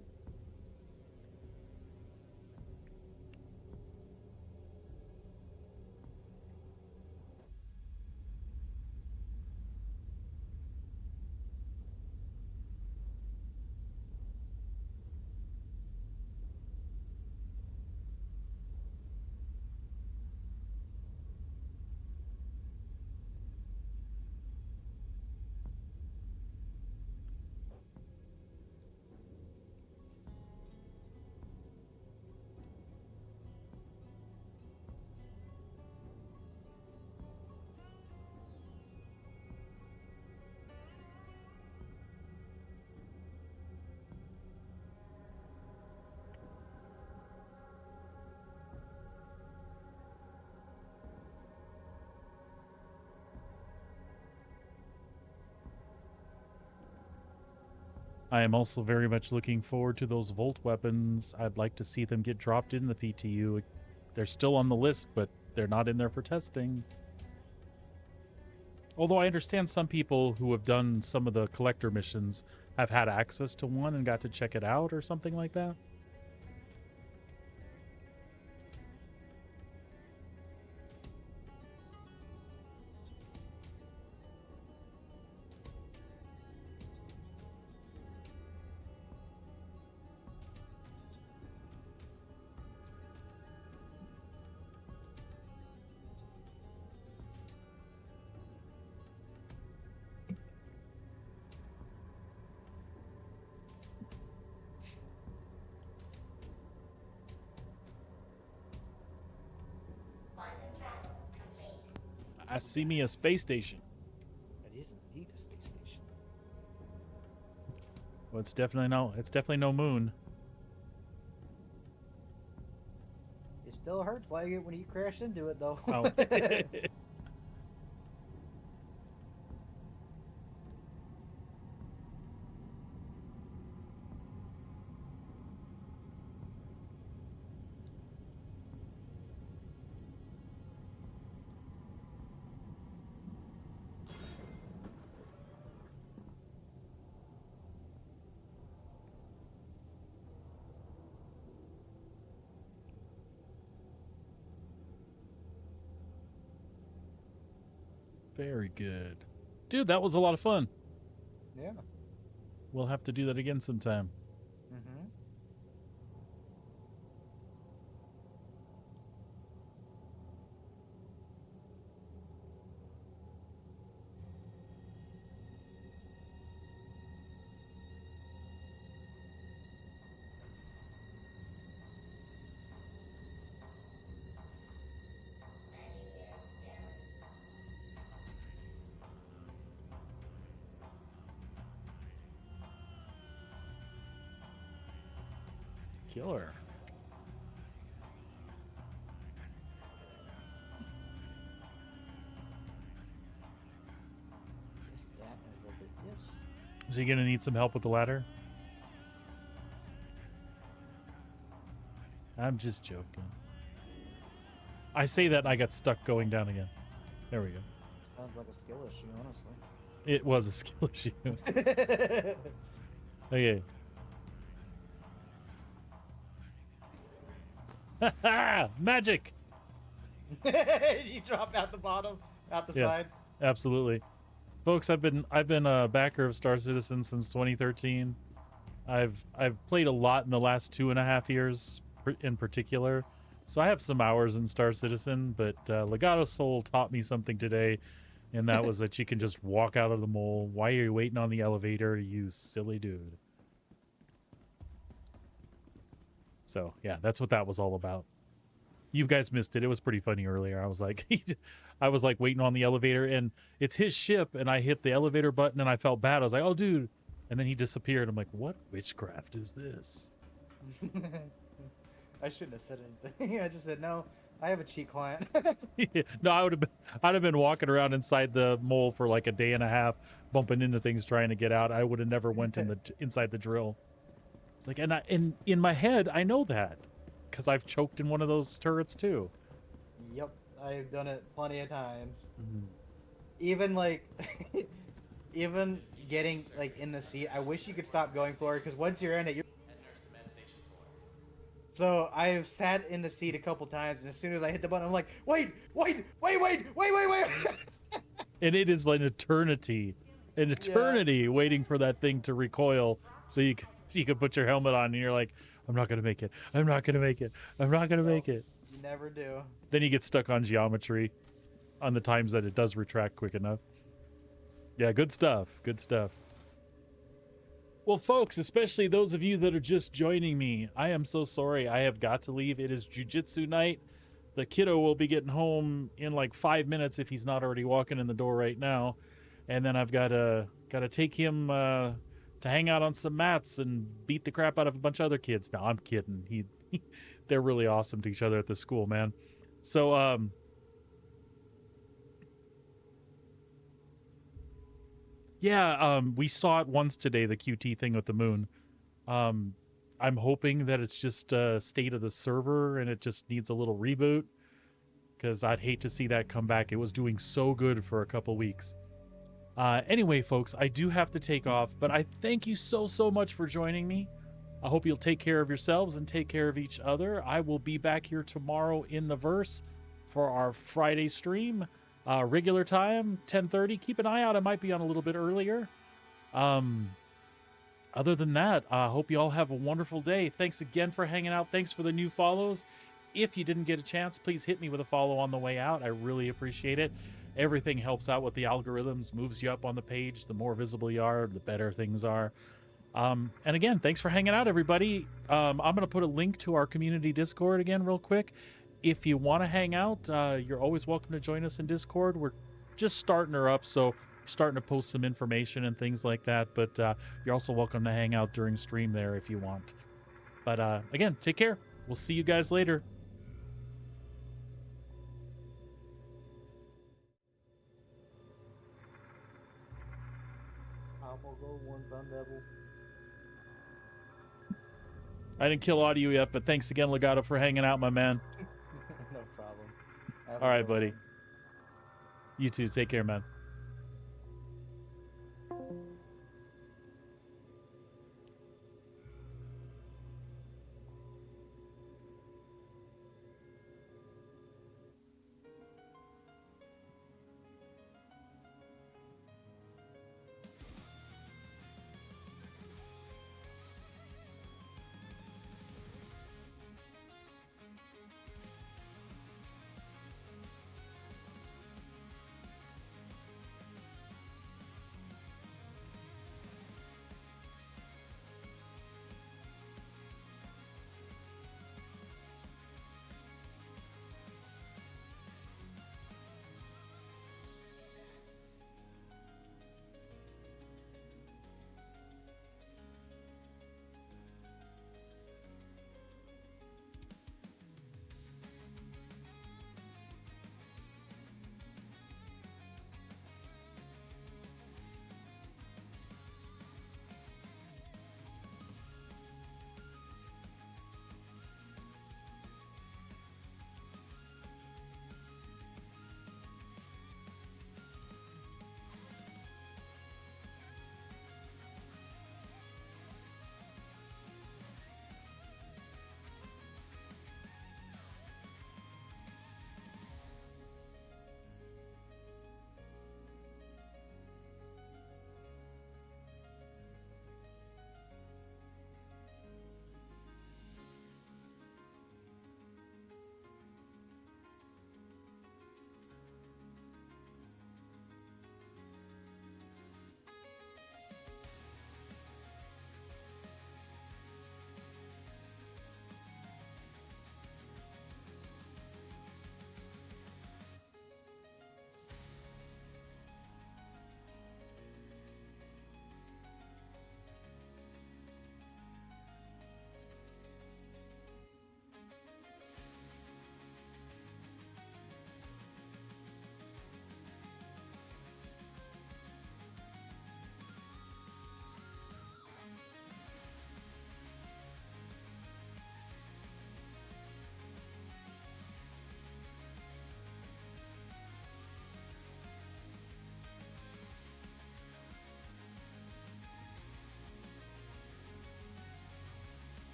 I am also very much looking forward to those Volt weapons. I'd like to see them get dropped in the PTU. They're still on the list, but they're not in there for testing. Although I understand some people who have done some of the collector missions have had access to one and got to check it out or something like that. I see me a space station. That is indeed a space station. Well, it's definitely no moon. It still hurts like it when you crash into it, though. Oh. Very good. Dude, that was a lot of fun. Yeah. We'll have to do that again sometime. Mm-hmm. Killer. Just that and a little bit this. Is he gonna need some help with the ladder? I'm just joking. I say that and I got stuck going down again. There we go. Sounds like a skill issue, honestly. It was a skill issue. Okay. Magic. You drop out the bottom, out the side. Absolutely. Folks, I've been a backer of Star Citizen since 2013. I've played a lot in the last 2.5 years in particular. So I have some hours in Star Citizen, but Legato Soul taught me something today, and that was that you can just walk out of the mole. Why are you waiting on the elevator, you silly dude? So yeah, that's what that was all about. You guys missed it. It was pretty funny earlier. I was like, waiting on the elevator, and it's his ship, and I hit the elevator button, and I felt bad. I was like, oh, dude. And then he disappeared. I'm like, what witchcraft is this? I shouldn't have said anything. I just said, no, I have a cheat client. No, I'd have been walking around inside the mole for like a day and a half, bumping into things, trying to get out. I would have never went inside the drill. It's like, and in my head, I know that, because I've choked in one of those turrets too. Yep, I've done it plenty of times. Even like, even getting like in the seat, I wish you could stop going for it, because once you're in it, you're. So I've sat in the seat a couple times, and as soon as I hit the button, I'm like, wait. And it is like an eternity waiting for that thing to recoil, so you can put your helmet on, and you're like, I'm not gonna make it. I'm not gonna make it. I'm not gonna make it. You never do. Then you get stuck on geometry, on the times that it does retract quick enough. Yeah, good stuff. Good stuff. Well, folks, especially those of you that are just joining me, I am so sorry. I have got to leave. It is jiu-jitsu night. The kiddo will be getting home in like 5 minutes if he's not already walking in the door right now. And then I've got to take him to hang out on some mats and beat the crap out of a bunch of other kids. No, I'm kidding. They're really awesome to each other at the school, man. So, yeah, we saw it once today, the QT thing with the moon. I'm hoping that it's just a state of the server and it just needs a little reboot, because I'd hate to see that come back. It was doing so good for a couple weeks. Anyway, folks, I do have to take off, but I thank you so much for joining me. I hope you'll take care of yourselves and take care of each other. I will be back here tomorrow in the verse for our Friday stream. Regular time, 10:30. Keep an eye out. I might be on a little bit earlier. Other than that, I hope you all have a wonderful day. Thanks again for hanging out. Thanks for the new follows. If you didn't get a chance, please hit me with a follow on the way out. I really appreciate it. Everything helps out with the algorithms, moves you up on the page. The more visible you are, the better things are. And again, thanks for hanging out, everybody. I'm going to put a link to our community Discord again real quick. If you want to hang out, you're always welcome to join us in Discord. We're just starting her up, so we're starting to post some information and things like that. But you're also welcome to hang out during stream there if you want. But again, take care. We'll see you guys later. I'm gonna go one Sun Devil. I didn't kill audio yet, but thanks again, Legato, for hanging out, my man. No problem. All right, buddy. You too. Take care, man.